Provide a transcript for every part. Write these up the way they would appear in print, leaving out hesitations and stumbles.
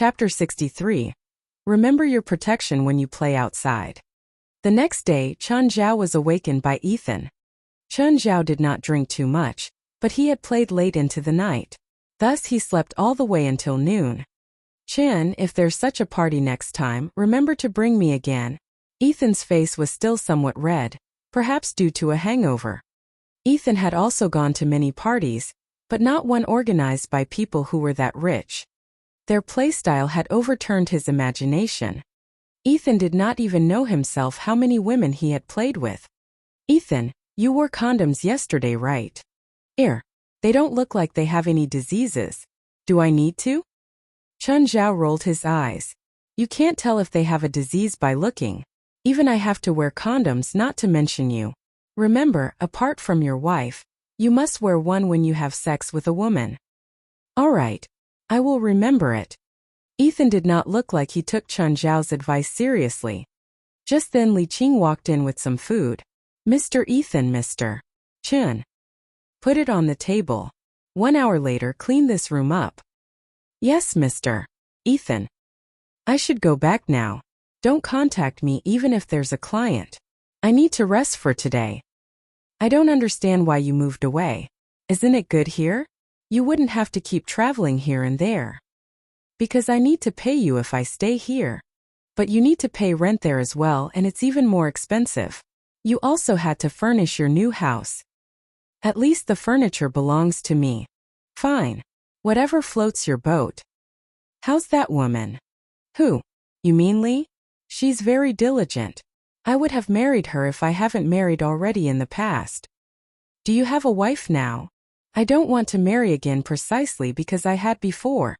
Chapter 63. Remember your protection when you play outside. The next day, Chen Zhao was awakened by Ethan. Chen Zhao did not drink too much, but he had played late into the night. Thus he slept all the way until noon. Chen, if there's such a party next time, remember to bring me again. Ethan's face was still somewhat red, perhaps due to a hangover. Ethan had also gone to many parties, but not one organized by people who were that rich. Their playstyle had overturned his imagination. Ethan did not even know himself how many women he had played with. Ethan, you wore condoms yesterday, right? They don't look like they have any diseases. Do I need to? Chen Zhao rolled his eyes. You can't tell if they have a disease by looking. Even I have to wear condoms, not to mention you. Remember, apart from your wife, you must wear one when you have sex with a woman. All right. I will remember it. Ethan did not look like he took Chen Zhao's advice seriously. Just then Li Qing walked in with some food. Mr. Ethan, Mr. Chen. Put it on the table. 1 hour later, clean this room up. Yes, Mr. Ethan. I should go back now. Don't contact me even if there's a client. I need to rest for today. I don't understand why you moved away. Isn't it good here? You wouldn't have to keep traveling here and there. Because I need to pay you if I stay here. But you need to pay rent there as well, and it's even more expensive. You also had to furnish your new house. At least the furniture belongs to me. Fine. Whatever floats your boat. How's that woman? Who? You mean Li? She's very diligent. I would have married her if I haven't married already in the past. Do you have a wife now? I don't want to marry again precisely because I had before.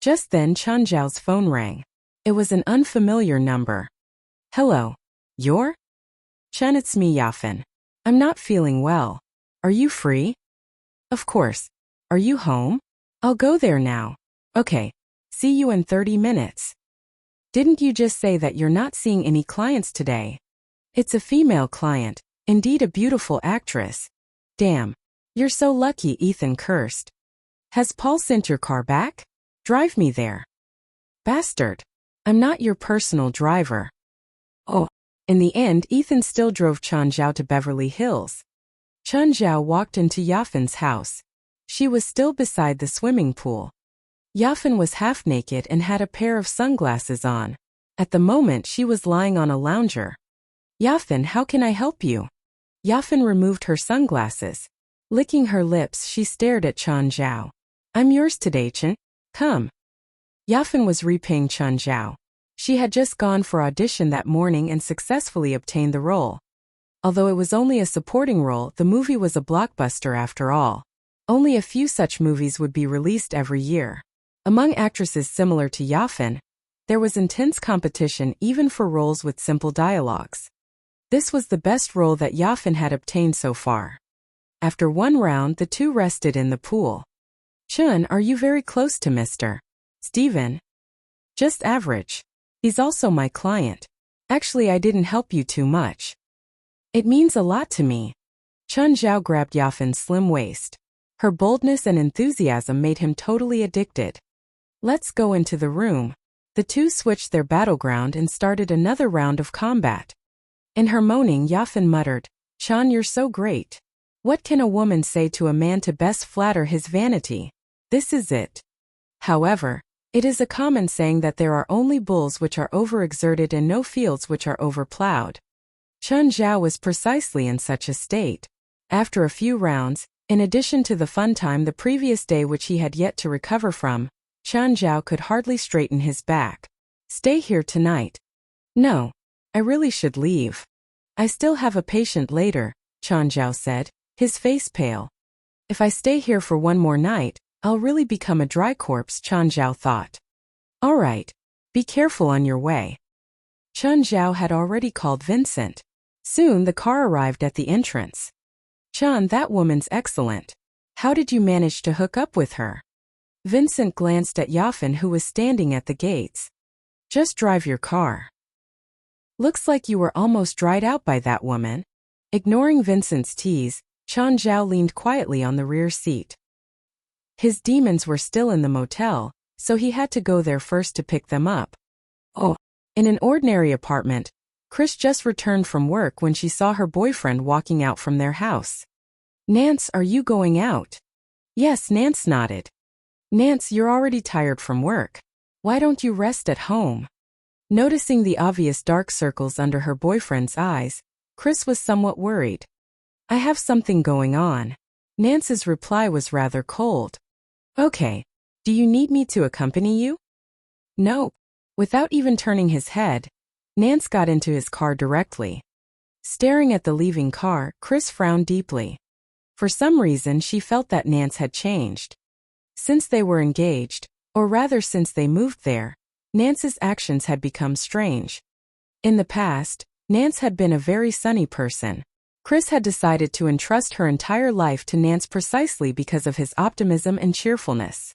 Just then Chen Zhao's phone rang. It was an unfamiliar number. Hello. You're? Chen, it's me, Yafan. I'm not feeling well. Are you free? Of course. Are you home? I'll go there now. Okay. See you in 30 minutes. Didn't you just say that you're not seeing any clients today? It's a female client, indeed a beautiful actress. Damn. You're so lucky, Ethan cursed. Has Paul sent your car back? Drive me there. Bastard. I'm not your personal driver. Oh. In the end, Ethan still drove Chen Zhao to Beverly Hills. Chen Zhao walked into Yafan's house. She was still beside the swimming pool. Yafan was half naked and had a pair of sunglasses on. At the moment, she was lying on a lounger. Yafan, how can I help you? Yafan removed her sunglasses. Licking her lips, she stared at Chen Zhao. I'm yours today, Chen. Come. Yafan was repaying Chen Zhao. She had just gone for audition that morning and successfully obtained the role. Although it was only a supporting role, the movie was a blockbuster after all. Only a few such movies would be released every year. Among actresses similar to Yafan, there was intense competition even for roles with simple dialogues. This was the best role that Yafan had obtained so far. After one round, the two rested in the pool. Chun, are you very close to Mr. Steven? Just average. He's also my client. Actually, I didn't help you too much. It means a lot to me. Chen Zhao grabbed Yafan's slim waist. Her boldness and enthusiasm made him totally addicted. Let's go into the room. The two switched their battleground and started another round of combat. In her moaning, Yafan muttered, Chen, you're so great. What can a woman say to a man to best flatter his vanity? This is it. However, it is a common saying that there are only bulls which are overexerted and no fields which are overplowed. Chen Zhao was precisely in such a state. After a few rounds, in addition to the fun time the previous day which he had yet to recover from, Chen Zhao could hardly straighten his back. Stay here tonight. No. I really should leave. I still have a patient later, Chen Zhao said, his face pale. If I stay here for one more night, I'll really become a dry corpse, Chen Zhao thought. All right. Be careful on your way. Chen Zhao had already called Vincent. Soon the car arrived at the entrance. Chen, that woman's excellent. How did you manage to hook up with her? Vincent glanced at Yafan, who was standing at the gates. Just drive your car. Looks like you were almost dried out by that woman. Ignoring Vincent's tease, Chen Zhao leaned quietly on the rear seat. His demons were still in the motel, so he had to go there first to pick them up. Oh, in an ordinary apartment, Chris just returned from work when she saw her boyfriend walking out from their house. "Nance, are you going out?" "Yes," Nance nodded. "Nance, you're already tired from work. Why don't you rest at home?" Noticing the obvious dark circles under her boyfriend's eyes, Chris was somewhat worried. "I have something going on." Nance's reply was rather cold. "Okay. Do you need me to accompany you?" "No." Without even turning his head, Nance got into his car directly. Staring at the leaving car, Chris frowned deeply. For some reason, she felt that Nance had changed. Since they were engaged, or rather since they moved there, Nance's actions had become strange. In the past, Nance had been a very sunny person. Chris had decided to entrust her entire life to Nance precisely because of his optimism and cheerfulness.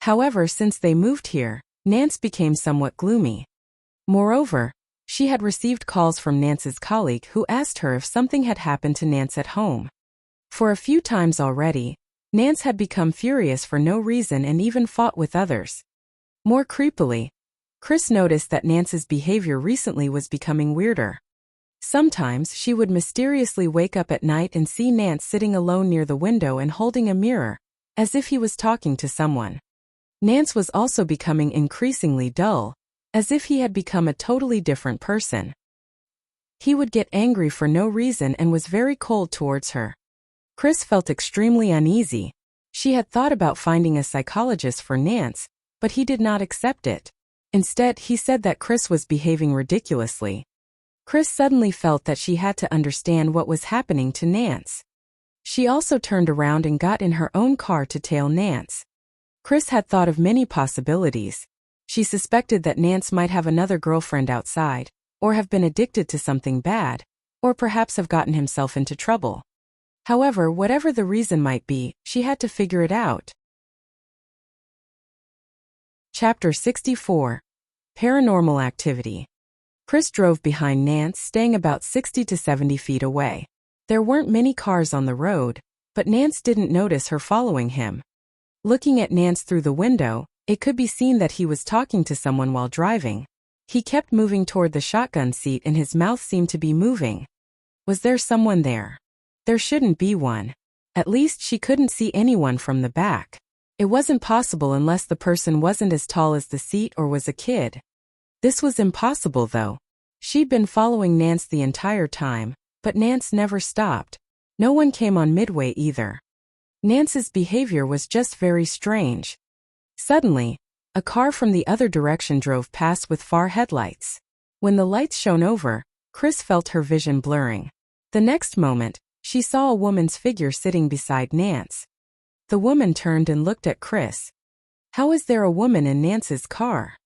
However, since they moved here, Nance became somewhat gloomy. Moreover, she had received calls from Nance's colleague who asked her if something had happened to Nance at home. For a few times already, Nance had become furious for no reason and even fought with others. More creepily, Chris noticed that Nance's behavior recently was becoming weirder. Sometimes she would mysteriously wake up at night and see Nance sitting alone near the window and holding a mirror, as if he was talking to someone. Nance was also becoming increasingly dull, as if he had become a totally different person. He would get angry for no reason and was very cold towards her. Chris felt extremely uneasy. She had thought about finding a psychologist for Nance, but he did not accept it. Instead, he said that Chris was behaving ridiculously. Chris suddenly felt that she had to understand what was happening to Nance. She also turned around and got in her own car to tail Nance. Chris had thought of many possibilities. She suspected that Nance might have another girlfriend outside, or have been addicted to something bad, or perhaps have gotten himself into trouble. However, whatever the reason might be, she had to figure it out. Chapter 64. Paranormal Activity. Chris drove behind Nance, staying about 60 to 70 feet away. There weren't many cars on the road, but Nance didn't notice her following him. Looking at Nance through the window, it could be seen that he was talking to someone while driving. He kept moving toward the shotgun seat and his mouth seemed to be moving. Was there someone there? There shouldn't be one. At least she couldn't see anyone from the back. It wasn't possible unless the person wasn't as tall as the seat or was a kid. This was impossible though. She'd been following Nance the entire time, but Nance never stopped. No one came on midway either. Nance's behavior was just very strange. Suddenly, a car from the other direction drove past with far headlights. When the lights shone over, Chris felt her vision blurring. The next moment, she saw a woman's figure sitting beside Nance. The woman turned and looked at Chris. How is there a woman in Nance's car?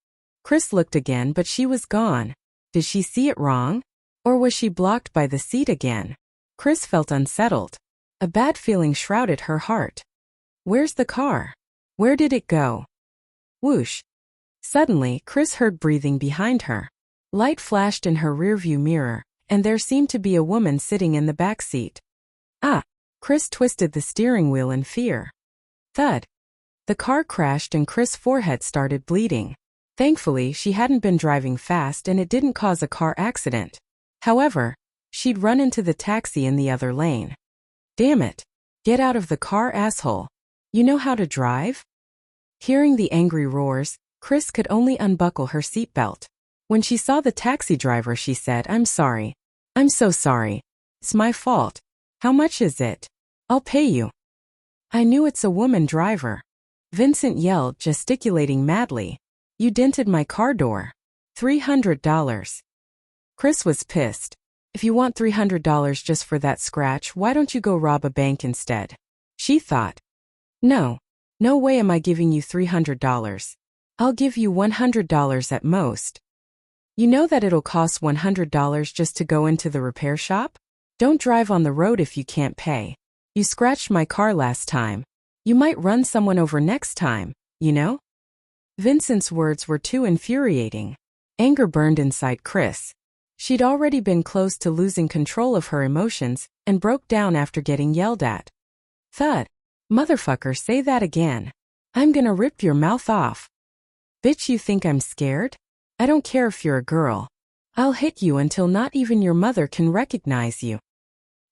Chris looked again, but she was gone. Did she see it wrong? Or was she blocked by the seat again? Chris felt unsettled. A bad feeling shrouded her heart. Where's the car? Where did it go? Whoosh. Suddenly, Chris heard breathing behind her. Light flashed in her rearview mirror, and there seemed to be a woman sitting in the back seat. Ah! Chris twisted the steering wheel in fear. Thud. The car crashed and Chris' forehead started bleeding. Thankfully, she hadn't been driving fast and it didn't cause a car accident. However, she'd run into the taxi in the other lane. Damn it. Get out of the car, asshole. You know how to drive? Hearing the angry roars, Chris could only unbuckle her seatbelt. When she saw the taxi driver, she said, "I'm sorry. I'm so sorry. It's my fault. How much is it? I'll pay you." "I knew it's a woman driver," Vincent yelled, gesticulating madly. "You dented my car door. $300. Chris was pissed. If you want $300 just for that scratch, why don't you go rob a bank instead? She thought. No way am I giving you $300. I'll give you $100 at most. You know that it'll cost $100 just to go into the repair shop? Don't drive on the road if you can't pay. You scratched my car last time. You might run someone over next time, you know?" Vincent's words were too infuriating. Anger burned inside Chris. She'd already been close to losing control of her emotions and broke down after getting yelled at. Thud. "Motherfucker, say that again. I'm gonna rip your mouth off." Bitch, you think I'm scared? I don't care if you're a girl. I'll hit you until not even your mother can recognize you.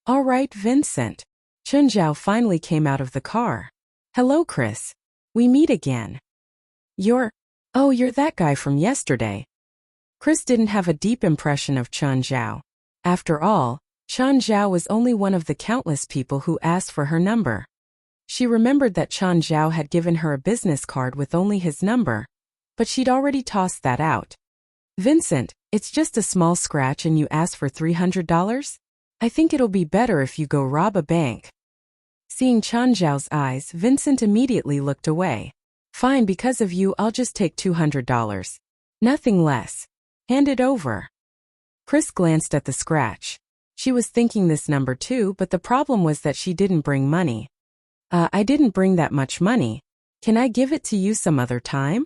All right, Vincent. Chun Zhao finally came out of the car. Hello, Chris. We meet again. You're that guy from yesterday. Chris didn't have a deep impression of Chun Zhao. After all, Chun Zhao was only one of the countless people who asked for her number. She remembered that Chun Zhao had given her a business card with only his number, but she'd already tossed that out. Vincent, it's just a small scratch and you asked for $300? I think it'll be better if you go rob a bank. Seeing Chun Zhao's eyes, Vincent immediately looked away. Fine, because of you, I'll just take $200. Nothing less. Hand it over. Chris glanced at the scratch. She was thinking this number too, but the problem was that she didn't bring money. I didn't bring that much money. Can I give it to you some other time?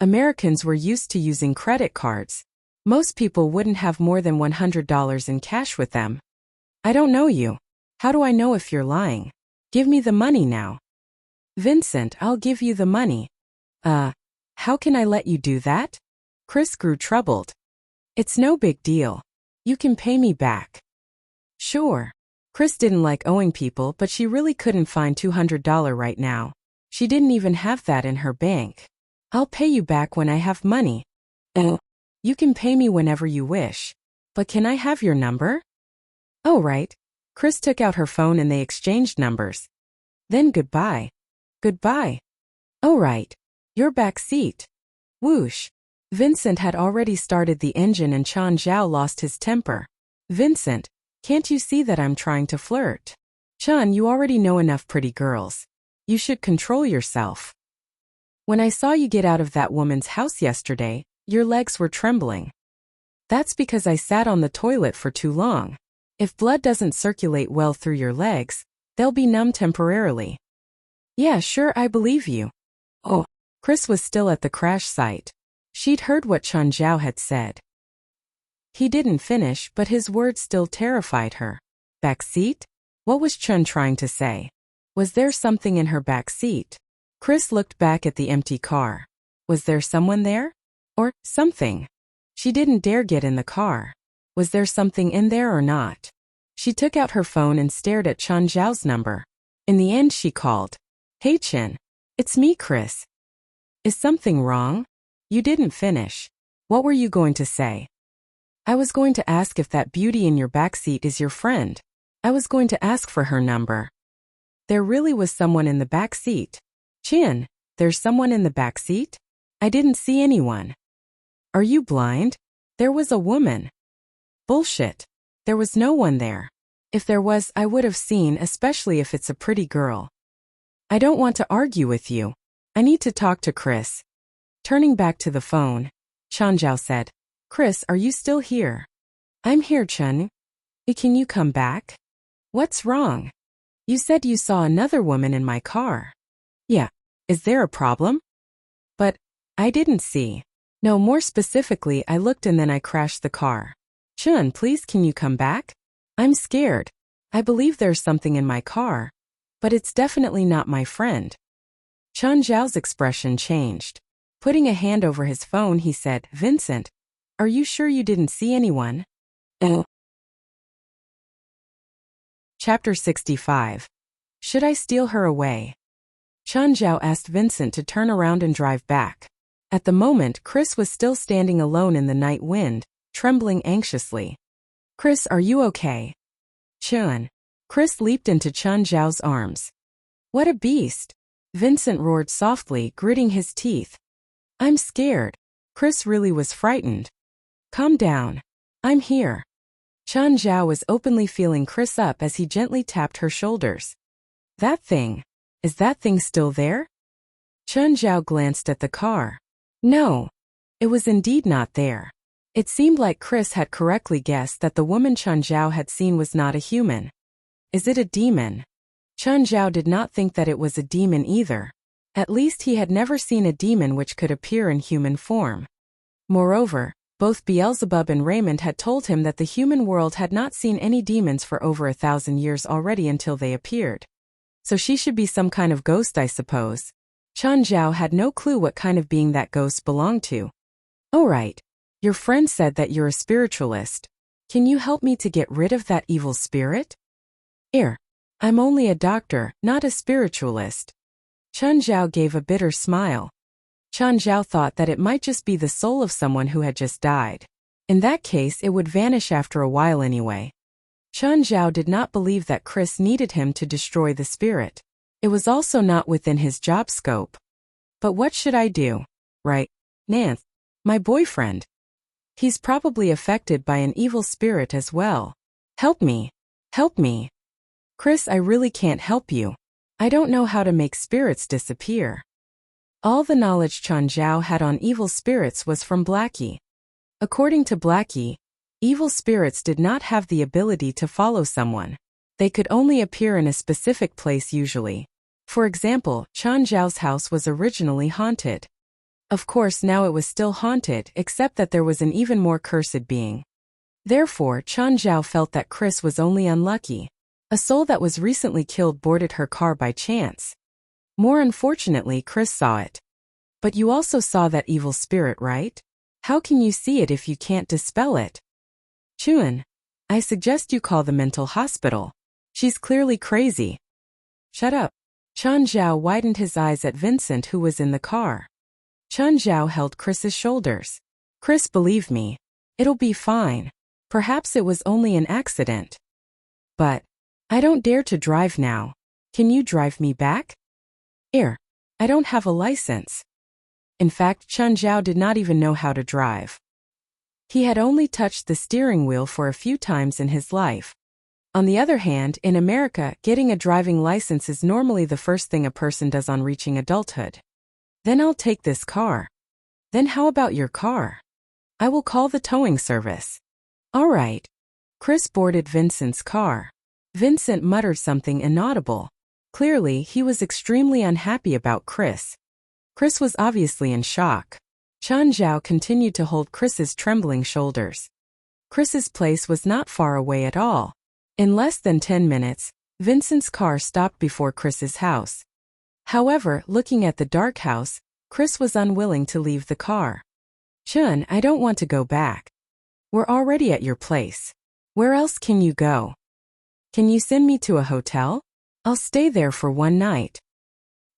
Americans were used to using credit cards. Most people wouldn't have more than $100 in cash with them. I don't know you. How do I know if you're lying? Give me the money now. Vincent, I'll give you the money. How can I let you do that? Chris grew troubled. It's no big deal. You can pay me back. Sure. Chris didn't like owing people, but she really couldn't find $200 right now. She didn't even have that in her bank. I'll pay you back when I have money. You can pay me whenever you wish. But can I have your number? Oh, right. Chris took out her phone and they exchanged numbers. Then goodbye. Goodbye. Oh, right. Your back seat. Whoosh. Vincent had already started the engine and Chun Zhao lost his temper. Vincent, can't you see that I'm trying to flirt? Chun, you already know enough pretty girls. You should control yourself. When I saw you get out of that woman's house yesterday, your legs were trembling. That's because I sat on the toilet for too long. If blood doesn't circulate well through your legs, they'll be numb temporarily. Yeah, sure, I believe you. Oh, Chris was still at the crash site. She'd heard what Chun Zhao had said. He didn't finish, but his words still terrified her. Back seat? What was Chun trying to say? Was there something in her back seat? Chris looked back at the empty car. Was there someone there? Or something? She didn't dare get in the car. Was there something in there or not? She took out her phone and stared at Chun Zhao's number. In the end, she called. Hey Chin. It's me, Chris. Is something wrong? You didn't finish. What were you going to say? I was going to ask if that beauty in your backseat is your friend. I was going to ask for her number. There really was someone in the back seat. Chin, there's someone in the back seat? I didn't see anyone. Are you blind? There was a woman. Bullshit. There was no one there. If there was, I would have seen, especially if it's a pretty girl. I don't want to argue with you. I need to talk to Chris. Turning back to the phone, Chun Zhao said, Chris, are you still here? I'm here, Chun. Can you come back? What's wrong? You said you saw another woman in my car. Yeah. Is there a problem? But I didn't see. No, more specifically, I looked and then I crashed the car. Chun, please, can you come back? I'm scared. I believe there's something in my car, but it's definitely not my friend. Chun Zhao's expression changed. Putting a hand over his phone, he said, Vincent, are you sure you didn't see anyone? Chapter 65. Should I steal her away? Chun Zhao asked Vincent to turn around and drive back. At the moment, Chris was still standing alone in the night wind, trembling anxiously. Chris, are you okay? Chun. Chris leaped into Chun Zhao's arms. What a beast! Vincent roared softly, gritting his teeth. I'm scared. Chris really was frightened. Calm down. I'm here. Chun Zhao was openly feeling Chris up as he gently tapped her shoulders. That thing. Is that thing still there? Chun Zhao glanced at the car. No. It was indeed not there. It seemed like Chris had correctly guessed that the woman Chun Zhao had seen was not a human. Is it a demon? Chun Zhao did not think that it was a demon either. At least he had never seen a demon which could appear in human form. Moreover, both Beelzebub and Raymond had told him that the human world had not seen any demons for over 1,000 years already until they appeared. So she should be some kind of ghost, I suppose. Chan Zhao had no clue what kind of being that ghost belonged to. "Oh right. Your friend said that you're a spiritualist. Can you help me to get rid of that evil spirit?" I'm only a doctor, not a spiritualist." Chan Zhao gave a bitter smile. Chan Zhao thought that it might just be the soul of someone who had just died. In that case, it would vanish after a while anyway. Chan Zhao did not believe that Chris needed him to destroy the spirit. It was also not within his job scope. But what should I do? Right, Nance, my boyfriend. He's probably affected by an evil spirit as well. Help me. Help me. Chris, I really can't help you. I don't know how to make spirits disappear. All the knowledge Chan Zhao had on evil spirits was from Blackie. According to Blackie, evil spirits did not have the ability to follow someone. They could only appear in a specific place usually. For example, Chan Zhao's house was originally haunted. Of course, now it was still haunted, except that there was an even more cursed being. Therefore, Chan Zhao felt that Chris was only unlucky. A soul that was recently killed boarded her car by chance. More unfortunately, Chris saw it. But you also saw that evil spirit, right? How can you see it if you can't dispel it? Chuan, I suggest you call the mental hospital. She's clearly crazy. Shut up. Chan Zhao widened his eyes at Vincent, who was in the car. Chan Zhao held Chris's shoulders. Chris, believe me. It'll be fine. Perhaps it was only an accident. But I don't dare to drive now. Can you drive me back? I don't have a license. In fact, Chan Zhao did not even know how to drive. He had only touched the steering wheel for a few times in his life. On the other hand, in America, getting a driving license is normally the first thing a person does on reaching adulthood. Then I'll take this car. Then how about your car? I will call the towing service. All right. Chris boarded Vincent's car. Vincent muttered something inaudible. Clearly, he was extremely unhappy about Chris. Chris was obviously in shock. Chan Zhao continued to hold Chris's trembling shoulders. Chris's place was not far away at all. In less than 10 minutes, Vincent's car stopped before Chris's house. However, looking at the dark house, Chris was unwilling to leave the car. Chun, I don't want to go back. We're already at your place. Where else can you go? Can you send me to a hotel? I'll stay there for one night.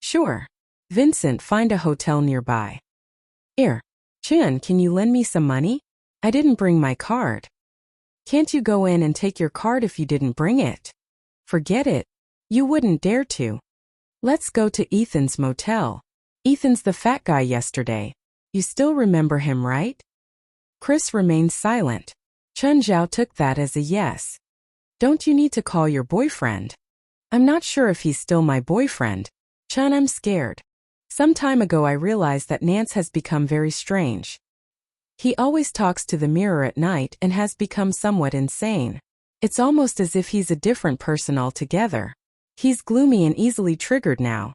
Sure. Vincent, find a hotel nearby. Chun, can you lend me some money? I didn't bring my card. Can't you go in and take your card if you didn't bring it? Forget it. You wouldn't dare to. Let's go to Ethan's motel. Ethan's the fat guy yesterday. You still remember him, right? Chris remained silent. Chun Zhao took that as a yes. Don't you need to call your boyfriend? I'm not sure if he's still my boyfriend. Chun, I'm scared. Some time ago I realized that Nance has become very strange. He always talks to the mirror at night and has become somewhat insane. It's almost as if he's a different person altogether. He's gloomy and easily triggered now.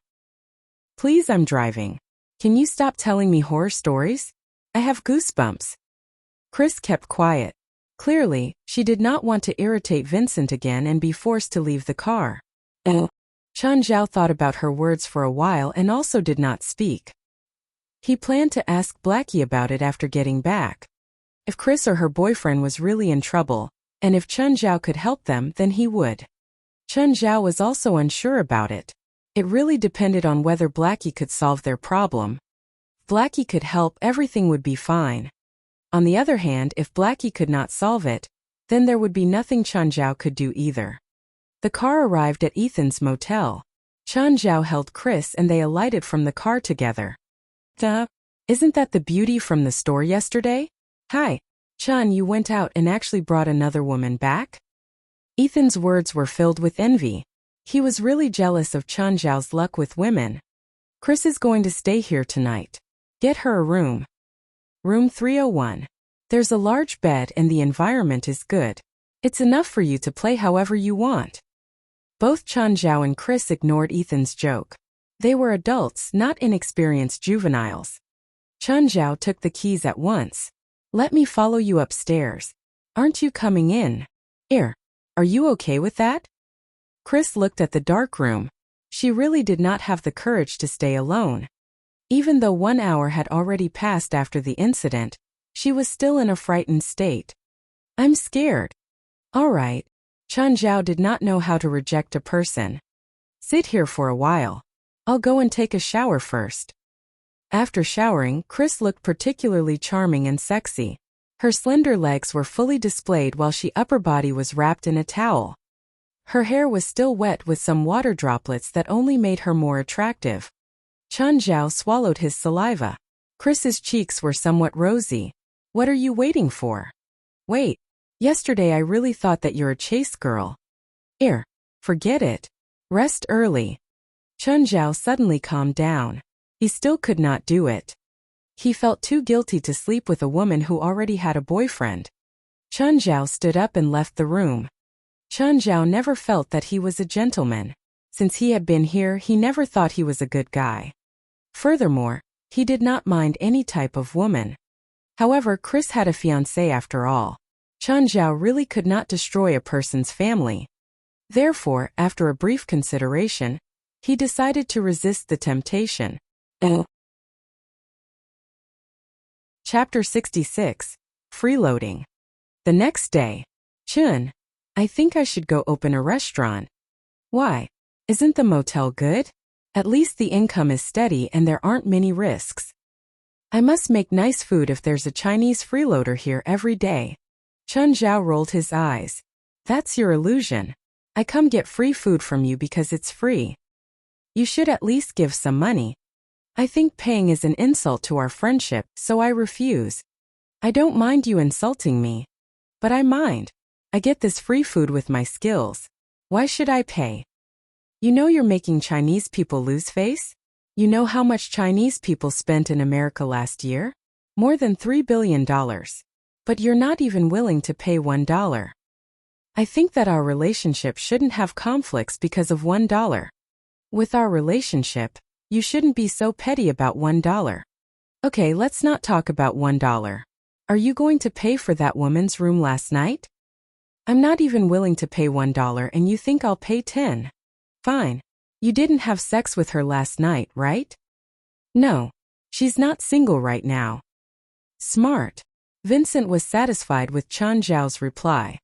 Please, I'm driving. Can you stop telling me horror stories? I have goosebumps. Chris kept quiet. Clearly, she did not want to irritate Vincent again and be forced to leave the car. Chan Zhao thought about her words for a while and also did not speak. He planned to ask Blackie about it after getting back. If Chris or her boyfriend was really in trouble, and if Chan Zhao could help them, then he would. Chan Zhao was also unsure about it. It really depended on whether Blackie could solve their problem. If Blackie could help, everything would be fine. On the other hand, if Blackie could not solve it, then there would be nothing Chan Zhao could do either. The car arrived at Ethan's motel. Chan Zhao held Chris and they alighted from the car together. Isn't that the beauty from the store yesterday? Hi. Chan, you went out and actually brought another woman back? Ethan's words were filled with envy. He was really jealous of Chan Zhao's luck with women. Chris is going to stay here tonight. Get her a room. Room 301. There's a large bed and the environment is good. It's enough for you to play however you want. Both Chan Zhao and Chris ignored Ethan's joke. They were adults, not inexperienced juveniles. Chan Zhao took the keys at once. Let me follow you upstairs. Aren't you coming in? Are you okay with that? Chris looked at the dark room. She really did not have the courage to stay alone. Even though 1 hour had already passed after the incident, she was still in a frightened state. I'm scared. All right. Chen Zhao did not know how to reject a person. Sit here for a while. I'll go and take a shower first. After showering, Chris looked particularly charming and sexy. Her slender legs were fully displayed while she upper body was wrapped in a towel. Her hair was still wet with some water droplets that only made her more attractive. Chen Zhao swallowed his saliva. Chris's cheeks were somewhat rosy. What are you waiting for? Wait. Yesterday I really thought that you're a chase girl. Here. Forget it. Rest early. Chen Zhao suddenly calmed down. He still could not do it. He felt too guilty to sleep with a woman who already had a boyfriend. Chen Zhao stood up and left the room. Chen Zhao never felt that he was a gentleman. Since he had been here, he never thought he was a good guy. Furthermore, he did not mind any type of woman. However, Chris had a fiancée after all. Chen Zhao really could not destroy a person's family. Therefore, after a brief consideration, he decided to resist the temptation. Chapter 66. Freeloading. The next day. Chun, I think I should go open a restaurant. Why? Isn't the motel good? At least the income is steady and there aren't many risks. I must make nice food if there's a Chinese freeloader here every day. Chen Zhao rolled his eyes. That's your illusion. I come get free food from you because it's free. You should at least give some money. I think paying is an insult to our friendship, so I refuse. I don't mind you insulting me. But I mind. I get this free food with my skills. Why should I pay? You know you're making Chinese people lose face? You know how much Chinese people spent in America last year? More than $3 billion. But you're not even willing to pay $1. I think that our relationship shouldn't have conflicts because of $1. With our relationship, you shouldn't be so petty about $1. Okay, let's not talk about $1. Are you going to pay for that woman's room last night? I'm not even willing to pay $1 and you think I'll pay 10. Fine. You didn't have sex with her last night, right? No. She's not single right now. Smart. Vincent was satisfied with Chen Zhao's reply.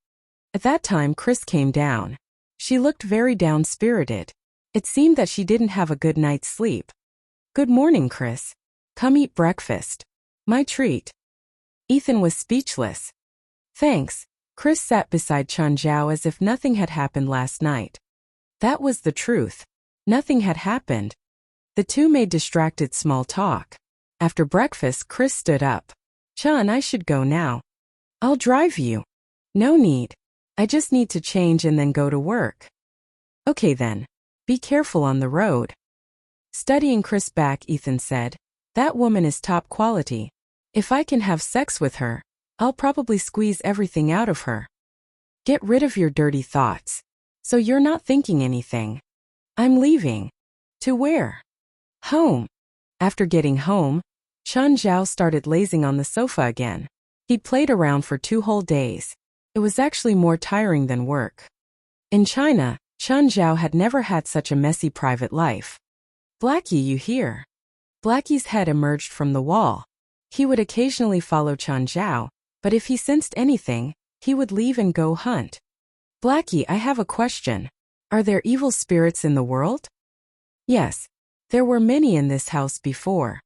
At that time, Chris came down. She looked very down-spirited. It seemed that she didn't have a good night's sleep. Good morning, Chris. Come eat breakfast. My treat. Ethan was speechless. Thanks. Chris sat beside Chen Zhao as if nothing had happened last night. That was the truth. Nothing had happened. The two made distracted small talk. After breakfast, Chris stood up. Chen, I should go now. I'll drive you. No need. I just need to change and then go to work. Okay then. Be careful on the road. Studying Chris back, Ethan said, that woman is top quality. If I can have sex with her, I'll probably squeeze everything out of her. Get rid of your dirty thoughts. So you're not thinking anything. I'm leaving. To where? Home. After getting home, Chen Zhao started lazing on the sofa again. He played around for 2 whole days. It was actually more tiring than work. In China, Chen Zhao had never had such a messy private life. Blackie, you hear? Blackie's head emerged from the wall. He would occasionally follow Chen Zhao, but if he sensed anything, he would leave and go hunt. Blackie, I have a question. Are there evil spirits in the world? Yes. There were many in this house before.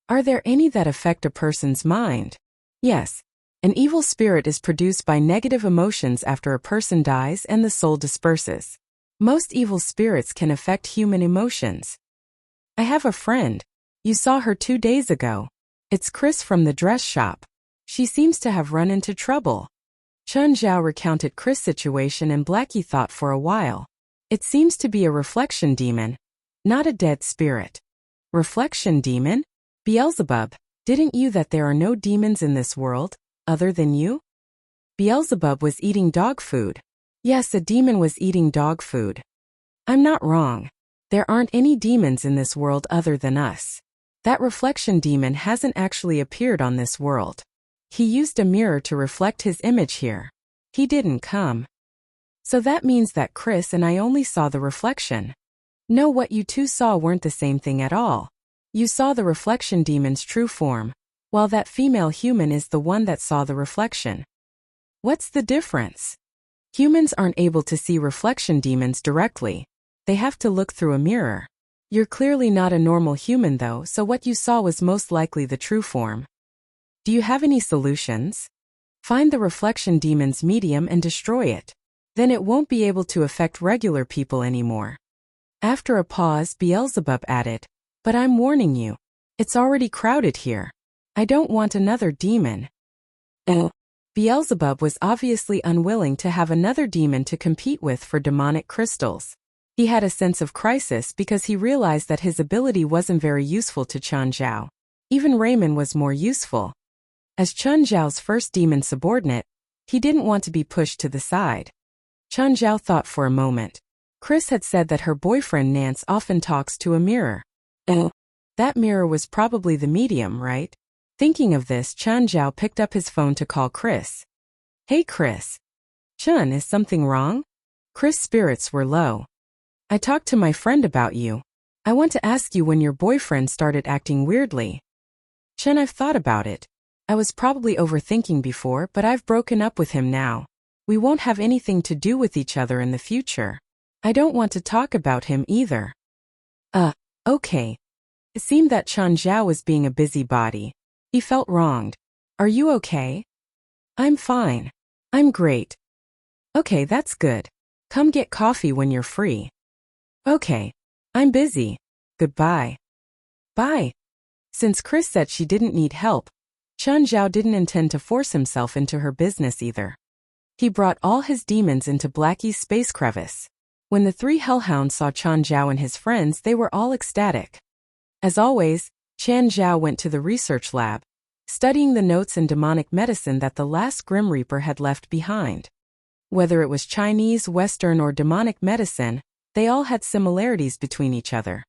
Are there any that affect a person's mind? Yes. An evil spirit is produced by negative emotions after a person dies and the soul disperses. Most evil spirits can affect human emotions. I have a friend. You saw her 2 days ago. It's Chris from the dress shop. She seems to have run into trouble. Chen Zhao recounted Chris' situation and Blackie thought for a while. It seems to be a reflection demon, not a dead spirit. Reflection demon? Beelzebub, didn't you that there are no demons in this world, other than you? Beelzebub was eating dog food. Yes, a demon was eating dog food. I'm not wrong. There aren't any demons in this world other than us. That reflection demon hasn't actually appeared on this world. He used a mirror to reflect his image here. He didn't come. So that means that Chris and I only saw the reflection. No, what you two saw weren't the same thing at all. You saw the reflection demon's true form, while that female human is the one that saw the reflection. What's the difference? Humans aren't able to see reflection demons directly. They have to look through a mirror. You're clearly not a normal human though, so what you saw was most likely the true form. Do you have any solutions? Find the reflection demon's medium and destroy it. Then it won't be able to affect regular people anymore. After a pause, Beelzebub added, but I'm warning you. It's already crowded here. I don't want another demon. Beelzebub was obviously unwilling to have another demon to compete with for demonic crystals. He had a sense of crisis because he realized that his ability wasn't very useful to Chen Zhao. Even Raymond was more useful. As Chen Zhao's first demon subordinate, he didn't want to be pushed to the side. Chen Zhao thought for a moment. Chris had said that her boyfriend Nance often talks to a mirror. That mirror was probably the medium, right? Thinking of this, Chen Zhao picked up his phone to call Chris. Hey Chris. Chen, is something wrong? Chris' spirits were low. I talked to my friend about you. I want to ask you when your boyfriend started acting weirdly. Chen, I've thought about it. I was probably overthinking before, but I've broken up with him now. We won't have anything to do with each other in the future. I don't want to talk about him either. Okay. It seemed that Chen Zhao was being a busybody. He felt wronged. Are you okay? I'm fine. I'm great. Okay, that's good. Come get coffee when you're free. Okay. I'm busy. Goodbye. Bye. Since Chris said she didn't need help, Chen Zhao didn't intend to force himself into her business either. He brought all his demons into Blackie's space crevice. When the three hellhounds saw Chen Zhao and his friends, they were all ecstatic. As always, Chen Zhao went to the research lab, studying the notes and demonic medicine that the last Grim Reaper had left behind. Whether it was Chinese, Western, or demonic medicine, they all had similarities between each other.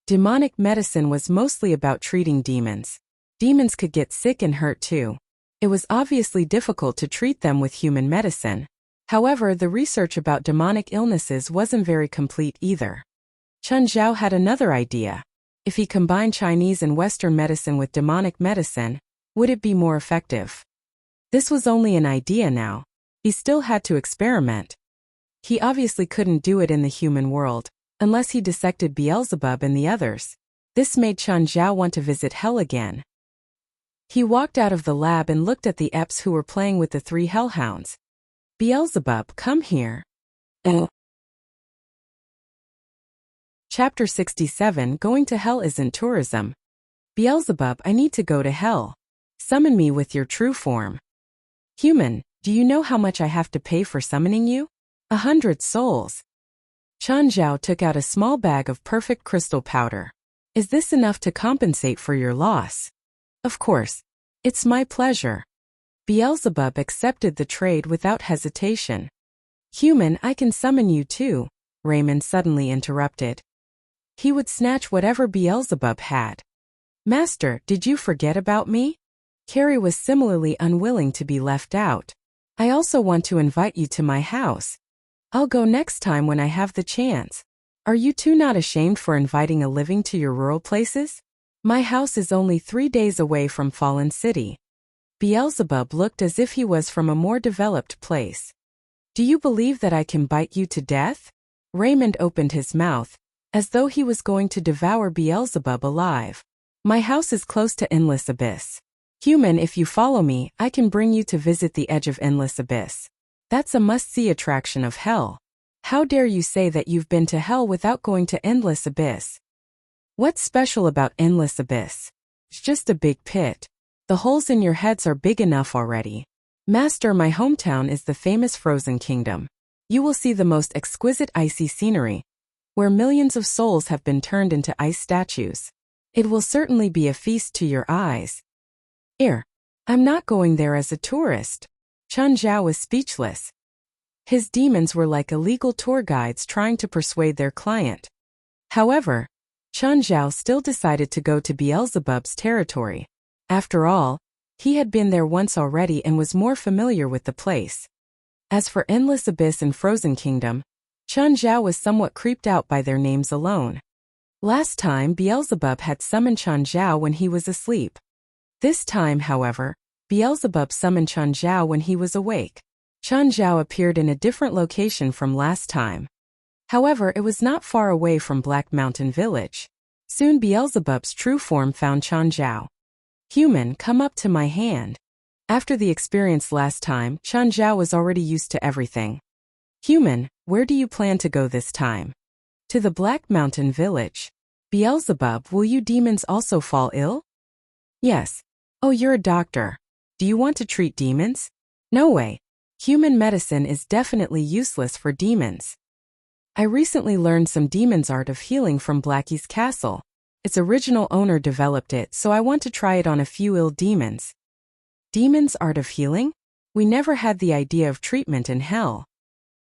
Demonic medicine was mostly about treating demons. Demons could get sick and hurt too. It was obviously difficult to treat them with human medicine. However, the research about demonic illnesses wasn't very complete either. Chen Zhao had another idea. If he combined Chinese and Western medicine with demonic medicine, would it be more effective? This was only an idea now. He still had to experiment. He obviously couldn't do it in the human world, unless he dissected Beelzebub and the others. This made Chen Zhao want to visit hell again. He walked out of the lab and looked at the Eps who were playing with the three hellhounds. Beelzebub, come here. Chapter 67, Going to Hell Isn't Tourism. Beelzebub, I need to go to hell. Summon me with your true form. Human, do you know how much I have to pay for summoning you? 100 souls. Chen Zhao took out a small bag of perfect crystal powder. Is this enough to compensate for your loss? Of course. It's my pleasure. Beelzebub accepted the trade without hesitation. Human, I can summon you too, Raymond suddenly interrupted. He would snatch whatever Beelzebub had. Master, did you forget about me? Carrie was similarly unwilling to be left out. I also want to invite you to my house. I'll go next time when I have the chance. Are you two not ashamed for inviting a living to your rural places? My house is only 3 days away from Fallen City. Beelzebub looked as if he was from a more developed place. Do you believe that I can bite you to death? Raymond opened his mouth, as though he was going to devour Beelzebub alive. My house is close to Endless Abyss. Human, if you follow me, I can bring you to visit the edge of Endless Abyss. That's a must-see attraction of hell. How dare you say that you've been to hell without going to Endless Abyss? What's special about Endless Abyss? It's just a big pit. The holes in your heads are big enough already. Master, my hometown is the famous Frozen Kingdom. You will see the most exquisite icy scenery, where millions of souls have been turned into ice statues. It will certainly be a feast to your eyes. I'm not going there as a tourist. Chen Zhao was speechless. His demons were like illegal tour guides trying to persuade their client. However, Chen Zhao still decided to go to Beelzebub's territory. After all, he had been there once already and was more familiar with the place. As for Endless Abyss and Frozen Kingdom, Chun Zhao was somewhat creeped out by their names alone. Last time, Beelzebub had summoned Chun Zhao when he was asleep. This time, however, Beelzebub summoned Chun Zhao when he was awake. Chun Zhao appeared in a different location from last time. However, it was not far away from Black Mountain Village. Soon Beelzebub's true form found Chun Zhao. Human, come up to my hand. After the experience last time, Chun Zhao was already used to everything. Human, where do you plan to go this time? To the Black Mountain Village. Beelzebub, will you demons also fall ill? Yes. Oh, you're a doctor. Do you want to treat demons? No way. Human medicine is definitely useless for demons. I recently learned some demon's art of healing from Blackie's castle. Its original owner developed it, so I want to try it on a few ill demons. Demon's art of healing? We never had the idea of treatment in hell.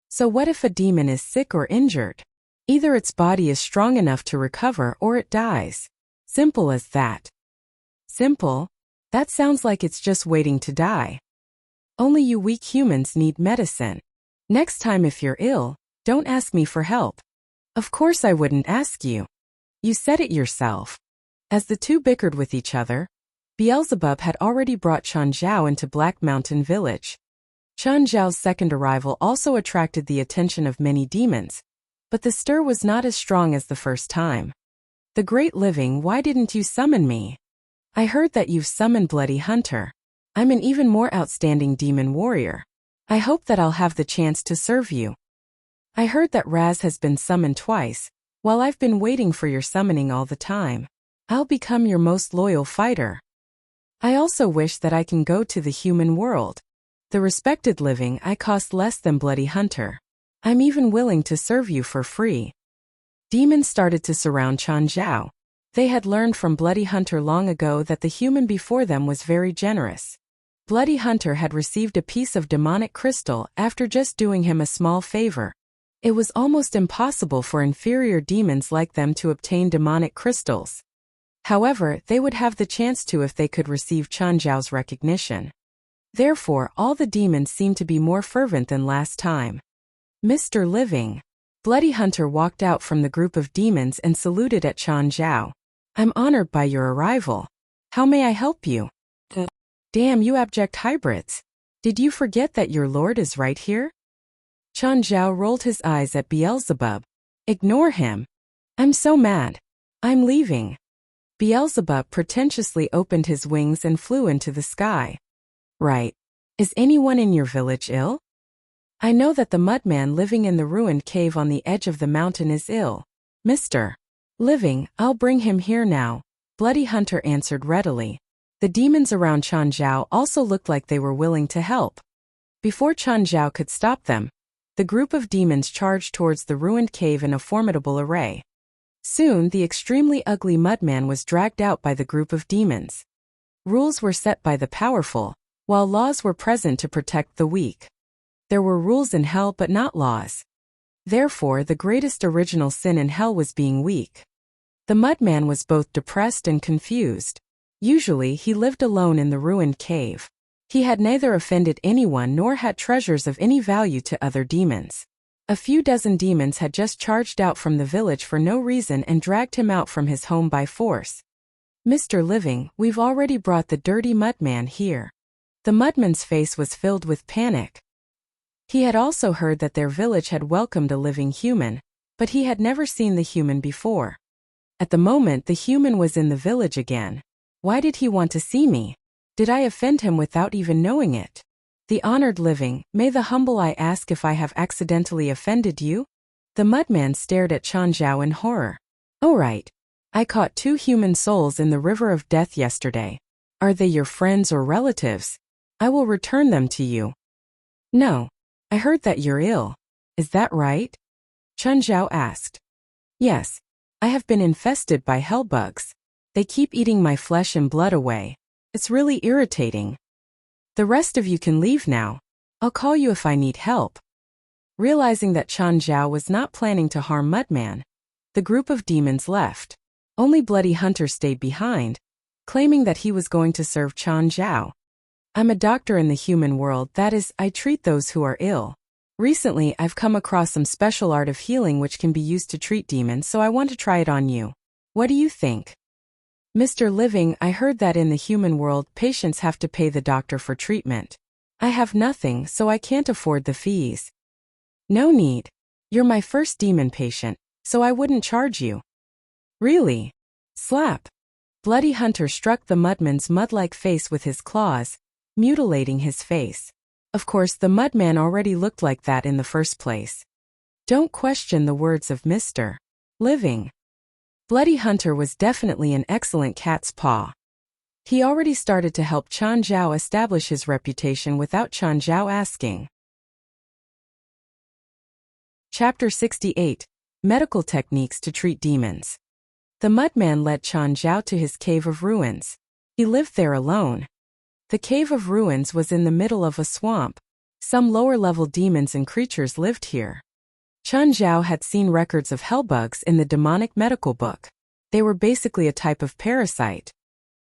So what if a demon is sick or injured? Either its body is strong enough to recover or it dies. Simple as that. Simple? That sounds like it's just waiting to die. Only you weak humans need medicine. Next time if you're ill, don't ask me for help. Of course I wouldn't ask you. You said it yourself. As the two bickered with each other, Beelzebub had already brought Chun Zhao into Black Mountain Village. Chun Zhao's second arrival also attracted the attention of many demons, but the stir was not as strong as the first time. The Great Living, why didn't you summon me? I heard that you've summoned Bloody Hunter. I'm an even more outstanding demon warrior. I hope that I'll have the chance to serve you. I heard that Raz has been summoned twice, while I've been waiting for your summoning all the time. I'll become your most loyal fighter. I also wish that I can go to the human world. The respected living, I cost less than Bloody Hunter. I'm even willing to serve you for free. Demons started to surround Chun Zhao. They had learned from Bloody Hunter long ago that the human before them was very generous. Bloody Hunter had received a piece of demonic crystal after just doing him a small favor. It was almost impossible for inferior demons like them to obtain demonic crystals. However, they would have the chance to if they could receive Chun Zhao's recognition. Therefore, all the demons seemed to be more fervent than last time. Mr. Living. Bloody Hunter walked out from the group of demons and saluted at Chun Zhao. I'm honored by your arrival. How may I help you? Damn you abject hybrids. Did you forget that your lord is right here? Chun Zhao rolled his eyes at Beelzebub. Ignore him. I'm so mad. I'm leaving. Beelzebub pretentiously opened his wings and flew into the sky. Right. Is anyone in your village ill? I know that the mudman living in the ruined cave on the edge of the mountain is ill. Mr. Living, I'll bring him here now. Bloody Hunter answered readily. The demons around Chun Zhao also looked like they were willing to help. Before Chun Zhao could stop them, the group of demons charged towards the ruined cave in a formidable array. Soon, the extremely ugly mudman was dragged out by the group of demons. Rules were set by the powerful, while laws were present to protect the weak. There were rules in hell but not laws. Therefore, the greatest original sin in hell was being weak. The mudman was both depressed and confused. Usually, he lived alone in the ruined cave. He had neither offended anyone nor had treasures of any value to other demons. A few dozen demons had just charged out from the village for no reason and dragged him out from his home by force. Mr. Living, we've already brought the dirty mudman here. The mudman's face was filled with panic. He had also heard that their village had welcomed a living human, but he had never seen the human before. At the moment the human was in the village again. Why did he want to see me? Did I offend him without even knowing it? The honored living, may the humble I ask if I have accidentally offended you? The mudman stared at Chun Zhao in horror. Oh right. I caught 2 human souls in the river of death yesterday. Are they your friends or relatives? I will return them to you. No. I heard that you're ill. Is that right? Chun Zhao asked. Yes. I have been infested by hellbugs. They keep eating my flesh and blood away. It's really irritating. The rest of you can leave now. I'll call you if I need help. Realizing that Chun Zhao was not planning to harm Mudman, the group of demons left. Only Bloody Hunter stayed behind, claiming that he was going to serve Chun Zhao. I'm a doctor in the human world, that is, I treat those who are ill. Recently, I've come across some special art of healing which can be used to treat demons, so I want to try it on you. What do you think? Mr. Living, I heard that in the human world, patients have to pay the doctor for treatment. I have nothing, so I can't afford the fees. No need. You're my first demon patient, so I wouldn't charge you. Really? Slap. Bloody Hunter struck the mudman's mud-like face with his claws, mutilating his face. Of course, the mudman already looked like that in the first place. Don't question the words of Mr. Living. Bloody Hunter was definitely an excellent cat's paw. He already started to help Chen Zhao establish his reputation without Chen Zhao asking. Chapter 68. Medical Techniques to Treat Demons. The mudman led Chen Zhao to his cave of ruins. He lived there alone. The cave of ruins was in the middle of a swamp. Some lower-level demons and creatures lived here. Chen Zhao had seen records of hellbugs in the demonic medical book. They were basically a type of parasite.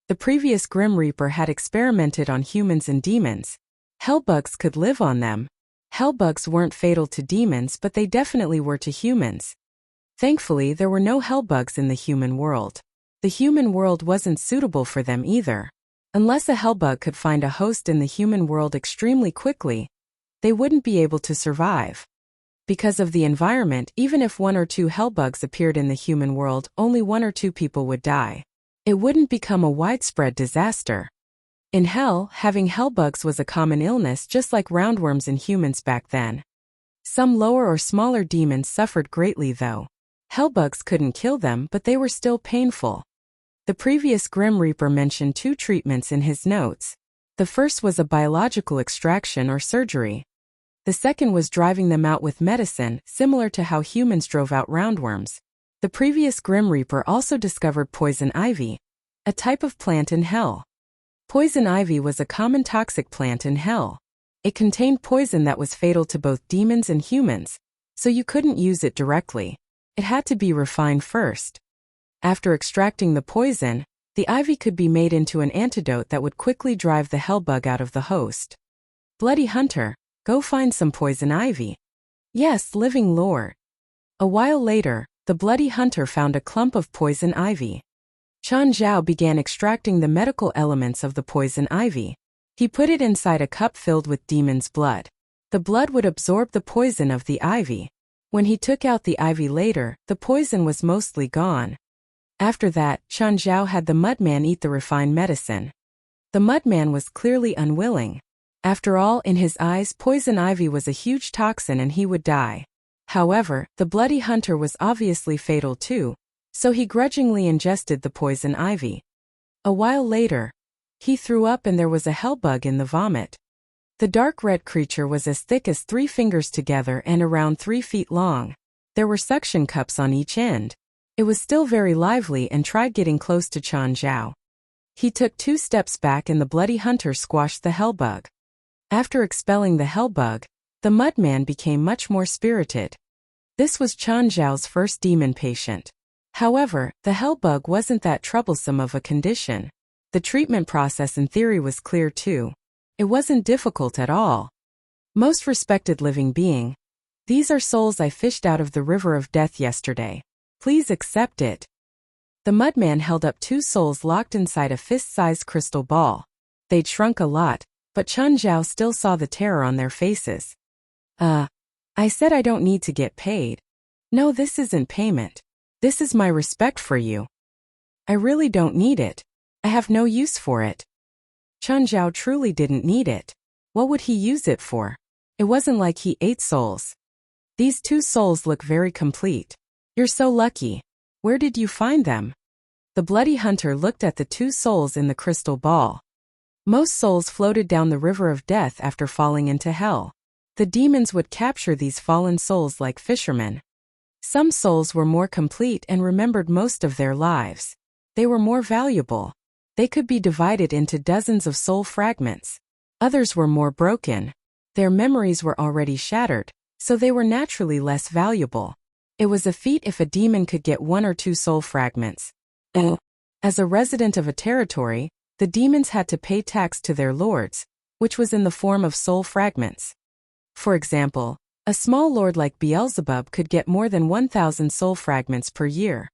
The previous Grim Reaper had experimented on humans and demons. Hellbugs could live on them. Hellbugs weren't fatal to demons, but they definitely were to humans. Thankfully, there were no hellbugs in the human world. The human world wasn't suitable for them either. Unless a hellbug could find a host in the human world extremely quickly, they wouldn't be able to survive. Because of the environment, even if 1 or 2 hellbugs appeared in the human world, only 1 or 2 people would die. It wouldn't become a widespread disaster. In hell, having hellbugs was a common illness, just like roundworms in humans back then. Some lower or smaller demons suffered greatly though. Hellbugs couldn't kill them, but they were still painful. The previous Grim Reaper mentioned 2 treatments in his notes. The first was a biological extraction or surgery. The second was driving them out with medicine, similar to how humans drove out roundworms. The previous Grim Reaper also discovered poison ivy, a type of plant in hell. Poison ivy was a common toxic plant in hell. It contained poison that was fatal to both demons and humans, so you couldn't use it directly. It had to be refined first. After extracting the poison, the ivy could be made into an antidote that would quickly drive the hellbug out of the host. Bloody Hunter, go find some poison ivy. Yes, living lord. A while later, the Bloody Hunter found a clump of poison ivy. Chen Zhao began extracting the medical elements of the poison ivy. He put it inside a cup filled with demon's blood. The blood would absorb the poison of the ivy. When he took out the ivy later, the poison was mostly gone. After that, Chen Zhao had the mudman eat the refined medicine. The mudman was clearly unwilling. After all, in his eyes, poison ivy was a huge toxin and he would die. However, the Bloody Hunter was obviously fatal too, so he grudgingly ingested the poison ivy. A while later, he threw up and there was a hellbug in the vomit. The dark red creature was as thick as 3 fingers together and around 3 feet long. There were suction cups on each end. It was still very lively and tried getting close to Chen Zhao. He took 2 steps back and the Bloody Hunter squashed the hellbug. After expelling the hellbug, the mudman became much more spirited. This was Chen Zhao's first demon patient. However, the hellbug wasn't that troublesome of a condition. The treatment process in theory was clear too. It wasn't difficult at all. Most respected living being, these are souls I fished out of the river of death yesterday. Please accept it. The mudman held up 2 souls locked inside a fist-sized crystal ball. They'd shrunk a lot, but Chen Zhao still saw the terror on their faces. I said I don't need to get paid. No, this isn't payment. This is my respect for you. I really don't need it. I have no use for it. Chen Zhao truly didn't need it. What would he use it for? It wasn't like he ate souls. These 2 souls look very complete. You're so lucky. Where did you find them? The Bloody Hunter looked at the 2 souls in the crystal ball. Most souls floated down the river of death after falling into hell. The demons would capture these fallen souls like fishermen. Some souls were more complete and remembered most of their lives. They were more valuable. They could be divided into dozens of soul fragments. Others were more broken. Their memories were already shattered, so they were naturally less valuable. It was a feat if a demon could get 1 or 2 soul fragments. As a resident of a territory, the demons had to pay tax to their lords, which was in the form of soul fragments. For example, A small lord like Beelzebub could get more than 1,000 soul fragments per year.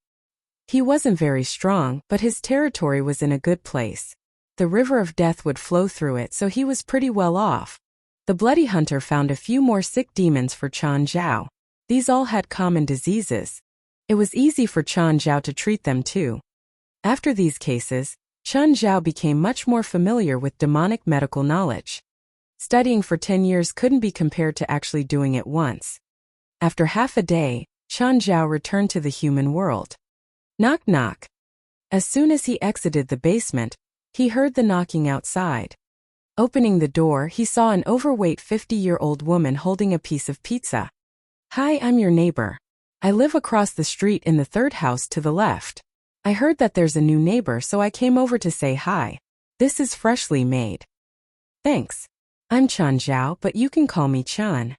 He wasn't very strong, but his territory was in a good place. The river of death would flow through it, so he was pretty well off. The Bloody Hunter found a few more sick demons for Chen Zhao. These all had common diseases. It was easy for Chen Zhao to treat them too. After these cases, Chen Zhao became much more familiar with demonic medical knowledge. Studying for 10 years couldn't be compared to actually doing it once. After half a day, Chen Zhao returned to the human world. Knock knock. As soon as he exited the basement, he heard the knocking outside. Opening the door, he saw an overweight 50-year-old woman holding a piece of pizza. "Hi, I'm your neighbor. I live across the street in the third house to the left. I heard that there's a new neighbor, so I came over to say hi. This is freshly made." "Thanks. I'm Chen Zhao, but you can call me Chen."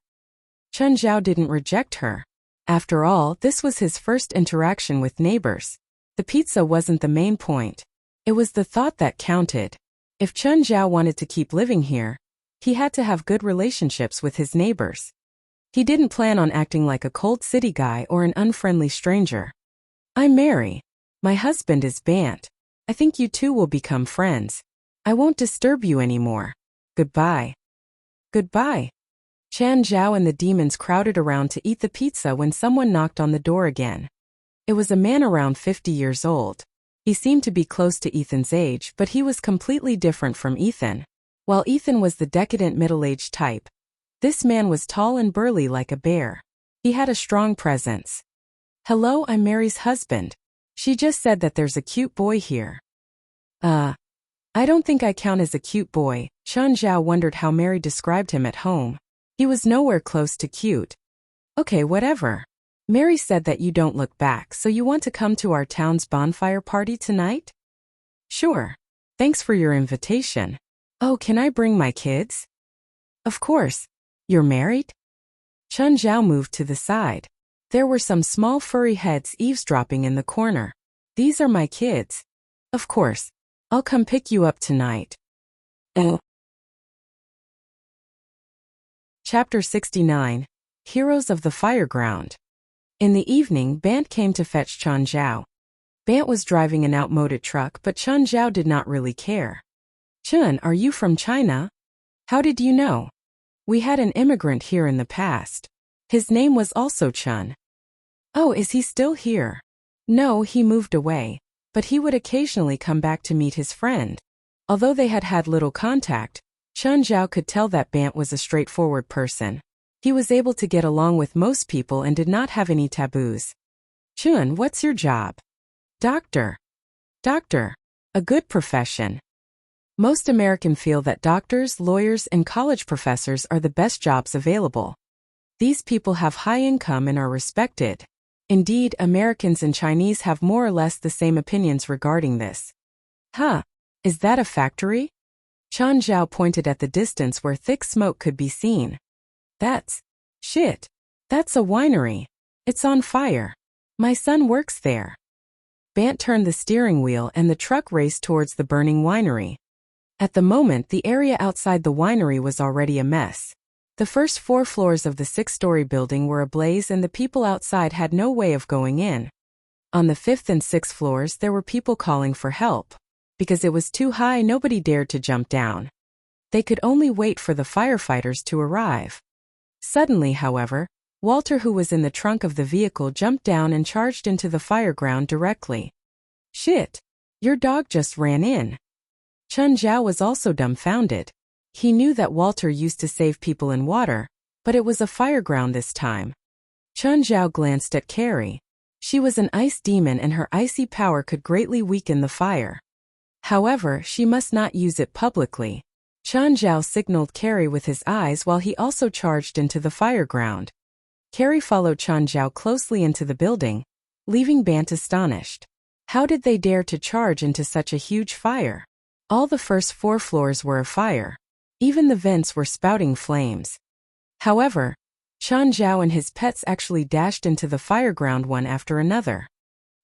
Chen Zhao didn't reject her. After all, this was his first interaction with neighbors. The pizza wasn't the main point. It was the thought that counted. If Chen Zhao wanted to keep living here, he had to have good relationships with his neighbors. He didn't plan on acting like a cold city guy or an unfriendly stranger. "I'm Mary. My husband is Bant. I think you two will become friends. I won't disturb you anymore. Goodbye." "Goodbye." Chen Zhao and the demons crowded around to eat the pizza when someone knocked on the door again. It was a man around 50 years old. He seemed to be close to Ethan's age, but he was completely different from Ethan. While Ethan was the decadent middle-aged type, this man was tall and burly like a bear. He had a strong presence. "Hello, I'm Mary's husband. She just said that there's a cute boy here." I don't think I count as a cute boy." Chen Zhao wondered how Mary described him at home. He was nowhere close to cute. "Okay, whatever. Mary said that you don't look back, so you want to come to our town's bonfire party tonight?" "Sure. Thanks for your invitation. Oh, can I bring my kids?" "Of course. You're married?" Chen Zhao moved to the side. There were some small furry heads eavesdropping in the corner. "These are my kids. Of course. I'll come pick you up tonight." Oh. Chapter 69. Heroes of the Fireground. In the evening, Bant came to fetch Chen Zhao. Bant was driving an outmoded truck, but Chen Zhao did not really care. "Chen, are you from China? How did you know? We had an immigrant here in the past. His name was also Chen." "Oh, is he still here?" "No, he moved away. But he would occasionally come back to meet his friend." Although they had had little contact, Chen Zhao could tell that Bant was a straightforward person. He was able to get along with most people and did not have any taboos. "Chen, what's your job?" "Doctor." "Doctor. A good profession." Most Americans feel that doctors, lawyers, and college professors are the best jobs available. These people have high income and are respected. Indeed, Americans and Chinese have more or less the same opinions regarding this. "Huh, is that a factory?" Chen Zhao pointed at the distance where thick smoke could be seen. Shit. That's a winery. It's on fire. My son works there." Bant turned the steering wheel and the truck raced towards the burning winery. At the moment, the area outside the winery was already a mess. The first 4 floors of the 6-story building were ablaze and the people outside had no way of going in. On the 5th and 6th floors there were people calling for help. Because it was too high, nobody dared to jump down. They could only wait for the firefighters to arrive. Suddenly, however, Walter, who was in the trunk of the vehicle, jumped down and charged into the fireground directly. "Shit! Your dog just ran in." Chen Zhao was also dumbfounded. He knew that Walter used to save people in water, but it was a fireground this time. Chen Zhao glanced at Carrie. She was an ice demon and her icy power could greatly weaken the fire. However, she must not use it publicly. Chen Zhao signaled Carrie with his eyes while he also charged into the fireground. Carrie followed Chen Zhao closely into the building, leaving Bant astonished. How did they dare to charge into such a huge fire? All the first 4 floors were afire. Even the vents were spouting flames. However, Chen Zhao and his pets actually dashed into the fireground one after another.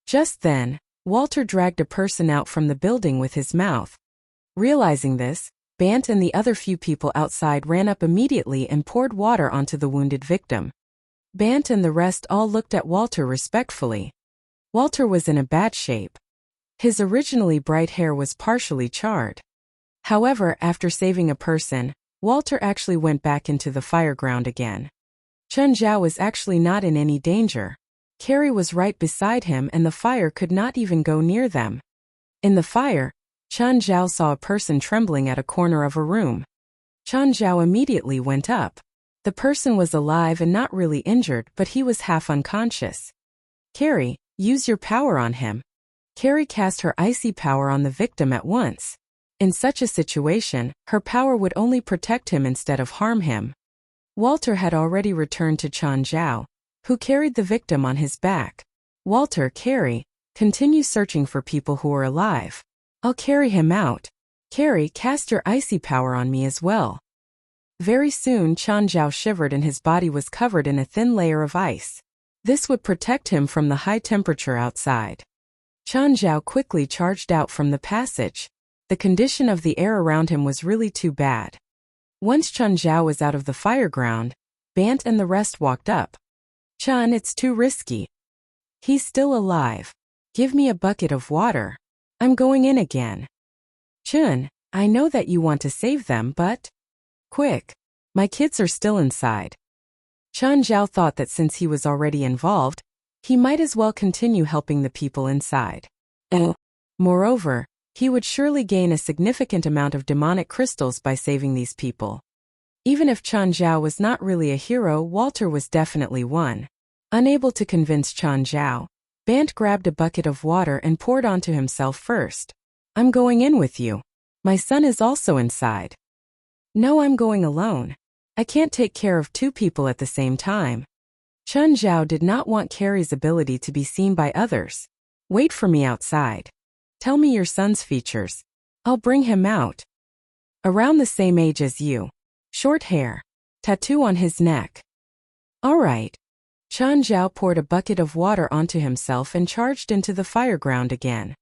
Just then, Walter dragged a person out from the building with his mouth. Realizing this, Bant and the other few people outside ran up immediately and poured water onto the wounded victim. Bant and the rest all looked at Walter respectfully. Walter was in a bad shape. His originally bright hair was partially charred. However, after saving a person, Walter actually went back into the fireground again. Chun Zhao was actually not in any danger. Carrie was right beside him and the fire could not even go near them. In the fire, Chun Zhao saw a person trembling at a corner of a room. Chun Zhao immediately went up. The person was alive and not really injured, but he was half unconscious. Carrie, use your power on him. Carrie cast her icy power on the victim at once. In such a situation, her power would only protect him instead of harm him. Walter had already returned to Chun Zhao, who carried the victim on his back. Walter, Carrie, continue searching for people who are alive. I'll carry him out. Carrie, cast your icy power on me as well. Very soon Chun Zhao shivered and his body was covered in a thin layer of ice. This would protect him from the high temperature outside. Chun Zhao quickly charged out from the passage. The condition of the air around him was really too bad. Once Chun Zhao was out of the fireground, Bant and the rest walked up. Chun, it's too risky. He's still alive. Give me a bucket of water. I'm going in again. Chun, I know that you want to save them, but... Quick. My kids are still inside. Chun Zhao thought that since he was already involved, he might as well continue helping the people inside. Moreover, he would surely gain a significant amount of demonic crystals by saving these people. Even if Chun Zhao was not really a hero, Walter was definitely one. Unable to convince Chun Zhao, Bant grabbed a bucket of water and poured onto himself first. I'm going in with you. My son is also inside. No, I'm going alone. I can't take care of two people at the same time. Chun Zhao did not want Carrie's ability to be seen by others. Wait for me outside. Tell me your son's features. I'll bring him out. Around the same age as you. Short hair. Tattoo on his neck. All right. Chun Zhao poured a bucket of water onto himself and charged into the fireground again.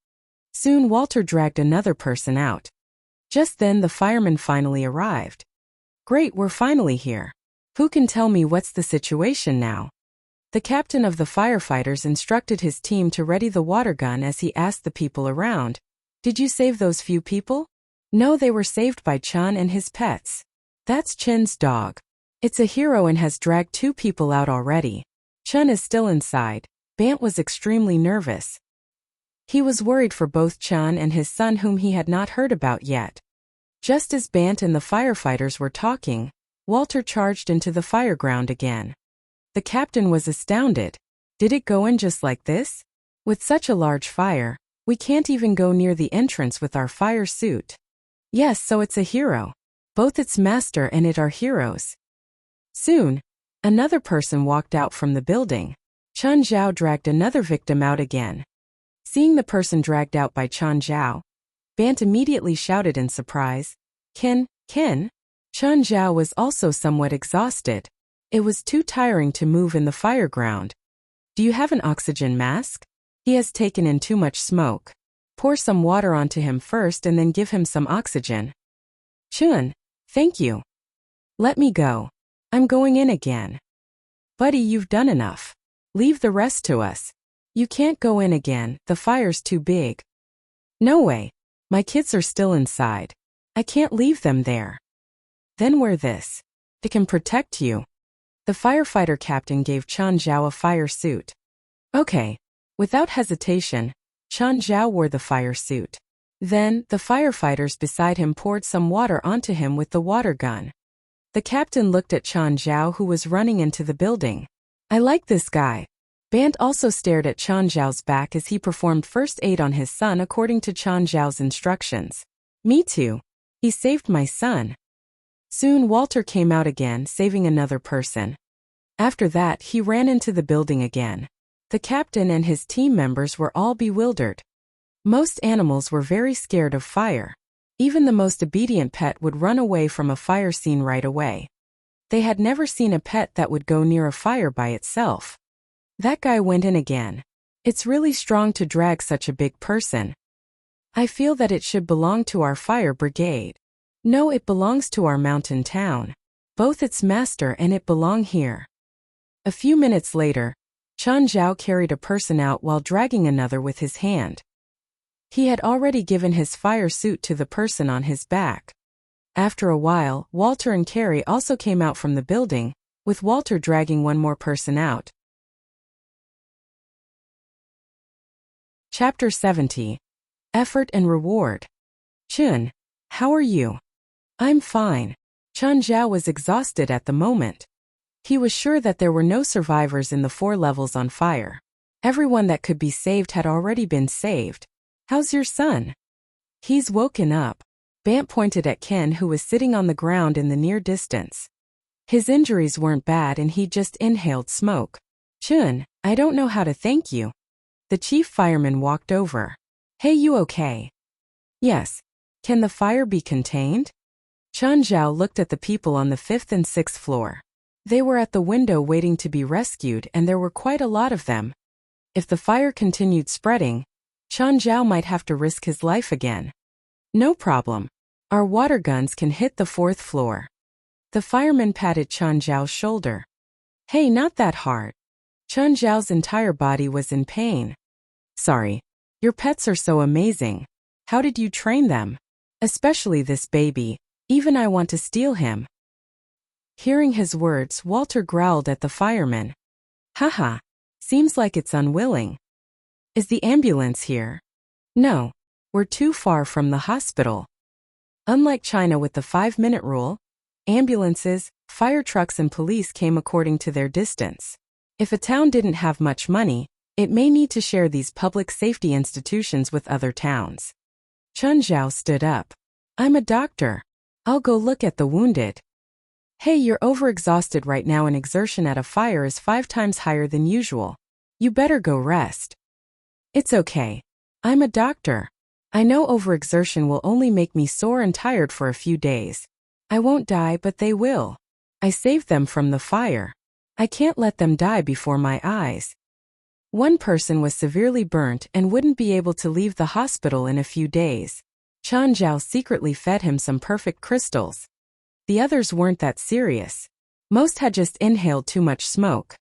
Soon Walter dragged another person out. Just then the firemen finally arrived. Great, we're finally here. Who can tell me what's the situation now? The captain of the firefighters instructed his team to ready the water gun as he asked the people around, did you save those few people? No, they were saved by Chun and his pets. That's Chin's dog. It's a hero and has dragged two people out already. Chun is still inside. Bant was extremely nervous. He was worried for both Chun and his son whom he had not heard about yet. Just as Bant and the firefighters were talking, Walter charged into the fireground again. The captain was astounded. Did it go in just like this? With such a large fire, we can't even go near the entrance with our fire suit. Yes, so it's a hero. Both its master and it are heroes. Soon, another person walked out from the building. Chun Zhao dragged another victim out again. Seeing the person dragged out by Chun Zhao, Bant immediately shouted in surprise, Ken? Chun Zhao was also somewhat exhausted. It was too tiring to move in the fireground. Do you have an oxygen mask? He has taken in too much smoke. Pour some water onto him first and then give him some oxygen. Chun, thank you. Let me go. I'm going in again. Buddy, you've done enough. Leave the rest to us. You can't go in again, the fire's too big. No way. My kids are still inside. I can't leave them there. Then wear this. It can protect you. The firefighter captain gave Chun Zhao a fire suit. Okay. Without hesitation, Chun Zhao wore the fire suit. Then, the firefighters beside him poured some water onto him with the water gun. The captain looked at Chun Zhao who was running into the building. I like this guy. Bant also stared at Chun Zhao's back as he performed first aid on his son according to Chun Zhao's instructions. Me too. He saved my son. Soon Walter came out again, saving another person. After that, he ran into the building again. The captain and his team members were all bewildered. Most animals were very scared of fire. Even the most obedient pet would run away from a fire scene right away. They had never seen a pet that would go near a fire by itself. That guy went in again. It's really strong to drag such a big person. I feel that it should belong to our fire brigade. No, it belongs to our mountain town. Both its master and it belong here. A few minutes later, Chen Zhao carried a person out while dragging another with his hand. He had already given his fire suit to the person on his back. After a while, Walter and Carrie also came out from the building, with Walter dragging one more person out. Chapter 70. Effort and Reward. Chun, how are you? I'm fine. Chen Zhao was exhausted at the moment. He was sure that there were no survivors in the 4 levels on fire. Everyone that could be saved had already been saved. How's your son? He's woken up. Bant pointed at Ken, who was sitting on the ground in the near distance. His injuries weren't bad and he just inhaled smoke. Chun, I don't know how to thank you. The chief fireman walked over. Hey, you okay? Yes. Can the fire be contained? Chen Zhao looked at the people on the 5th and 6th floor. They were at the window waiting to be rescued and there were quite a lot of them. If the fire continued spreading, Chen Zhao might have to risk his life again. No problem. Our water guns can hit the 4th floor. The fireman patted Chen Zhao's shoulder. Hey, not that hard. Chen Zhao's entire body was in pain. Sorry. Your pets are so amazing. How did you train them? Especially this baby. Even I want to steal him. Hearing his words, Walter growled at the fireman. Haha. Seems like it's unwilling. Is the ambulance here? No. We're too far from the hospital. Unlike China with the 5-minute rule, ambulances, fire trucks and police came according to their distance. If a town didn't have much money, it may need to share these public safety institutions with other towns. Chen Zhao stood up. I'm a doctor. I'll go look at the wounded. Hey, you're overexhausted right now and exertion at a fire is 5 times higher than usual. You better go rest. It's okay. I'm a doctor. I know overexertion will only make me sore and tired for a few days. I won't die, but they will. I saved them from the fire. I can't let them die before my eyes. One person was severely burnt and wouldn't be able to leave the hospital in a few days. Chen Zhao secretly fed him some perfect crystals. The others weren't that serious. Most had just inhaled too much smoke.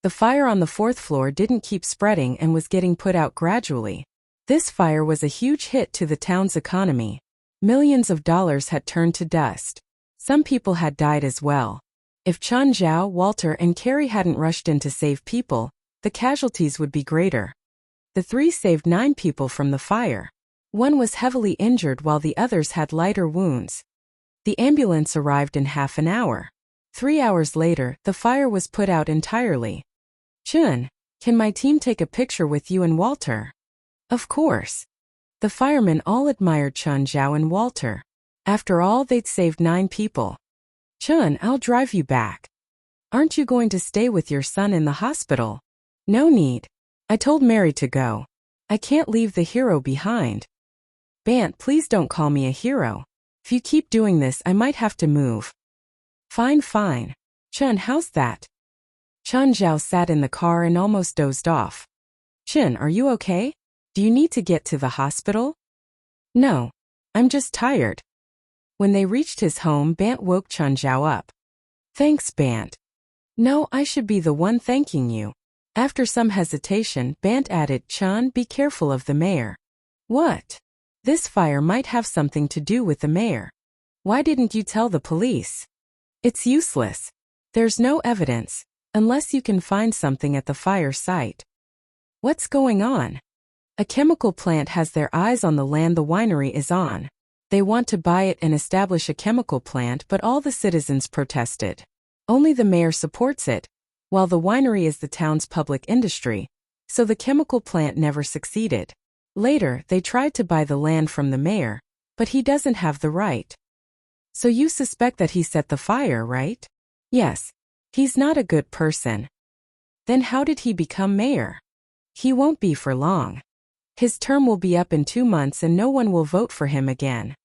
The fire on the 4th floor didn't keep spreading and was getting put out gradually. This fire was a huge hit to the town's economy. Millions of dollars had turned to dust. Some people had died as well. If Chen Zhao, Walter, and Carrie hadn't rushed in to save people, the casualties would be greater. The 3 saved 9 people from the fire. One was heavily injured while the others had lighter wounds. The ambulance arrived in half an hour. 3 hours later, the fire was put out entirely. Chun, can my team take a picture with you and Walter? Of course. The firemen all admired Chen Zhao and Walter. After all, they'd saved 9 people. Chun, I'll drive you back. Aren't you going to stay with your son in the hospital? No need. I told Mary to go. I can't leave the hero behind. Bant, please don't call me a hero. If you keep doing this, I might have to move. Fine, fine. Chun, how's that? Chen Zhao sat in the car and almost dozed off. Chun, are you okay? Do you need to get to the hospital? No. I'm just tired. When they reached his home, Bant woke Chen Zhao up. Thanks, Bant. No, I should be the one thanking you. After some hesitation, Bant added, Chun, be careful of the mayor. What? This fire might have something to do with the mayor. Why didn't you tell the police? It's useless. There's no evidence, unless you can find something at the fire site. What's going on? A chemical plant has their eyes on the land the winery is on. They want to buy it and establish a chemical plant, but all the citizens protested. Only the mayor supports it, while the winery is the town's public industry, so the chemical plant never succeeded. Later, they tried to buy the land from the mayor, but he doesn't have the right. So you suspect that he set the fire, right? Yes. He's not a good person. Then how did he become mayor? He won't be for long. His term will be up in 2 months and no one will vote for him again.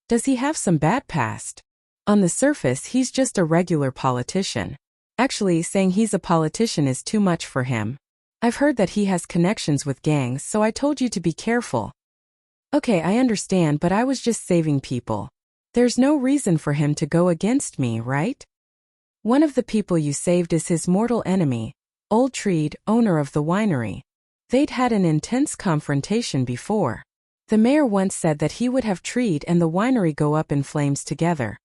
Does he have some bad past? On the surface, he's just a regular politician. Actually, saying he's a politician is too much for him. I've heard that he has connections with gangs, so I told you to be careful. Okay, I understand, but I was just saving people. There's no reason for him to go against me, right? One of the people you saved is his mortal enemy, Old Treed, owner of the winery. They'd had an intense confrontation before. The mayor once said that he would have Treed and the winery go up in flames together.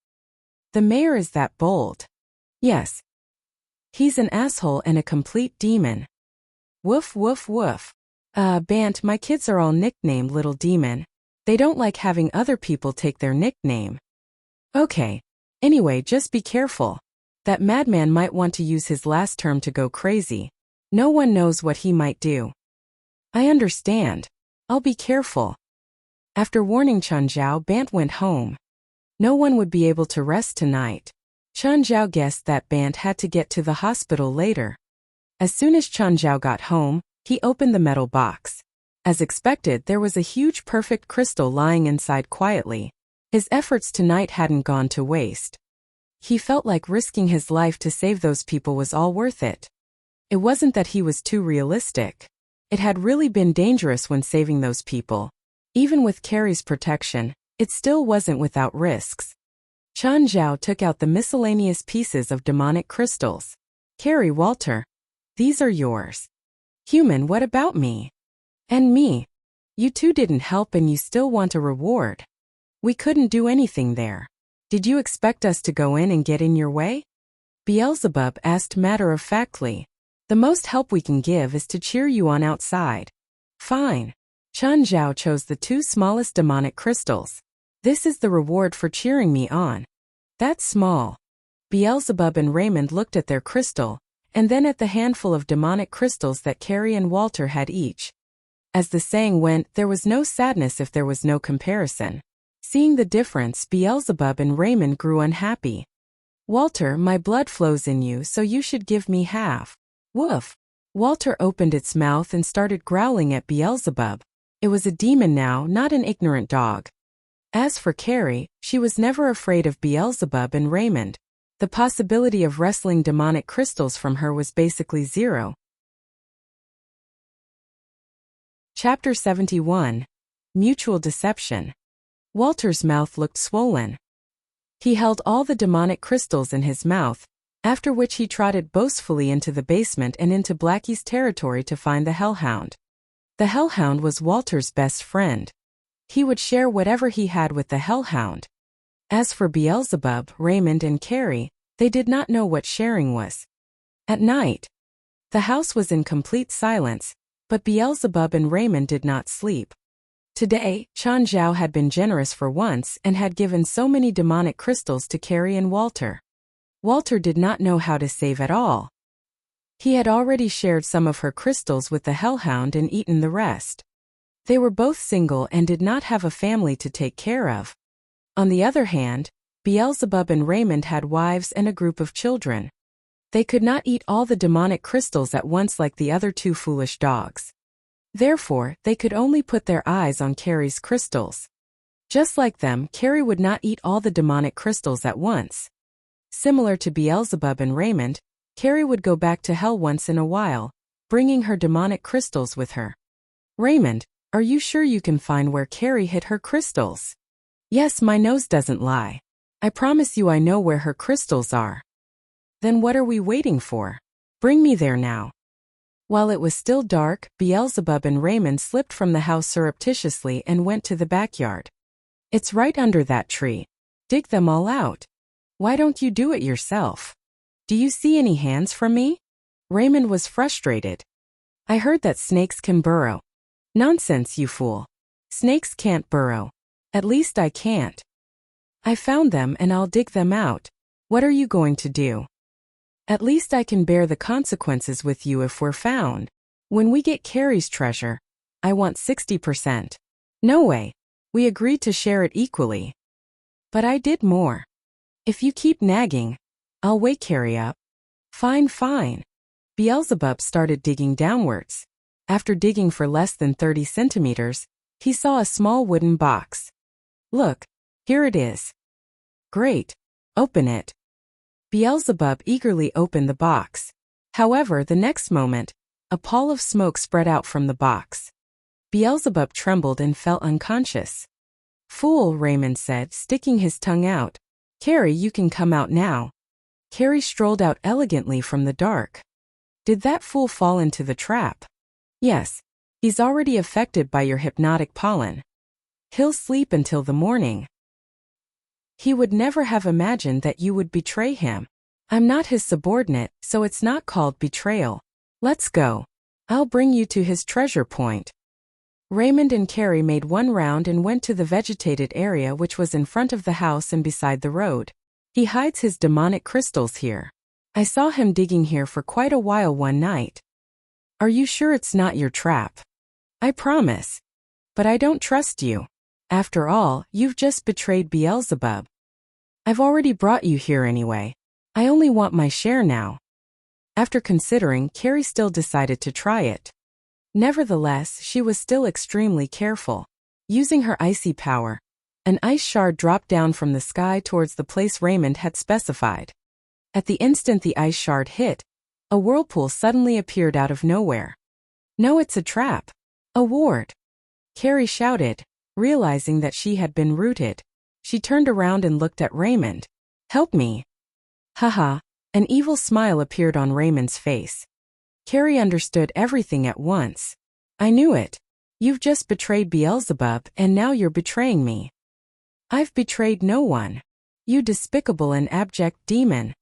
The mayor is that bold? Yes. He's an asshole and a complete demon. Woof woof woof. Bant, my kids are all nicknamed Little Demon. They don't like having other people take their nickname. Okay. Anyway, just be careful. That madman might want to use his last term to go crazy. No one knows what he might do. I understand. I'll be careful. After warning Chun Zhao, Bant went home. No one would be able to rest tonight. Chun Zhao guessed that Bant had to get to the hospital later. As soon as Chun Zhao got home, he opened the metal box. As expected, there was a huge perfect crystal lying inside quietly. His efforts tonight hadn't gone to waste. He felt like risking his life to save those people was all worth it. It wasn't that he was too realistic. It had really been dangerous when saving those people. Even with Carrie's protection, it still wasn't without risks. Chun Zhao took out the miscellaneous pieces of demonic crystals. Carrie, Walter. These are yours. Human, what about me? And me. You two didn't help and you still want a reward. We couldn't do anything there. Did you expect us to go in and get in your way? Beelzebub asked matter-of-factly. The most help we can give is to cheer you on outside. Fine. Chun Zhao chose the two smallest demonic crystals. This is the reward for cheering me on. That's small. Beelzebub and Raymond looked at their crystal, and then at the handful of demonic crystals that Carrie and Walter had each. As the saying went, there was no sadness if there was no comparison. Seeing the difference, Beelzebub and Raymond grew unhappy. Walter, my blood flows in you, so you should give me half. Woof. Walter opened its mouth and started growling at Beelzebub. It was a demon now, not an ignorant dog. As for Carrie, she was never afraid of Beelzebub and Raymond. The possibility of wresting demonic crystals from her was basically zero. Chapter 71. Mutual Deception. Walter's mouth looked swollen. He held all the demonic crystals in his mouth, after which he trotted boastfully into the basement and into Blackie's territory to find the Hellhound. The Hellhound was Walter's best friend. He would share whatever he had with the Hellhound. As for Beelzebub, Raymond, and Carrie, they did not know what sharing was. At night, the house was in complete silence, but Beelzebub and Raymond did not sleep. Today, Chun Zhao had been generous for once and had given so many demonic crystals to Carrie and Walter. Walter did not know how to save at all. He had already shared some of her crystals with the Hellhound and eaten the rest. They were both single and did not have a family to take care of. On the other hand, Beelzebub and Raymond had wives and a group of children. They could not eat all the demonic crystals at once like the other two foolish dogs. Therefore, they could only put their eyes on Carrie's crystals. Just like them, Carrie would not eat all the demonic crystals at once. Similar to Beelzebub and Raymond, Carrie would go back to hell once in a while, bringing her demonic crystals with her. Raymond, are you sure you can find where Carrie hid her crystals? Yes, my nose doesn't lie. I promise you I know where her crystals are. Then what are we waiting for? Bring me there now. While it was still dark, Beelzebub and Raymond slipped from the house surreptitiously and went to the backyard. It's right under that tree. Dig them all out. Why don't you do it yourself? Do you see any hands from me? Raymond was frustrated. I heard that snakes can burrow. Nonsense, you fool. Snakes can't burrow. At least I can't. I found them and I'll dig them out. What are you going to do? At least I can bear the consequences with you if we're found. When we get Carrie's treasure, I want 60%. No way. We agreed to share it equally. But I did more. If you keep nagging, I'll wake Carrie up. Fine, fine. Beelzebub started digging downwards. After digging for less than 30 centimeters, he saw a small wooden box. Look, here it is. Great. Open it. Beelzebub eagerly opened the box. However, the next moment, a pall of smoke spread out from the box. Beelzebub trembled and fell unconscious. Fool, Raymond said, sticking his tongue out. Carrie, you can come out now. Carrie strolled out elegantly from the dark. Did that fool fall into the trap? Yes. He's already affected by your hypnotic pollen. He'll sleep until the morning. He would never have imagined that you would betray him. I'm not his subordinate, so it's not called betrayal. Let's go. I'll bring you to his treasure point. Raymond and Carrie made one round and went to the vegetated area which was in front of the house and beside the road. He hides his demonic crystals here. I saw him digging here for quite a while one night. Are you sure it's not your trap? I promise. But I don't trust you. After all, you've just betrayed Beelzebub. I've already brought you here anyway. I only want my share now. After considering, Carrie still decided to try it. Nevertheless, she was still extremely careful. Using her icy power, an ice shard dropped down from the sky towards the place Raymond had specified. At the instant the ice shard hit, a whirlpool suddenly appeared out of nowhere. No, it's a trap. A ward. Carrie shouted, realizing that she had been rooted. She turned around and looked at Raymond. Help me. Haha. An evil smile appeared on Raymond's face. Carrie understood everything at once. I knew it. You've just betrayed Beelzebub and now you're betraying me. I've betrayed no one. You despicable and abject demon.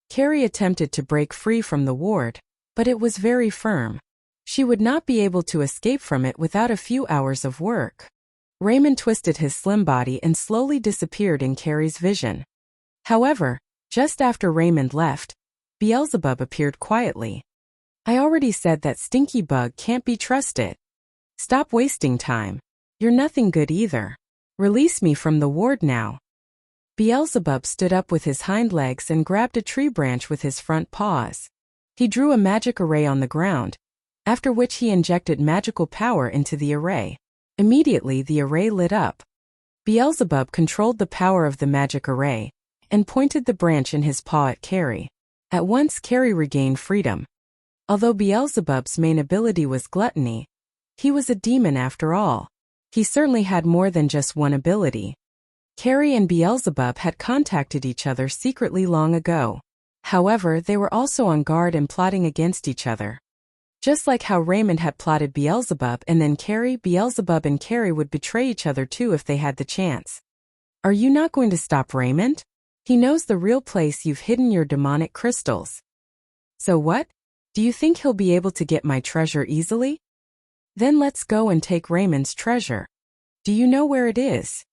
Carrie attempted to break free from the ward, but it was very firm. She would not be able to escape from it without a few hours of work. Raymond twisted his slim body and slowly disappeared in Carrie's vision. However, just after Raymond left, Beelzebub appeared quietly. I already said that stinky bug can't be trusted. Stop wasting time. You're nothing good either. Release me from the ward now. Beelzebub stood up with his hind legs and grabbed a tree branch with his front paws. He drew a magic array on the ground, after which he injected magical power into the array. Immediately the array lit up. Beelzebub controlled the power of the magic array and pointed the branch in his paw at Carrie. At once Carrie regained freedom. Although Beelzebub's main ability was gluttony, he was a demon after all. He certainly had more than just one ability. Carrie and Beelzebub had contacted each other secretly long ago. However, they were also on guard and plotting against each other. Just like how Raymond had plotted Beelzebub and then Carrie, Beelzebub and Carrie would betray each other too if they had the chance. Are you not going to stop Raymond? He knows the real place you've hidden your demonic crystals. So what? Do you think he'll be able to get my treasure easily? Then let's go and take Raymond's treasure. Do you know where it is?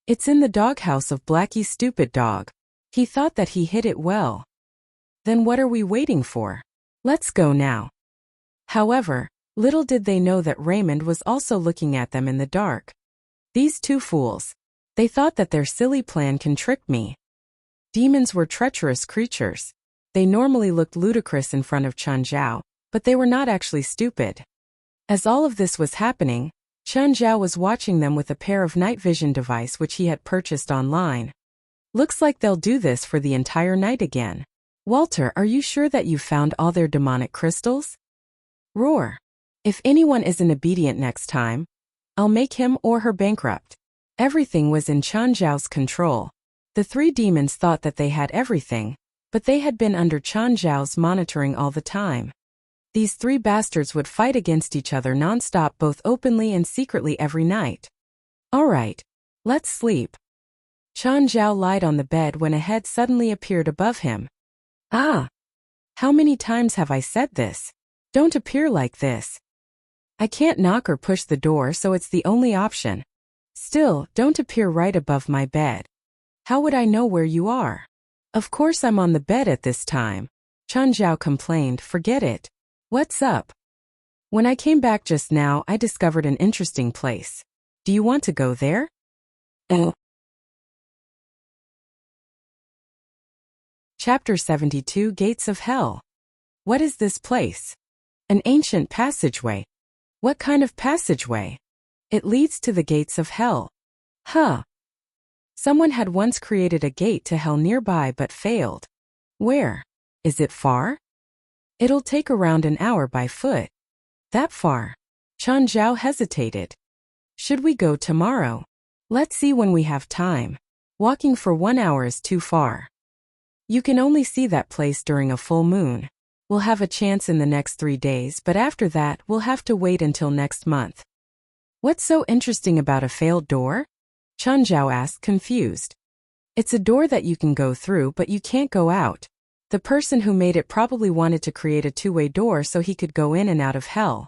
It's in the doghouse of Blackie's stupid dog. He thought that he hid it well. Then what are we waiting for? Let's go now. However, little did they know that Raymond was also looking at them in the dark. These two fools. They thought that their silly plan can trick me. Demons were treacherous creatures. They normally looked ludicrous in front of Chun Zhao, but they were not actually stupid. As all of this was happening, Chun Zhao was watching them with a pair of night vision device which he had purchased online. Looks like they'll do this for the entire night again. Walter, are you sure that you found all their demonic crystals? Roar. If anyone isn't obedient next time, I'll make him or her bankrupt. Everything was in Chun Zhao's control. The three demons thought that they had everything, but they had been under Chun Zhao's monitoring all the time. These three bastards would fight against each other non-stop both openly and secretly every night. Alright, let's sleep. Chun Zhao lied on the bed when a head suddenly appeared above him. Ah! How many times have I said this? Don't appear like this. I can't knock or push the door, so it's the only option. Still, don't appear right above my bed. How would I know where you are? Of course I'm on the bed at this time. Chun Zhao complained, forget it. What's up? When I came back just now, I discovered an interesting place. Do you want to go there? Oh. Chapter 72, Gates of Hell. What is this place? An ancient passageway. What kind of passageway? It leads to the gates of hell. Huh. Someone had once created a gate to hell nearby but failed. Where? Is it far? It'll take around an hour by foot. That far? Chun Zhao hesitated. Should we go tomorrow? Let's see when we have time. Walking for 1 hour is too far. You can only see that place during a full moon. We'll have a chance in the next 3 days, but after that, we'll have to wait until next month. What's so interesting about a failed door? Chun Zhao asked, confused. It's a door that you can go through, but you can't go out. The person who made it probably wanted to create a two-way door so he could go in and out of hell.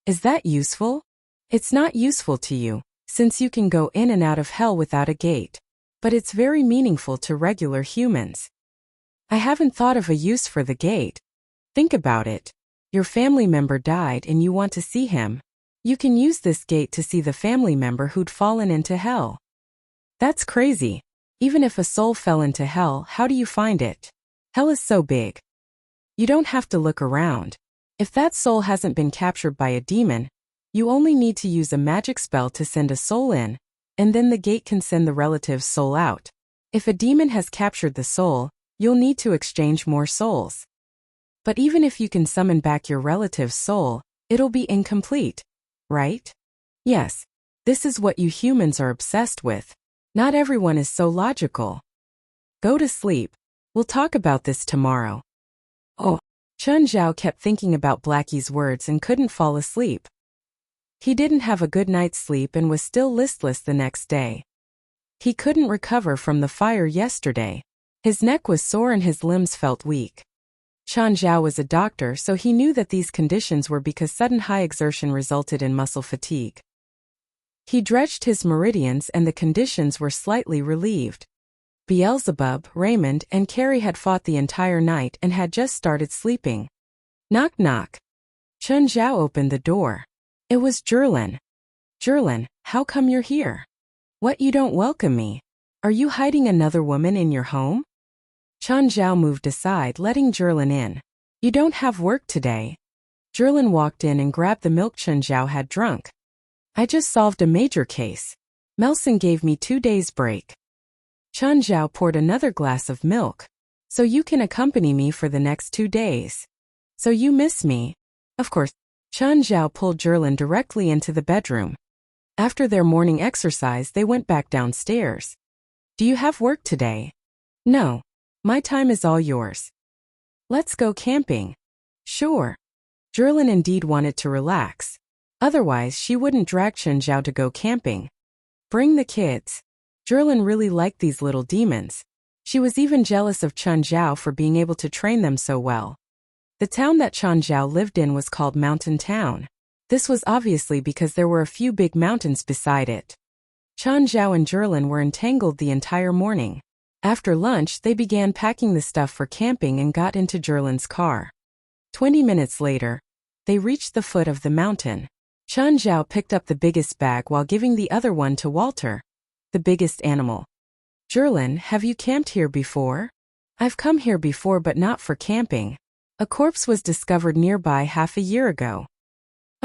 Is that useful? It's not useful to you, since you can go in and out of hell without a gate. But it's very meaningful to regular humans. I haven't thought of a use for the gate. Think about it. Your family member died and you want to see him. You can use this gate to see the family member who'd fallen into hell. That's crazy. Even if a soul fell into hell, how do you find it? Hell is so big. You don't have to look around. If that soul hasn't been captured by a demon, you only need to use a magic spell to send a soul in, and then the gate can send the relative's soul out. If a demon has captured the soul, you'll need to exchange more souls. But even if you can summon back your relative's soul, it'll be incomplete, right? Yes, this is what you humans are obsessed with. Not everyone is so logical. Go to sleep. We'll talk about this tomorrow. Oh, Chun Zhao kept thinking about Blackie's words and couldn't fall asleep. He didn't have a good night's sleep and was still listless the next day. He couldn't recover from the fire yesterday. His neck was sore and his limbs felt weak. Chun Zhao was a doctor, so he knew that these conditions were because sudden high exertion resulted in muscle fatigue. He dredged his meridians and the conditions were slightly relieved. Beelzebub, Raymond, and Carrie had fought the entire night and had just started sleeping. Knock knock. Chun Zhao opened the door. It was Jerlin. Jerlin, how come you're here? What, you don't welcome me? Are you hiding another woman in your home? Chun Zhao moved aside, letting Jerlin in. You don't have work today. Jerlin walked in and grabbed the milk Chun Zhao had drunk. I just solved a major case. Melson gave me 2 days break. Chun Zhao poured another glass of milk. So you can accompany me for the next 2 days. So you miss me? Of course. Chun Zhao pulled Jerlin directly into the bedroom. After their morning exercise, they went back downstairs. Do you have work today? No. My time is all yours. Let's go camping. Sure. Jerlin indeed wanted to relax. Otherwise, she wouldn't drag Chun Zhao to go camping. Bring the kids. Jerlin really liked these little demons. She was even jealous of Chun Zhao for being able to train them so well. The town that Chun Zhao lived in was called Mountain Town. This was obviously because there were a few big mountains beside it. Chun Zhao and Jerlin were entangled the entire morning. After lunch, they began packing the stuff for camping and got into Jerlin's car. 20 minutes later, they reached the foot of the mountain. Chun Zhao picked up the biggest bag while giving the other one to Walter, the biggest animal. Jerlin, have you camped here before? I've come here before, but not for camping. A corpse was discovered nearby half a year ago.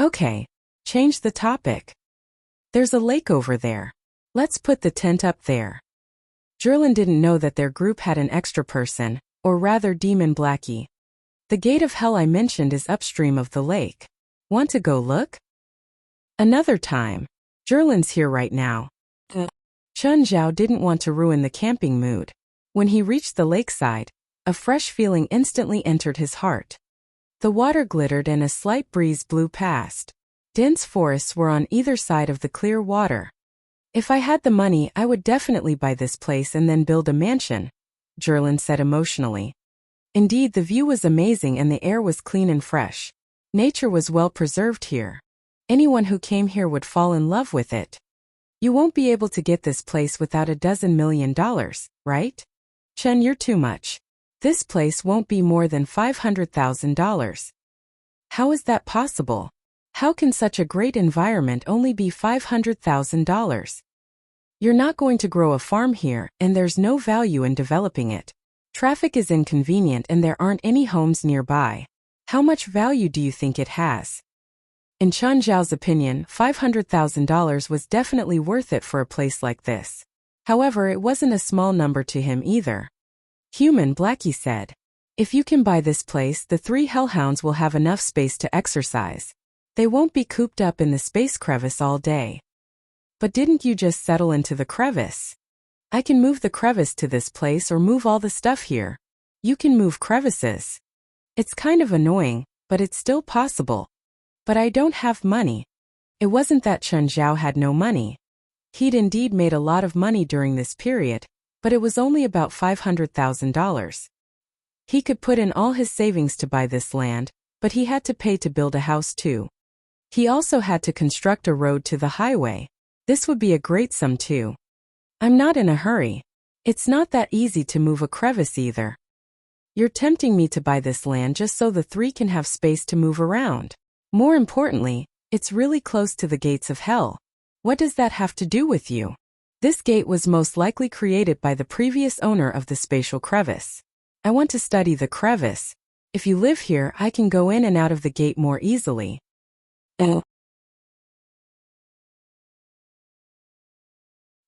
Okay, change the topic. There's a lake over there. Let's put the tent up there. Jerlin didn't know that their group had an extra person, or rather Demon Blackie. The gate of hell I mentioned is upstream of the lake. Want to go look? Another time. Jerlin's here right now. Chun Zhao didn't want to ruin the camping mood. When he reached the lakeside, a fresh feeling instantly entered his heart. The water glittered and a slight breeze blew past. Dense forests were on either side of the clear water. If I had the money, I would definitely buy this place and then build a mansion, Jerlin said emotionally. Indeed, the view was amazing and the air was clean and fresh. Nature was well preserved here. Anyone who came here would fall in love with it. You won't be able to get this place without $12 million, right? Chen, you're too much. This place won't be more than $500,000. How is that possible? How can such a great environment only be $500,000? You're not going to grow a farm here, and there's no value in developing it. Traffic is inconvenient and there aren't any homes nearby. How much value do you think it has? In Chun Zhao's opinion, $500,000 was definitely worth it for a place like this. However, it wasn't a small number to him either. Human, Blackie said. If you can buy this place, the 3 hellhounds will have enough space to exercise. They won't be cooped up in the space crevice all day. But didn't you just settle into the crevice? I can move the crevice to this place or move all the stuff here. You can move crevices. It's kind of annoying, but it's still possible. But I don't have money. It wasn't that Chen Zhao had no money. He'd indeed made a lot of money during this period, but it was only about $500,000. He could put in all his savings to buy this land, but he had to pay to build a house too. He also had to construct a road to the highway. This would be a great sum too. I'm not in a hurry. It's not that easy to move a crevice either. You're tempting me to buy this land just so the three can have space to move around. More importantly, it's really close to the gates of hell. What does that have to do with you? This gate was most likely created by the previous owner of the spatial crevice. I want to study the crevice. If you live here, I can go in and out of the gate more easily.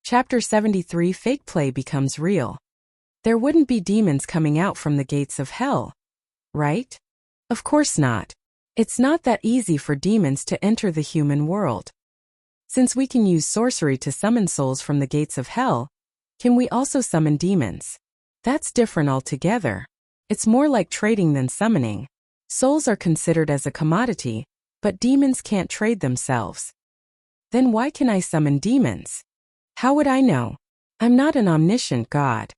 Chapter 73 Fake Play Becomes Real. There wouldn't be demons coming out from the gates of hell, right? Of course not. It's not that easy for demons to enter the human world. Since we can use sorcery to summon souls from the gates of hell, can we also summon demons? That's different altogether. It's more like trading than summoning. Souls are considered as a commodity, but demons can't trade themselves. Then why can I summon demons? How would I know? I'm not an omniscient god.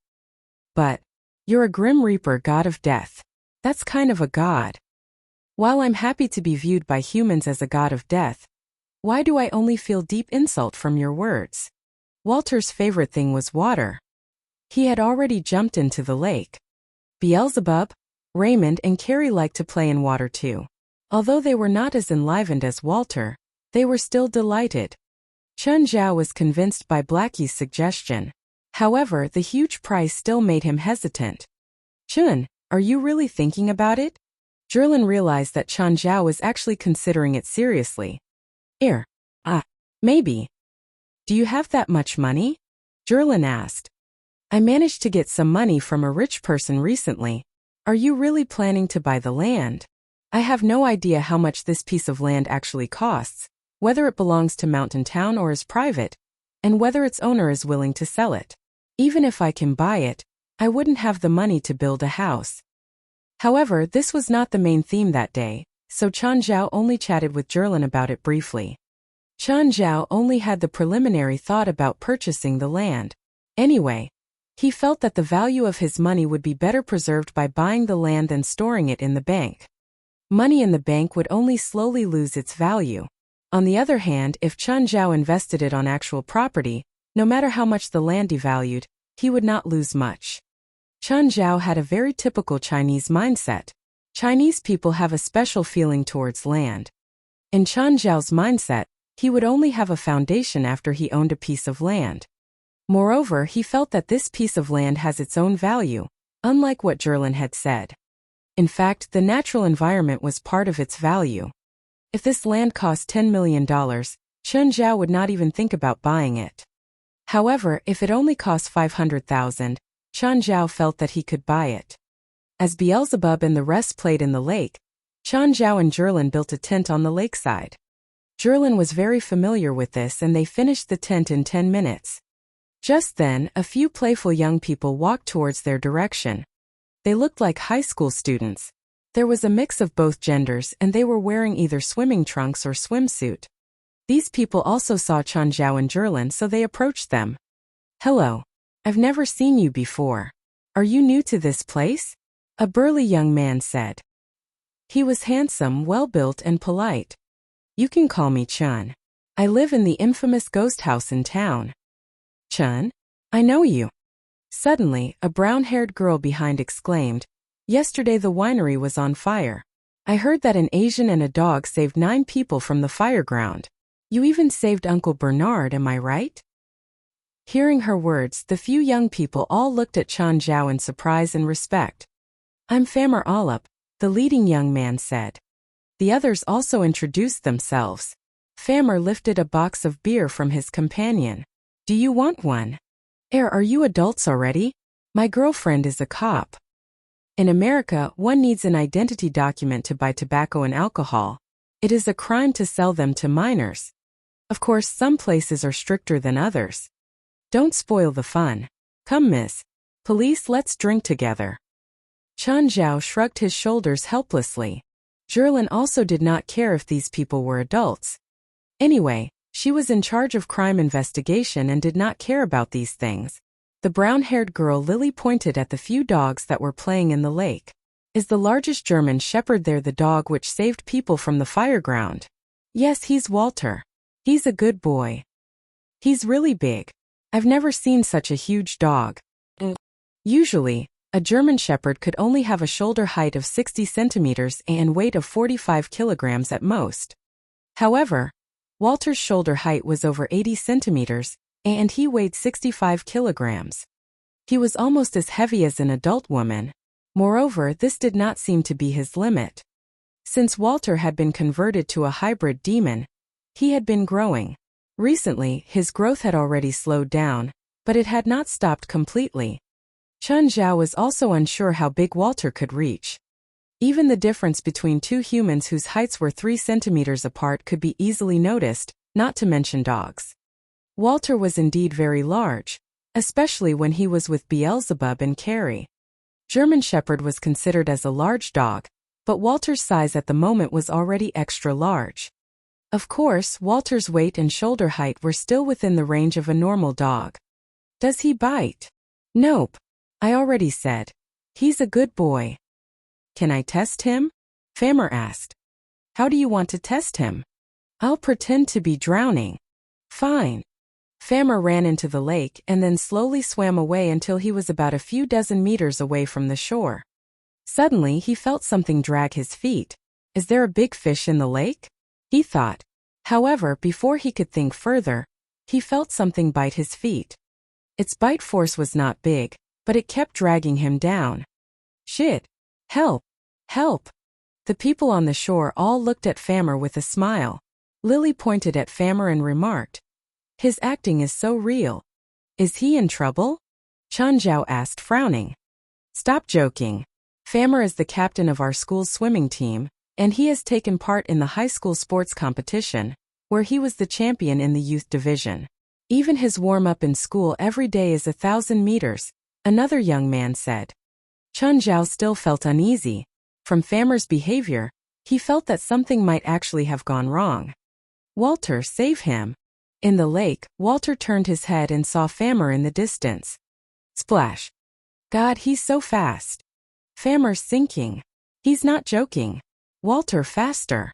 But you're a grim reaper, god of death. That's kind of a god. While I'm happy to be viewed by humans as a god of death, why do I only feel deep insult from your words? Walter's favorite thing was water. He had already jumped into the lake. Beelzebub, Raymond and Carrie liked to play in water too. Although they were not as enlivened as Walter, they were still delighted. Chen Zhao was convinced by Blackie's suggestion. However, the huge price still made him hesitant. Chun, are you really thinking about it? Zherlin realized that Chen Zhao was actually considering it seriously. Maybe. Do you have that much money? Zherlin asked. I managed to get some money from a rich person recently. Are you really planning to buy the land? I have no idea how much this piece of land actually costs, whether it belongs to Mountain Town or is private, and whether its owner is willing to sell it. Even if I can buy it, I wouldn't have the money to build a house. However, this was not the main theme that day, so Chen Zhao only chatted with Zherlin about it briefly. Chen Zhao only had the preliminary thought about purchasing the land. Anyway, he felt that the value of his money would be better preserved by buying the land than storing it in the bank. Money in the bank would only slowly lose its value. On the other hand, if Chen Zhao invested it on actual property, no matter how much the land devalued, he would not lose much. Chen Zhao had a very typical Chinese mindset. Chinese people have a special feeling towards land. In Chen Zhao's mindset, he would only have a foundation after he owned a piece of land. Moreover, he felt that this piece of land has its own value, unlike what Zherlin had said. In fact, the natural environment was part of its value. If this land cost $10 million, Chen Zhao would not even think about buying it. However, if it only cost $500,000, Chen Zhao felt that he could buy it. As Beelzebub and the rest played in the lake, Chen Zhao and Zherlin built a tent on the lakeside. Zherlin was very familiar with this and they finished the tent in 10 minutes. Just then, a few playful young people walked towards their direction. They looked like high school students. There was a mix of both genders and they were wearing either swimming trunks or swimsuit. These people also saw Chen Zhao and Zherlin, so they approached them. Hello. I've never seen you before. Are you new to this place? A burly young man said. He was handsome, well-built and polite. You can call me Chen. I live in the infamous ghost house in town. Chen? I know you. Suddenly, a brown-haired girl behind exclaimed, Yesterday the winery was on fire. I heard that an Asian and a dog saved 9 people from the fireground. You even saved Uncle Bernard, am I right? Hearing her words, the few young people all looked at Chen Zhao in surprise and respect. I'm Famer Alup, the leading young man said. The others also introduced themselves. Famer lifted a box of beer from his companion. Do you want one? Are you adults already? My girlfriend is a cop. In America, one needs an identity document to buy tobacco and alcohol. It is a crime to sell them to minors. Of course, some places are stricter than others. Don't spoil the fun. Come, miss. Police, let's drink together. Chen Zhao shrugged his shoulders helplessly. Zhirlin also did not care if these people were adults. Anyway, she was in charge of crime investigation and did not care about these things. The brown-haired girl Lily pointed at the few dogs that were playing in the lake. Is the largest German shepherd there the dog which saved people from the fireground? Yes, he's Walter. He's a good boy. He's really big. I've never seen such a huge dog. Usually, a German shepherd could only have a shoulder height of 60 centimeters and weight of 45 kilograms at most. However, Walter's shoulder height was over 80 centimeters, and he weighed 65 kilograms. He was almost as heavy as an adult woman. Moreover, this did not seem to be his limit. Since Walter had been converted to a hybrid demon, he had been growing. Recently, his growth had already slowed down, but it had not stopped completely. Chen Zhao was also unsure how big Walter could reach. Even the difference between two humans whose heights were 3 centimeters apart could be easily noticed, not to mention dogs. Walter was indeed very large, especially when he was with Beelzebub and Carrie. German Shepherd was considered as a large dog, but Walter's size at the moment was already extra large. Of course, Walter's weight and shoulder height were still within the range of a normal dog. Does he bite? Nope. I already said. He's a good boy. Can I test him? Famer asked. How do you want to test him? I'll pretend to be drowning. Fine. Famer ran into the lake and then slowly swam away until he was about a few dozen meters away from the shore. Suddenly he felt something drag his feet. Is there a big fish in the lake? He thought. However, before he could think further, he felt something bite his feet. Its bite force was not big, but it kept dragging him down. Shit! Help! Help! The people on the shore all looked at Famer with a smile. Lily pointed at Famer and remarked, his acting is so real. Is he in trouble? Chen Zhao asked, frowning. Stop joking. Famer is the captain of our school's swimming team, and he has taken part in the high school sports competition, where he was the champion in the youth division. Even his warm-up in school every day is 1,000 meters, another young man said. Chen Zhao still felt uneasy. From Famer's behavior, he felt that something might actually have gone wrong. Walter, save him. In the lake, Walter turned his head and saw Famer in the distance. Splash. God, he's so fast. Famer's sinking. He's not joking. Walter, faster.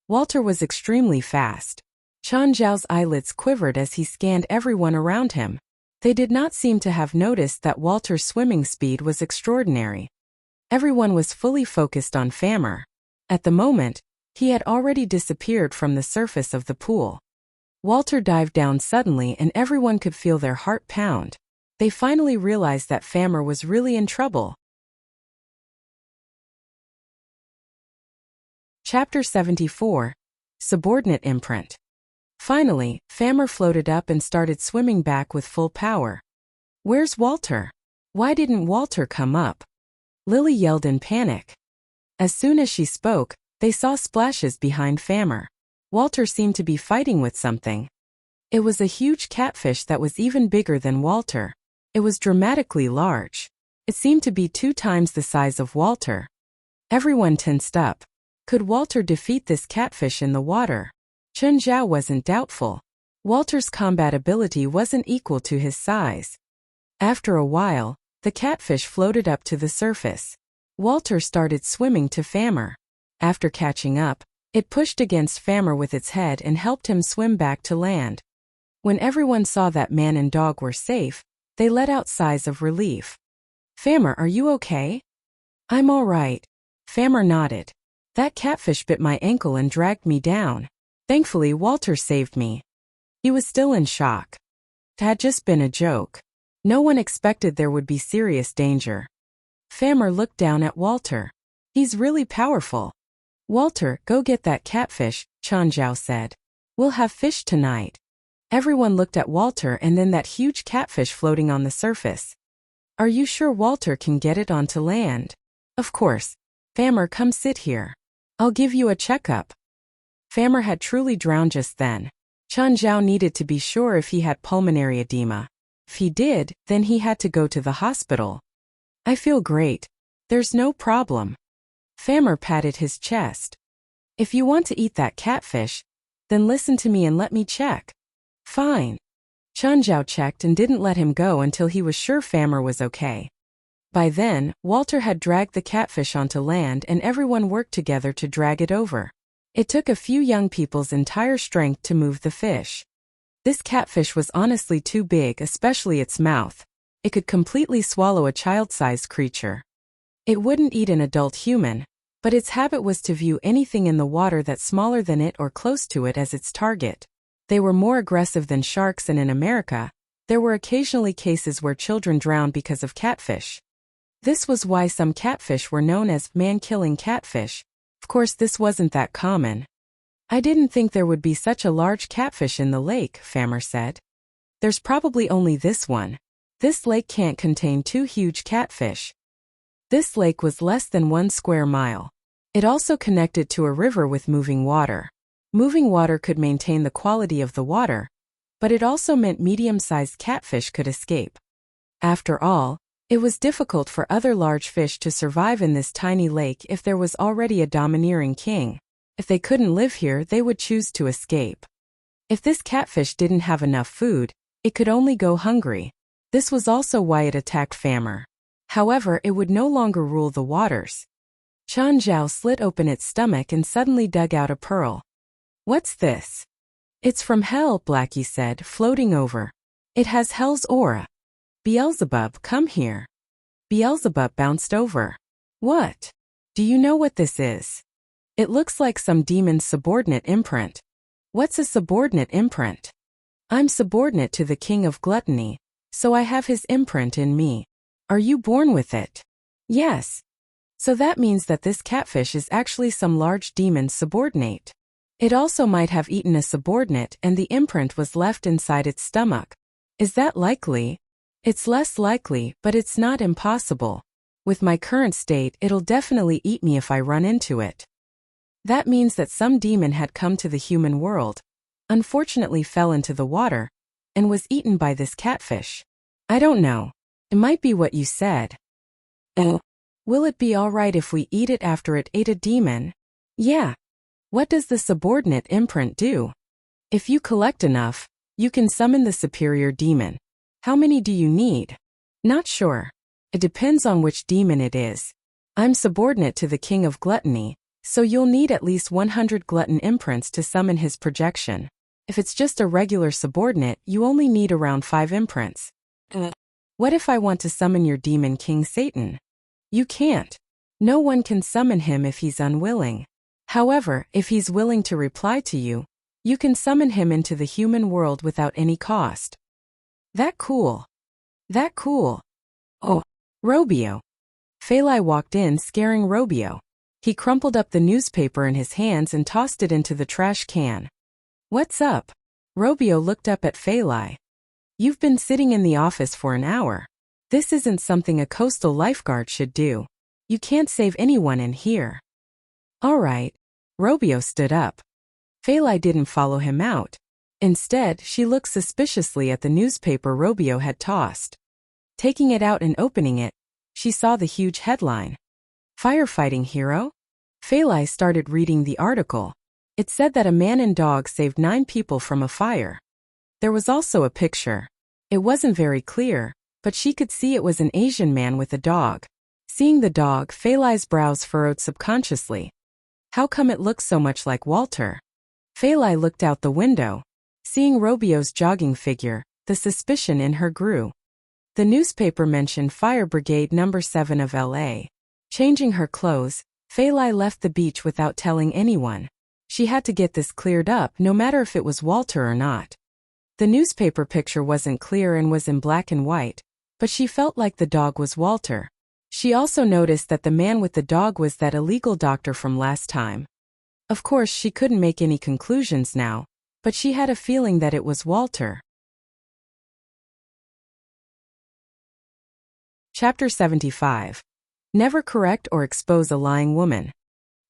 Walter was extremely fast. Chen Zhao's eyelids quivered as he scanned everyone around him. They did not seem to have noticed that Walter's swimming speed was extraordinary. Everyone was fully focused on Famer. At the moment, he had already disappeared from the surface of the pool. Walter dived down suddenly and everyone could feel their heart pound. They finally realized that Famer was really in trouble. Chapter 74. Subordinate Imprint. Finally, Famer floated up and started swimming back with full power. Where's Walter? Why didn't Walter come up? Lily yelled in panic. As soon as she spoke, they saw splashes behind Famer. Walter seemed to be fighting with something. It was a huge catfish that was even bigger than Walter. It was dramatically large. It seemed to be 2 times the size of Walter. Everyone tensed up. Could Walter defeat this catfish in the water? Chen Zhao wasn't doubtful. Walter's combat ability wasn't equal to his size. After a while, the catfish floated up to the surface. Walter started swimming to Famer. After catching up, it pushed against Famer with its head and helped him swim back to land. When everyone saw that man and dog were safe, they let out sighs of relief. Famer, are you okay? I'm all right. Famer nodded. That catfish bit my ankle and dragged me down. Thankfully, Walter saved me. He was still in shock. It had just been a joke. No one expected there would be serious danger. Famer looked down at Walter. He's really powerful. Walter, go get that catfish, Chen Zhao said. We'll have fish tonight. Everyone looked at Walter and then that huge catfish floating on the surface. Are you sure Walter can get it onto land? Of course. Famer, come sit here. I'll give you a checkup. Famer had truly drowned just then. Chen Zhao needed to be sure if he had pulmonary edema. If he did, then he had to go to the hospital. I feel great. There's no problem. Famer patted his chest. If you want to eat that catfish, then listen to me and let me check. Fine. Chen Zhao checked and didn't let him go until he was sure Famer was okay. By then, Walter had dragged the catfish onto land and everyone worked together to drag it over. It took a few young people's entire strength to move the fish. This catfish was honestly too big, especially its mouth. It could completely swallow a child-sized creature. It wouldn't eat an adult human, but its habit was to view anything in the water that's smaller than it or close to it as its target. They were more aggressive than sharks, and in America, there were occasionally cases where children drowned because of catfish. This was why some catfish were known as man-killing catfish. Of course, this wasn't that common. I didn't think there would be such a large catfish in the lake, Famer said. There's probably only this one. This lake can't contain two huge catfish. This lake was less than 1 square mile. It also connected to a river with moving water. Moving water could maintain the quality of the water, but it also meant medium-sized catfish could escape. After all, it was difficult for other large fish to survive in this tiny lake if there was already a domineering king. If they couldn't live here, they would choose to escape. If this catfish didn't have enough food, it could only go hungry. This was also why it attacked Famer. However, it would no longer rule the waters. Chen Zhao slit open its stomach and suddenly dug out a pearl. What's this? It's from hell, Blackie said, floating over. It has hell's aura. Beelzebub, come here. Beelzebub bounced over. What? Do you know what this is? It looks like some demon's subordinate imprint. What's a subordinate imprint? I'm subordinate to the king of gluttony, so I have his imprint in me. Are you born with it? Yes. So that means that this catfish is actually some large demon's subordinate. It also might have eaten a subordinate and the imprint was left inside its stomach. Is that likely? It's less likely, but it's not impossible. With my current state, it'll definitely eat me if I run into it. That means that some demon had come to the human world, unfortunately fell into the water, and was eaten by this catfish. I don't know. It might be what you said. Oh. Will it be alright if we eat it after it ate a demon? Yeah. What does the subordinate imprint do? If you collect enough, you can summon the superior demon. How many do you need? Not sure. It depends on which demon it is. I'm subordinate to the king of gluttony, so you'll need at least 100 glutton imprints to summon his projection. If it's just a regular subordinate, you only need around 5 imprints. What if I want to summon your demon King Satan? You can't. No one can summon him if he's unwilling. However, if he's willing to reply to you, you can summon him into the human world without any cost. That cool. That cool. Oh, Robio. Phalai walked in, scaring Robio. He crumpled up the newspaper in his hands and tossed it into the trash can. What's up? Robio looked up at Phalai. You've been sitting in the office for an hour. This isn't something a coastal lifeguard should do. You can't save anyone in here. All right. Robio stood up. Phalai didn't follow him out. Instead, she looked suspiciously at the newspaper Robio had tossed. Taking it out and opening it, she saw the huge headline. Firefighting hero? Phalai started reading the article. It said that a man and dog saved 9 people from a fire. There was also a picture. It wasn't very clear, but she could see it was an Asian man with a dog. Seeing the dog, Phalai's brows furrowed subconsciously. How come it looks so much like Walter? Phalai looked out the window. Seeing Robio's jogging figure, the suspicion in her grew. The newspaper mentioned Fire Brigade No. 7 of L.A. Changing her clothes, Phalai left the beach without telling anyone. She had to get this cleared up no matter if it was Walter or not. The newspaper picture wasn't clear and was in black and white, but she felt like the dog was Walter. She also noticed that the man with the dog was that illegal doctor from last time. Of course, she couldn't make any conclusions now, but she had a feeling that it was Walter. Chapter 75. Never correct or expose a lying woman.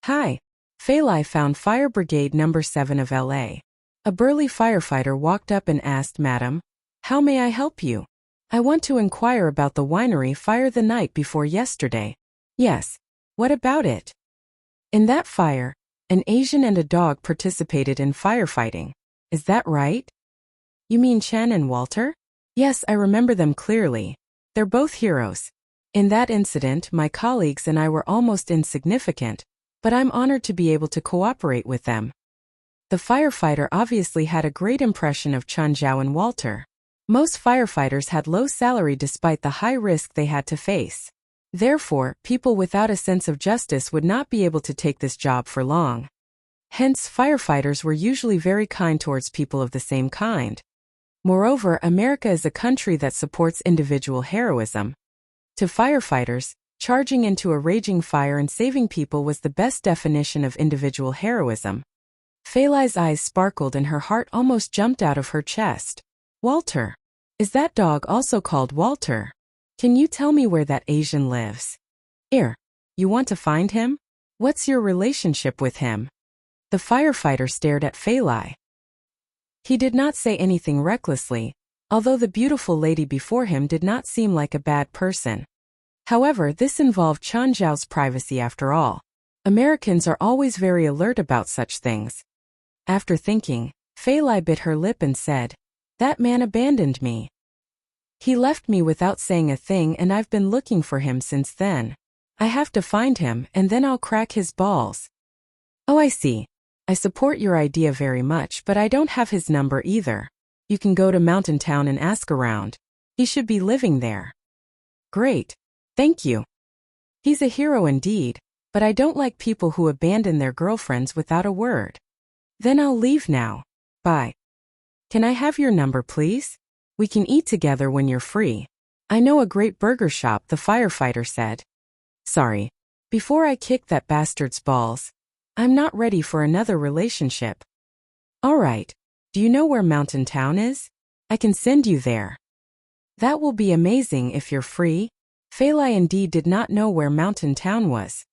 Hi. Phalai found Fire Brigade No. 7 of L.A. A burly firefighter walked up and asked, "Madam, how may I help you? I want to inquire about the winery fire the night before yesterday." "Yes. What about it?" "In that fire, an Asian and a dog participated in firefighting. Is that right?" "You mean Chen and Walter?" "Yes, I remember them clearly. They're both heroes. In that incident, my colleagues and I were almost insignificant, but I'm honored to be able to cooperate with them." The firefighter obviously had a great impression of Chen Zhao and Walter. Most firefighters had low salary despite the high risk they had to face. Therefore, people without a sense of justice would not be able to take this job for long. Hence, firefighters were usually very kind towards people of the same kind. Moreover, America is a country that supports individual heroism. To firefighters, charging into a raging fire and saving people was the best definition of individual heroism. Fei Lai's eyes sparkled and her heart almost jumped out of her chest. "Walter. Is that dog also called Walter? Can you tell me where that Asian lives?" "Here. You want to find him? What's your relationship with him?" The firefighter stared at Fei Lai. He did not say anything recklessly, although the beautiful lady before him did not seem like a bad person. However, this involved Chen Zhao's privacy after all. Americans are always very alert about such things. After thinking, Fei Lai bit her lip and said, "That man abandoned me. He left me without saying a thing and I've been looking for him since then. I have to find him and then I'll crack his balls." "Oh, I see. I support your idea very much, but I don't have his number either. You can go to Mountain Town and ask around. He should be living there." "Great. Thank you. He's a hero indeed, but I don't like people who abandon their girlfriends without a word. Then I'll leave now. Bye. Can I have your number, please? We can eat together when you're free. I know a great burger shop," the firefighter said. "Sorry. Before I kick that bastard's balls, I'm not ready for another relationship." "All right. Do you know where Mountain Town is? I can send you there." "That will be amazing if you're free." Fei Lai indeed did not know where Mountain Town was.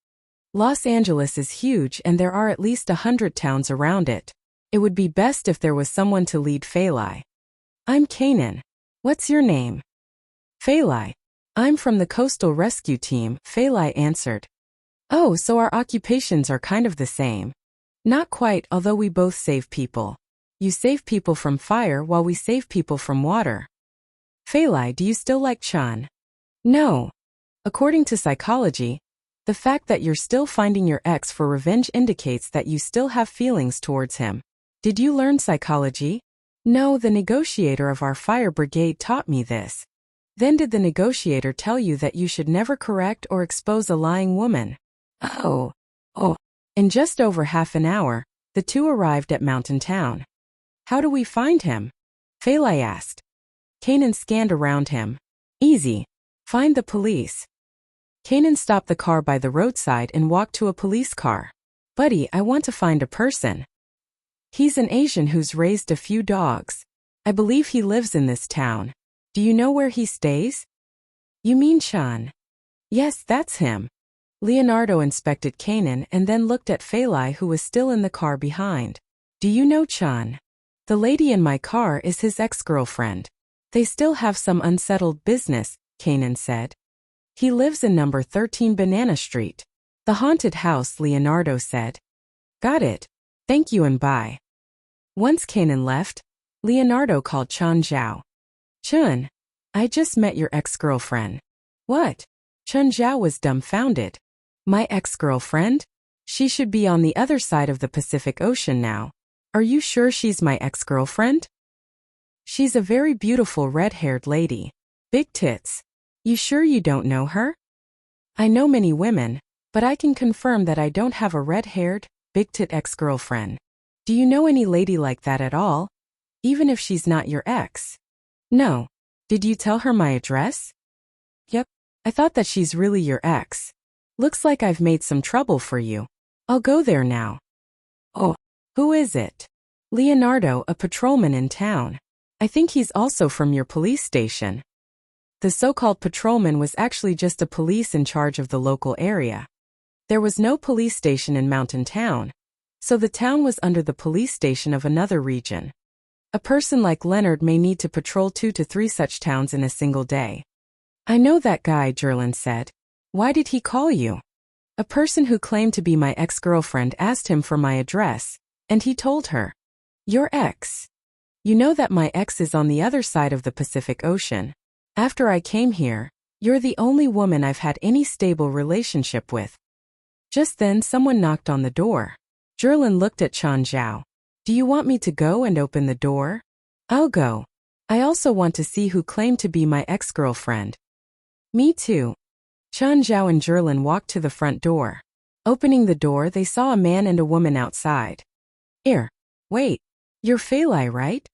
Los Angeles is huge and there are at least 100 towns around it. It would be best if there was someone to lead Fei Lai. "I'm Kanan. What's your name?" "Fei Lai. I'm from the Coastal Rescue Team," Fei Lai answered. "Oh, so our occupations are kind of the same." "Not quite, although we both save people. You save people from fire while we save people from water." "Fei Lai, do you still like Chan?" "No. According to psychology, the fact that you're still finding your ex for revenge indicates that you still have feelings towards him." "Did you learn psychology?" "No, the negotiator of our fire brigade taught me this." "Then did the negotiator tell you that you should never correct or expose a lying woman?" Oh. In just over half an hour, the two arrived at Mountain Town. "How do we find him?" Fei Lai asked. Kanan scanned around him. "Easy. Find the police." Kanan stopped the car by the roadside and walked to a police car. "Buddy, I want to find a person. He's an Asian who's raised a few dogs. I believe he lives in this town. Do you know where he stays?" "You mean Chan?" "Yes, that's him." Leonardo inspected Kanan and then looked at Fei Lai, who was still in the car behind. "Do you know Chan?" "The lady in my car is his ex-girlfriend. They still have some unsettled business," Kanan said. "He lives in number 13 Banana Street. The haunted house," Leonardo said. "Got it. Thank you and bye." Once Kanan left, Leonardo called Chen Zhao. "Chun, I just met your ex-girlfriend." "What?" Chen Zhao was dumbfounded. "My ex-girlfriend? She should be on the other side of the Pacific Ocean now. Are you sure she's my ex-girlfriend?" "She's a very beautiful red-haired lady. Big tits. You sure you don't know her?" "I know many women, but I can confirm that I don't have a red-haired, big-tit ex-girlfriend. Do you know any lady like that at all? Even if she's not your ex?" "No. Did you tell her my address?" "Yep. I thought that she's really your ex. Looks like I've made some trouble for you. I'll go there now." "Oh, who is it?" "Leonardo, a patrolman in town. I think he's also from your police station." The so-called patrolman was actually just a police in charge of the local area. There was no police station in Mountain Town, So the town was under the police station of another region. A person like Leonard may need to patrol 2 to 3 such towns in a single day. I know that guy, Jerlin said. Why did he call you? A person who claimed to be my ex-girlfriend asked him for my address, and he told her. Your ex? You know that my ex is on the other side of the Pacific Ocean. After I came here, you're the only woman I've had any stable relationship with. Just then someone knocked on the door. Jerlin looked at Chan Zhao. Do you want me to go and open the door? I'll go. I also want to see who claimed to be my ex-girlfriend. Me too. Chan Zhao and Jerlin walked to the front door. Opening the door, they saw a man and a woman outside. Wait, you're Fei Lai, right?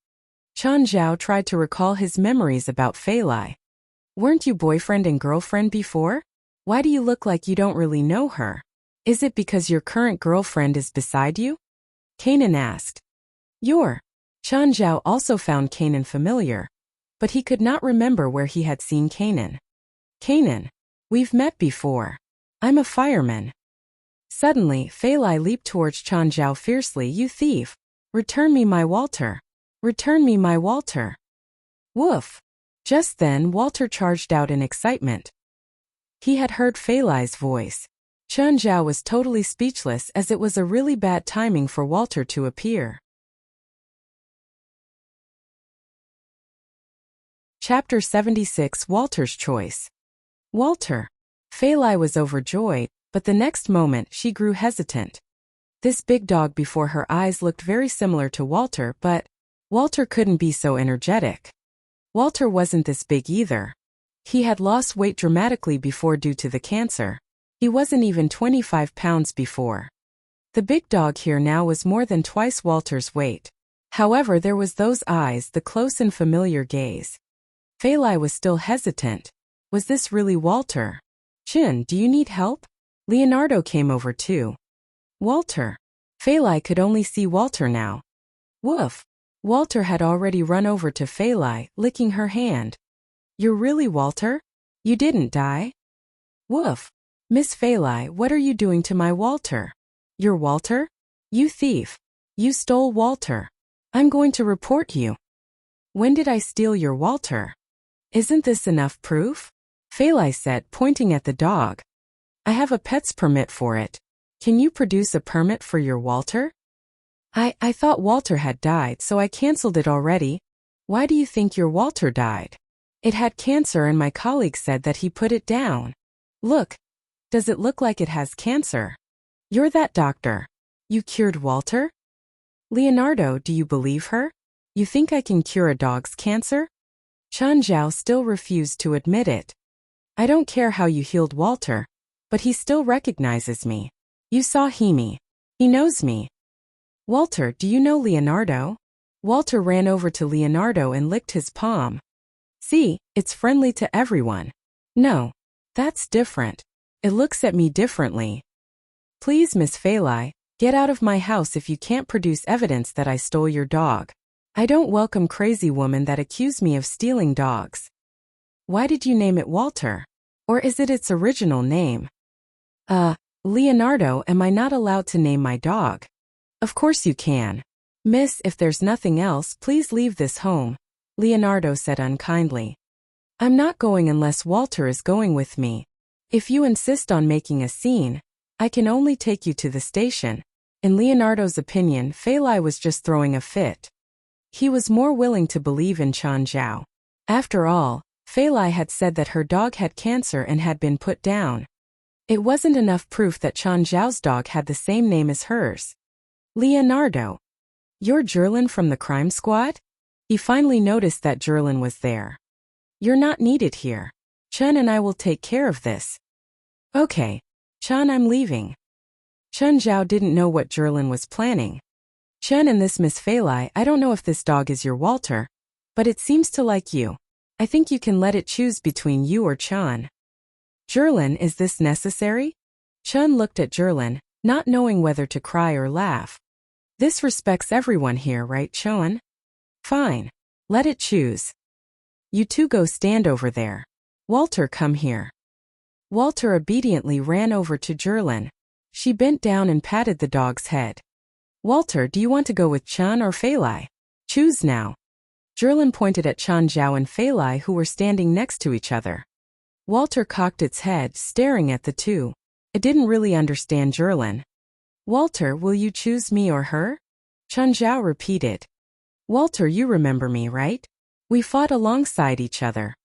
Chan Zhao tried to recall his memories about Fei Lai. Weren't you boyfriend and girlfriend before? Why do you look like you don't really know her? Is it because your current girlfriend is beside you? Kanan asked. Chan Zhao also found Kanan familiar, but he could not remember where he had seen Kanan. Kanan, we've met before. I'm a fireman. Suddenly, Fei Lai leaped towards Chan Zhao fiercely. You thief! Return me my Walter! Return me my Walter! Woof! Just then, Walter charged out in excitement. He had heard Fei Lai's voice. Chan Zhao was totally speechless as it was a really bad timing for Walter to appear. Chapter 76 Walter's Choice. Walter. Fei Lai was overjoyed, but the next moment she grew hesitant. This big dog before her eyes looked very similar to Walter, but Walter couldn't be so energetic. Walter wasn't this big either. He had lost weight dramatically before due to the cancer. He wasn't even 25 pounds before. The big dog here now was more than twice Walter's weight. However, there was those eyes, the close and familiar gaze. Fei Lai was still hesitant. Was this really Walter? Chin, do you need help? Leonardo came over too. Walter. Fei Lai could only see Walter now. Woof. Walter had already run over to Fei Lai, licking her hand. You're really Walter? You didn't die? Woof. Miss Fei Lai, what are you doing to my Walter? Your Walter? You thief. You stole Walter. I'm going to report you. When did I steal your Walter? Isn't this enough proof? Fei Lai said, pointing at the dog. I have a pet's permit for it. Can you produce a permit for your Walter? I thought Walter had died, so I cancelled it already. Why do you think your Walter died? It had cancer and my colleague said that he put it down. Look. Does it look like it has cancer? You're that doctor. You cured Walter? Leonardo, do you believe her? You think I can cure a dog's cancer? Chan Zhao still refused to admit it. I don't care how you healed Walter, but he still recognizes me. You saw Himi. He knows me. Walter, do you know Leonardo? Walter ran over to Leonardo and licked his palm. See, it's friendly to everyone. No, that's different. It looks at me differently. Please, Miss Fei Lai, get out of my house if you can't produce evidence that I stole your dog. I don't welcome crazy women that accuse me of stealing dogs. Why did you name it Walter? Or is it its original name? Leonardo, am I not allowed to name my dog? Of course you can. Miss, if there's nothing else, please leave this home, Leonardo said unkindly. I'm not going unless Walter is going with me. If you insist on making a scene, I can only take you to the station. In Leonardo's opinion, Fei Lai was just throwing a fit. He was more willing to believe in Chan Zhao. After all, Fei Lai had said that her dog had cancer and had been put down. It wasn't enough proof that Chan Zhao's dog had the same name as hers. Leonardo. You're Jerlin from the crime squad? He finally noticed that Jerlin was there. You're not needed here. Chen and I will take care of this. Okay. Chan, I'm leaving. Chan Zhao didn't know what Jerlin was planning. Chen and this Miss Fei Lai, I don't know if this dog is your Walter, but it seems to like you. I think you can let it choose between you or Chan. Jerlin, is this necessary? Chen looked at Jerlin, not knowing whether to cry or laugh. This respects everyone here, right, Chen? Fine. Let it choose. You two go stand over there. Walter, come here. Walter obediently ran over to Jerlin. She bent down and patted the dog's head. Walter, do you want to go with Chun or Fei Lai? Choose now. Zhurlin pointed at Chun Zhao and Fei Lai, who were standing next to each other. Walter cocked its head, staring at the two. It didn't really understand Zhurlin. Walter, will you choose me or her? Chun Zhao repeated. Walter, you remember me, right? We fought alongside each other.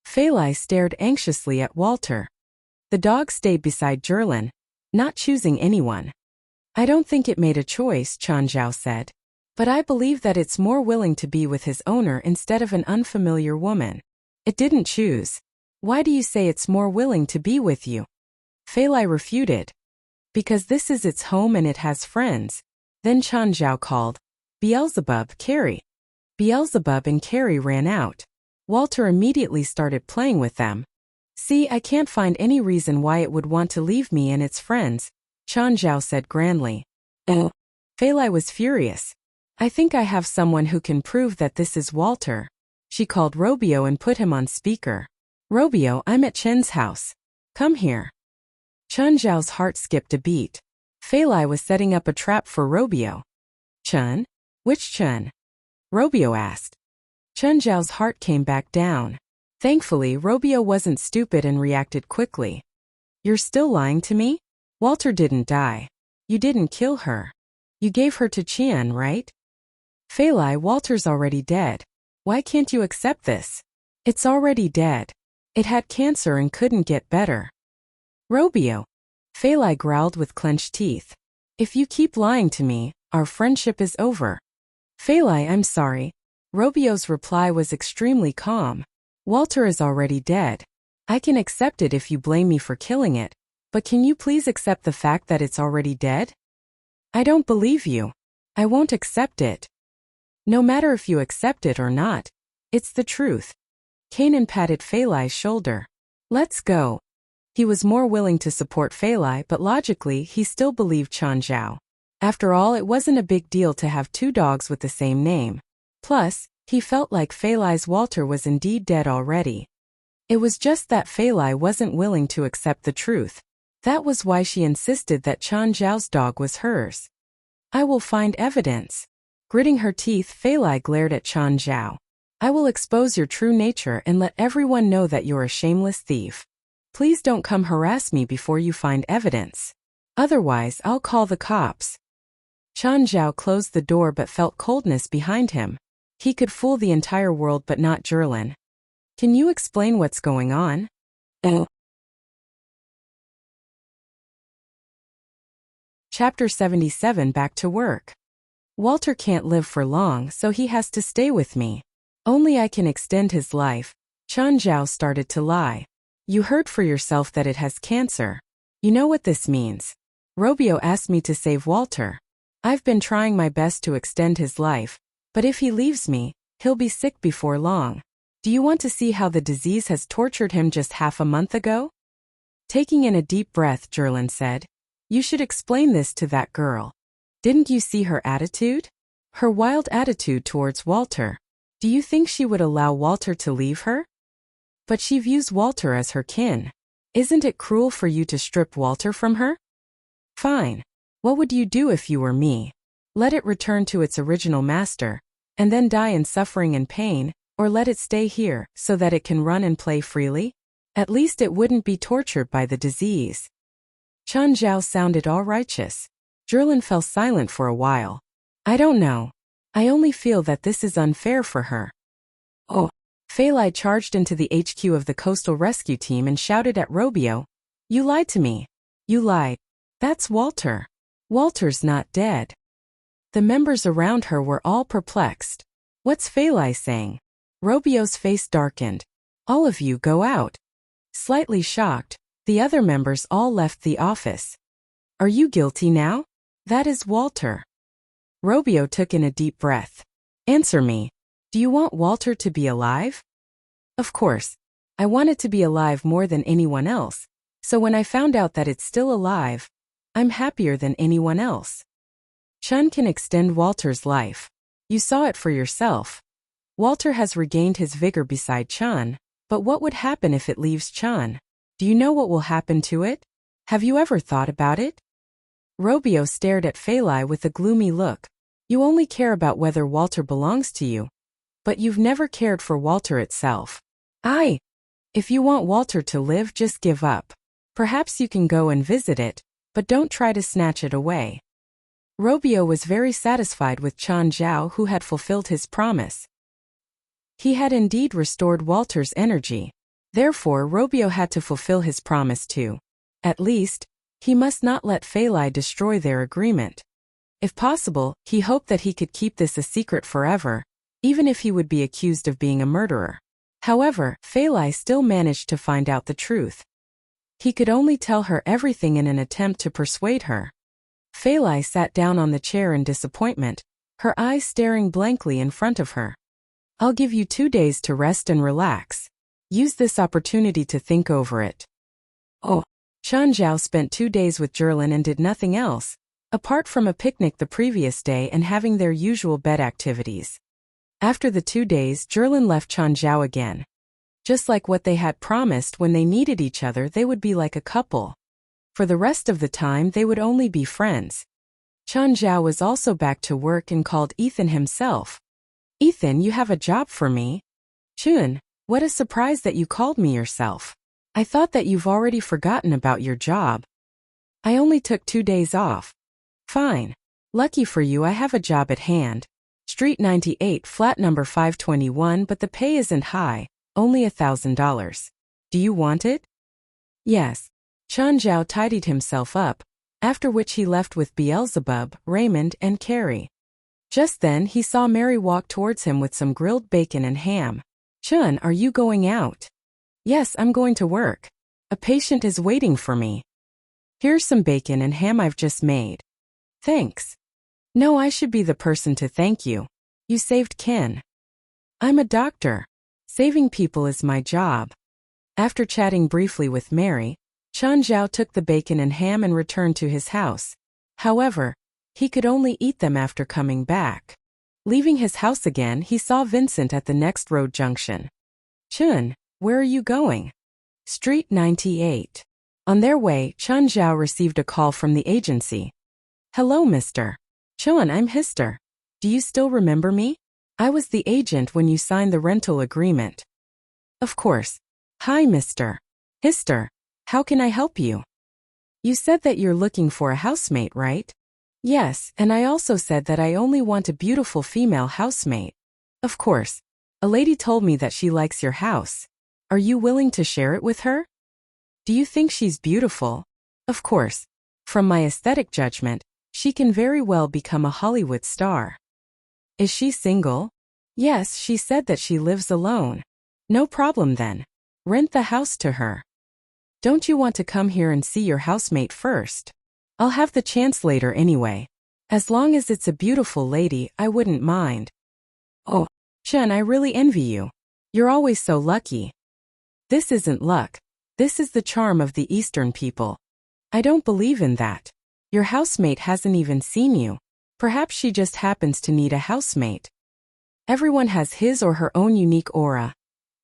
Fei Lai stared anxiously at Walter. The dog stayed beside Zhurlin, not choosing anyone. I don't think it made a choice, Chun Zhao said. But I believe that it's more willing to be with his owner instead of an unfamiliar woman. It didn't choose. Why do you say it's more willing to be with you? Fei Lai refuted. Because this is its home and it has friends. Then Chun Zhao called, Beelzebub, Carrie. Beelzebub and Carrie ran out. Walter immediately started playing with them. See, I can't find any reason why it would want to leave me and its friends, Chun Zhao said grandly. Oh. Fei Lai was furious. I think I have someone who can prove that this is Walter. She called Robio and put him on speaker. Robio, I'm at Chen's house. Come here. Chun Zhao's heart skipped a beat. Fei Lai was setting up a trap for Robio. Chun? Which Chun? Robio asked. Chun Zhao's heart came back down. Thankfully, Robio wasn't stupid and reacted quickly. You're still lying to me? Walter didn't die. You didn't kill her. You gave her to Qian, right? Fei Lai, Walter's already dead. Why can't you accept this? It's already dead. It had cancer and couldn't get better. Robio. Fei Lai growled with clenched teeth. If you keep lying to me, our friendship is over. Fei Lai, I'm sorry. Robio's reply was extremely calm. Walter is already dead. I can accept it if you blame me for killing it, but can you please accept the fact that it's already dead? I don't believe you. I won't accept it. No matter if you accept it or not, it's the truth. Kanan patted Fei Lai's shoulder. Let's go. He was more willing to support Fei Lai, but logically he still believed Chun Zhao. After all, it wasn't a big deal to have two dogs with the same name. Plus, he felt like Fei Lai's Walter was indeed dead already. It was just that Fei Lai wasn't willing to accept the truth. That was why she insisted that Chun Zhao's dog was hers. I will find evidence. Gritting her teeth, Fei Lai glared at Chun Zhao. I will expose your true nature and let everyone know that you're a shameless thief. Please don't come harass me before you find evidence. Otherwise, I'll call the cops. Chun Zhao closed the door but felt coldness behind him. He could fool the entire world but not Zhurlin. Can you explain what's going on? Chapter 77. Back to work. Walter can't live for long, so he has to stay with me. Only I can extend his life. Chun Zhao started to lie. You heard for yourself that it has cancer. You know what this means. Robio asked me to save Walter. I've been trying my best to extend his life, but if he leaves me, he'll be sick before long. Do you want to see how the disease has tortured him just half a month ago? Taking in a deep breath, Zhurlin said. You should explain this to that girl. Didn't you see her attitude? Her wild attitude towards Walter. Do you think she would allow Walter to leave her? But she views Walter as her kin. Isn't it cruel for you to strip Walter from her? Fine. What would you do if you were me? Let it return to its original master, and then die in suffering and pain, or let it stay here so that it can run and play freely? At least it wouldn't be tortured by the disease. Chun Zhao sounded all righteous. Zhurlin fell silent for a while. I don't know. I only feel that this is unfair for her. Oh. Fei Lai charged into the HQ of the Coastal Rescue Team and shouted at Robio. You lied to me. You lied. That's Walter. Walter's not dead. The members around her were all perplexed. What's Fei Lai saying? Robio's face darkened. All of you go out. Slightly shocked, the other members all left the office. Are you guilty now? That is Walter. Robio took in a deep breath. Answer me. Do you want Walter to be alive? Of course. I want it to be alive more than anyone else. So when I found out that it's still alive, I'm happier than anyone else. Chun can extend Walter's life. You saw it for yourself. Walter has regained his vigor beside Chun, but what would happen if it leaves Chun? Do you know what will happen to it? Have you ever thought about it? Robio stared at Feilai with a gloomy look. You only care about whether Walter belongs to you. But you've never cared for Walter itself. If you want Walter to live, just give up. Perhaps you can go and visit it, but don't try to snatch it away. Robio was very satisfied with Chen Zhao, who had fulfilled his promise. He had indeed restored Walter's energy. Therefore, Robio had to fulfill his promise too. At least, he must not let Feilai destroy their agreement. If possible, he hoped that he could keep this a secret forever, even if he would be accused of being a murderer. However, Feilai still managed to find out the truth. He could only tell her everything in an attempt to persuade her. Feilai sat down on the chair in disappointment, her eyes staring blankly in front of her. I'll give you 2 days to rest and relax. Use this opportunity to think over it. Chen Zhao spent 2 days with Zhilin and did nothing else, apart from a picnic the previous day and having their usual bed activities. After the 2 days, Zhilin left Chen Zhao again. Just like what they had promised, when they needed each other they would be like a couple. For the rest of the time they would only be friends. Chen Zhao was also back to work and called Ethan himself. Ethan, you have a job for me? Chun, what a surprise that you called me yourself. I thought that you've already forgotten about your job. I only took 2 days off. Fine. Lucky for you, I have a job at hand. Street 98, flat number 521, but the pay isn't high, only $1,000. Do you want it? Yes. Chen Zhao tidied himself up, after which he left with Beelzebub, Raymond, and Carrie. Just then he saw Mary walk towards him with some grilled bacon and ham. Chun, are you going out? Yes, I'm going to work. A patient is waiting for me. Here's some bacon and ham I've just made. Thanks. No, I should be the person to thank you. You saved Ken. I'm a doctor. Saving people is my job. After chatting briefly with Mary, Chen Zhao took the bacon and ham and returned to his house. However, he could only eat them after coming back. Leaving his house again, he saw Vincent at the next road junction. Chun, where are you going? Street 98. On their way, Chen Zhao received a call from the agency. Hello, Mr. Chun, I'm Hister. Do you still remember me? I was the agent when you signed the rental agreement. Of course. Hi, Mr. Hister. How can I help you? You said that you're looking for a housemate, right? Yes, and I also said that I only want a beautiful female housemate. Of course. A lady told me that she likes your house. Are you willing to share it with her? Do you think she's beautiful? Of course. From my aesthetic judgment, she can very well become a Hollywood star. Is she single? Yes, she said that she lives alone. No problem then. Rent the house to her. Don't you want to come here and see your housemate first? I'll have the chance later anyway. As long as it's a beautiful lady, I wouldn't mind. Oh, Chen, I really envy you. You're always so lucky. This isn't luck. This is the charm of the Eastern people. I don't believe in that. Your housemate hasn't even seen you. Perhaps she just happens to need a housemate. Everyone has his or her own unique aura.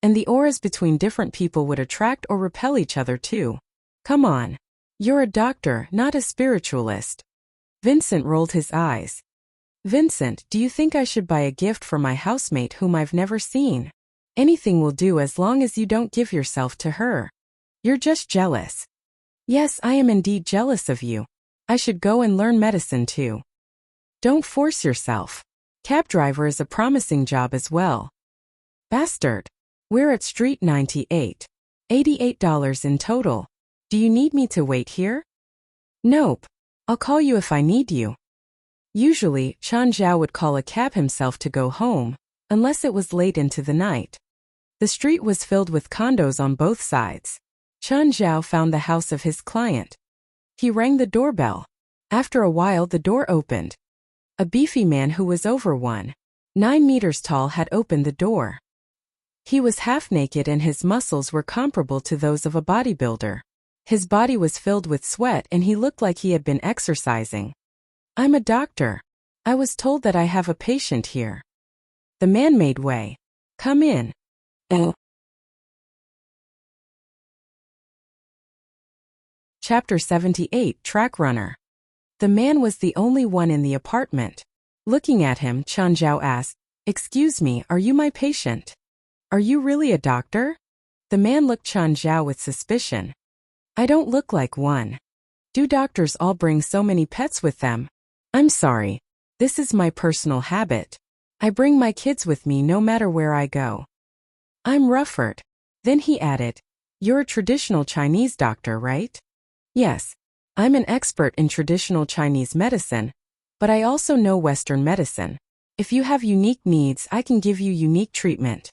And the auras between different people would attract or repel each other too. Come on. You're a doctor, not a spiritualist. Vincent rolled his eyes. Vincent, do you think I should buy a gift for my housemate whom I've never seen? Anything will do as long as you don't give yourself to her. You're just jealous. Yes, I am indeed jealous of you. I should go and learn medicine too. Don't force yourself. Cab driver is a promising job as well. Bastard. We're at Street 98. $88 in total. Do you need me to wait here? Nope. I'll call you if I need you. Usually, Chen Zhao would call a cab himself to go home, unless it was late into the night. The street was filled with condos on both sides. Chen Zhao found the house of his client. He rang the doorbell. After a while, the door opened. A beefy man who was over 1.9 meters tall had opened the door. He was half naked and his muscles were comparable to those of a bodybuilder. His body was filled with sweat and he looked like he had been exercising. I'm a doctor. I was told that I have a patient here. The man made way. Come in. Chapter 78, Track Runner. The man was the only one in the apartment. Looking at him, Chen Zhao asked, "Excuse me, are you my patient? Are you really a doctor?" The man looked Chen Zhao with suspicion. "I don't look like one. Do doctors all bring so many pets with them?" "I'm sorry. This is my personal habit. I bring my kids with me no matter where I go." "I'm Rufford." Then he added, "You're a traditional Chinese doctor, right?" "Yes. I'm an expert in traditional Chinese medicine, but I also know Western medicine. If you have unique needs, I can give you unique treatment."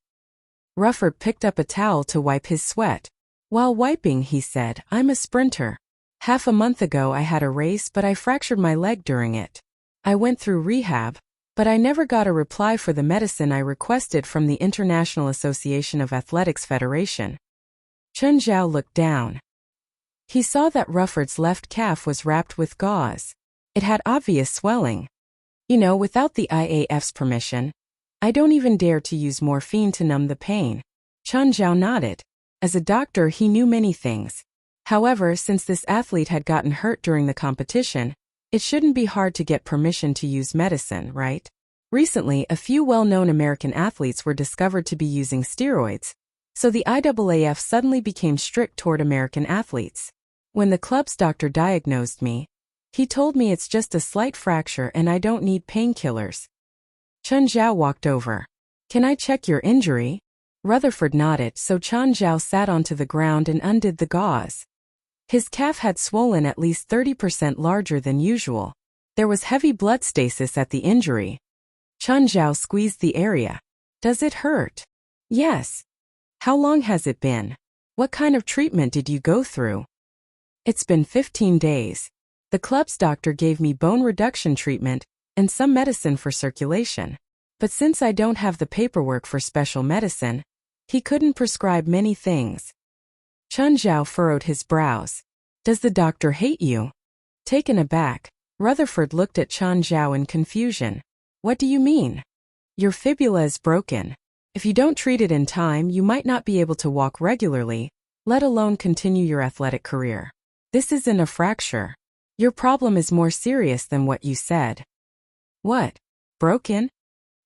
Rufford picked up a towel to wipe his sweat. While wiping, he said, "I'm a sprinter. Half a month ago I had a race, but I fractured my leg during it. I went through rehab, but I never got a reply for the medicine I requested from the International Association of Athletics Federation." Chen Zhao looked down. He saw that Rufford's left calf was wrapped with gauze. It had obvious swelling. Without the IAF's permission, I don't even dare to use morphine to numb the pain. Chen Zhao nodded. As a doctor, he knew many things. However, since this athlete had gotten hurt during the competition, it shouldn't be hard to get permission to use medicine, right? Recently, a few well-known American athletes were discovered to be using steroids, so the IAAF suddenly became strict toward American athletes. When the club's doctor diagnosed me, he told me it's just a slight fracture and I don't need painkillers. Chen Zhao walked over. "Can I check your injury?" Rutherford nodded, so Chen Zhao sat onto the ground and undid the gauze. His calf had swollen at least 30% larger than usual. There was heavy blood stasis at the injury. Chen Zhao squeezed the area. "Does it hurt?" "Yes." "How long has it been? What kind of treatment did you go through?" "It's been 15 days. The club's doctor gave me bone reduction treatment and some medicine for circulation. But since I don't have the paperwork for special medicine, he couldn't prescribe many things." Chen Zhao furrowed his brows. "Does the doctor hate you?" Taken aback, Rutherford looked at Chen Zhao in confusion. "What do you mean?" "Your fibula is broken. If you don't treat it in time, you might not be able to walk regularly, let alone continue your athletic career. This isn't a fracture. Your problem is more serious than what you said." "What? Broken?"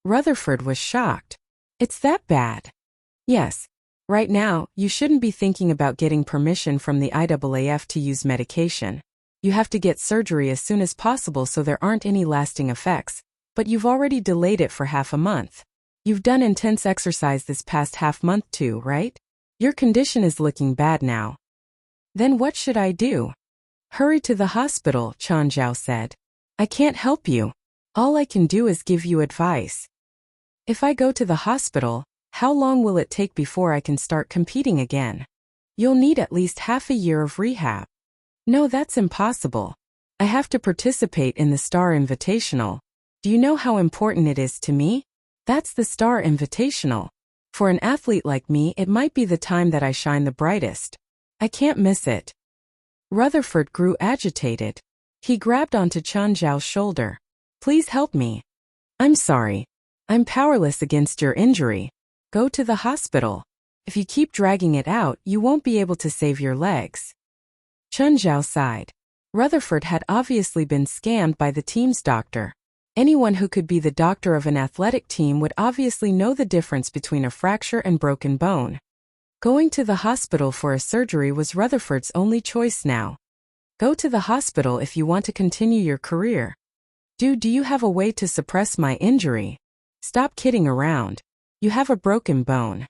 Rutherford was shocked. "It's that bad?" "Yes. Right now, you shouldn't be thinking about getting permission from the IAAF to use medication. You have to get surgery as soon as possible so there aren't any lasting effects, but you've already delayed it for half a month. You've done intense exercise this past half month too, right? Your condition is looking bad now." "Then what should I do?" "Hurry to the hospital," Chen Zhao said. "I can't help you. All I can do is give you advice." "If I go to the hospital, how long will it take before I can start competing again?" "You'll need at least half a year of rehab." "No, that's impossible. I have to participate in the Star Invitational. Do you know how important it is to me? That's the Star Invitational. For an athlete like me, it might be the time that I shine the brightest. I can't miss it." Rutherford grew agitated. He grabbed onto Chen Zhao's shoulder. "Please help me. I'm sorry. I'm powerless against your injury. Go to the hospital. If you keep dragging it out, you won't be able to save your legs." Chen Zhao sighed. Rutherford had obviously been scammed by the team's doctor. Anyone who could be the doctor of an athletic team would obviously know the difference between a fracture and broken bone. Going to the hospital for a surgery was Rutherford's only choice now. "Go to the hospital if you want to continue your career." Do you have a way to suppress my injury?" "Stop kidding around. You have a broken bone."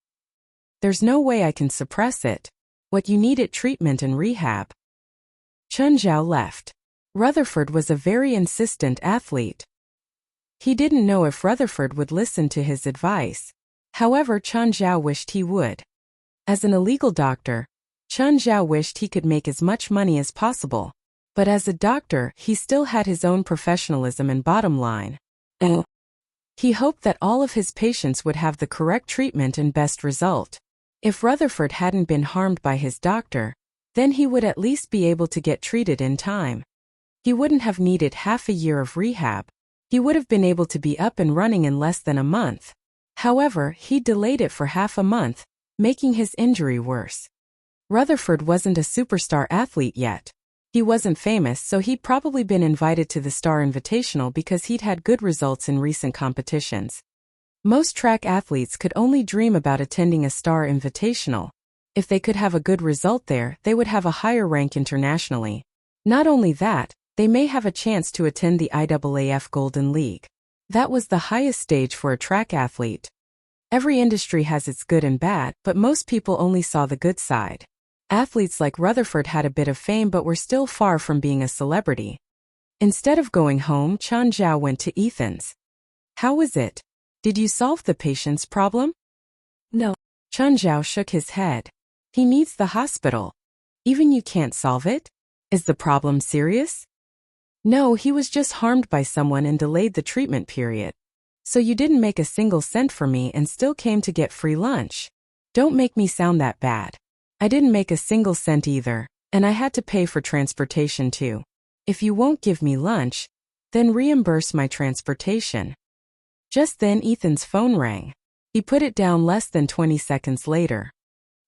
"There's no way I can suppress it. What you need is treatment and rehab." Chen Zhao left. Rutherford was a very insistent athlete. He didn't know if Rutherford would listen to his advice. However, Chen Zhao wished he would. As an illegal doctor, Chen Zhao wished he could make as much money as possible. But as a doctor, he still had his own professionalism and bottom line. He hoped that all of his patients would have the correct treatment and best result. If Rutherford hadn't been harmed by his doctor, then he would at least be able to get treated in time. He wouldn't have needed half a year of rehab. He would have been able to be up and running in less than a month. However, he delayed it for half a month, making his injury worse. Rutherford wasn't a superstar athlete yet. He wasn't famous, so he'd probably been invited to the Star Invitational because he'd had good results in recent competitions. Most track athletes could only dream about attending a Star Invitational. If they could have a good result there, they would have a higher rank internationally. Not only that, they may have a chance to attend the IAAF Golden League. That was the highest stage for a track athlete. Every industry has its good and bad, but most people only saw the good side. Athletes like Rutherford had a bit of fame but were still far from being a celebrity. Instead of going home, Chan Zhao went to Ethan's. How was it? Did you solve the patient's problem? No. Chan Zhao shook his head. He needs the hospital. Even you can't solve it? Is the problem serious? No, he was just harmed by someone and delayed the treatment period. So you didn't make a single cent for me and still came to get free lunch. Don't make me sound that bad. I didn't make a single cent either, and I had to pay for transportation too. If you won't give me lunch, then reimburse my transportation. Just then Ethan's phone rang. He put it down less than 20 seconds later.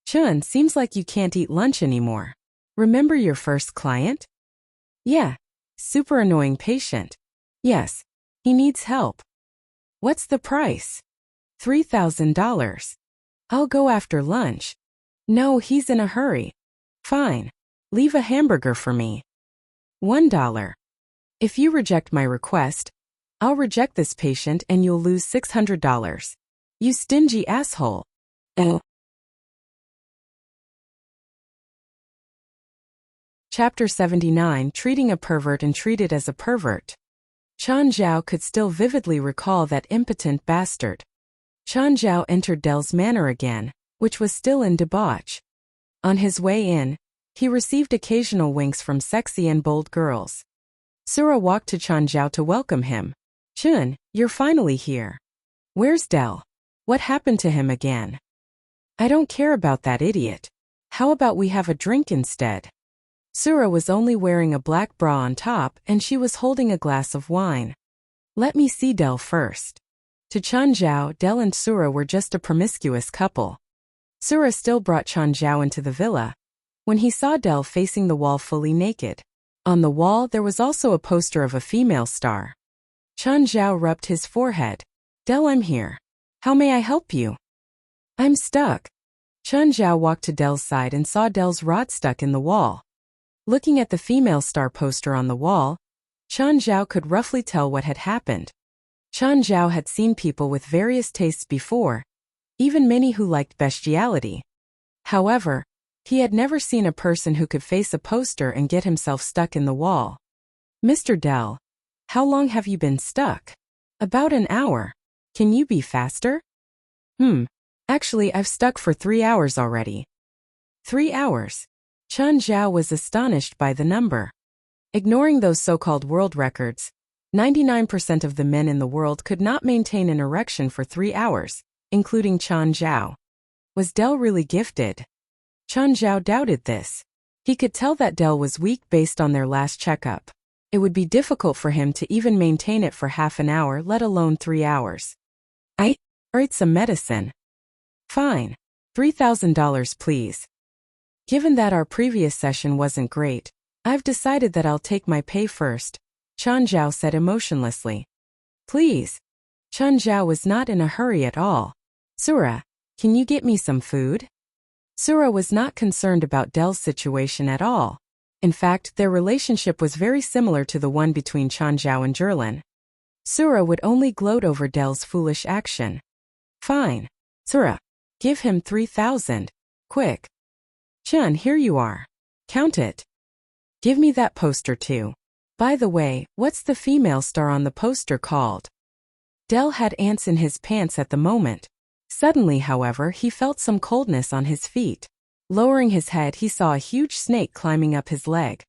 Chun, seems like you can't eat lunch anymore. Remember your first client? Yeah. Super annoying patient. Yes. He needs help. What's the price? $3,000. I'll go after lunch. No, he's in a hurry. Fine. Leave a hamburger for me. $1. If you reject my request, I'll reject this patient and you'll lose $600. You stingy asshole. Oh. Chapter 79, Treating a Pervert and Treated as a Pervert. Chan Zhao could still vividly recall that impotent bastard. Chan Zhao entered Dell's manor again, which was still in debauch. On his way in, he received occasional winks from sexy and bold girls. Sura walked to Chan Zhao to welcome him. Chun, you're finally here. Where's Dell? What happened to him again? I don't care about that idiot. How about we have a drink instead? Sura was only wearing a black bra on top and she was holding a glass of wine. Let me see Dell first. To Chan Zhao, Dell and Sura were just a promiscuous couple. Sura still brought Chan Zhao into the villa, when he saw Dell facing the wall fully naked. On the wall there was also a poster of a female star. Chan Zhao rubbed his forehead. Dell, I'm here. How may I help you? I'm stuck. Chan Zhao walked to Dell's side and saw Dell's rod stuck in the wall. Looking at the female star poster on the wall, Chan Zhao could roughly tell what had happened. Chan Zhao had seen people with various tastes before, even many who liked bestiality. However, he had never seen a person who could face a poster and get himself stuck in the wall. Mr. Dell, how long have you been stuck? About an hour. Can you be faster? Actually, I've stuck for 3 hours already. 3 hours. Chan Zhao was astonished by the number. Ignoring those so-called world records, 99% of the men in the world could not maintain an erection for 3 hours, including Chan Zhao. Was Dell really gifted? Chan Zhao doubted this. He could tell that Dell was weak based on their last checkup. It would be difficult for him to even maintain it for half an hour, let alone 3 hours. I write some medicine. Fine. $3,000 please. Given that our previous session wasn't great, I've decided that I'll take my pay first, Chan Zhao said emotionlessly. Please. Chan Zhao was not in a hurry at all. Sura, can you get me some food? Sura was not concerned about Dell's situation at all. In fact, their relationship was very similar to the one between Chan Zhao and Zherlin. Sura would only gloat over Dell's foolish action. Fine. Sura, give him 3,000. Quick. Chun, here you are. Count it. Give me that poster too. By the way, what's the female star on the poster called? Dell had ants in his pants at the moment. Suddenly, however, he felt some coldness on his feet. Lowering his head, he saw a huge snake climbing up his leg.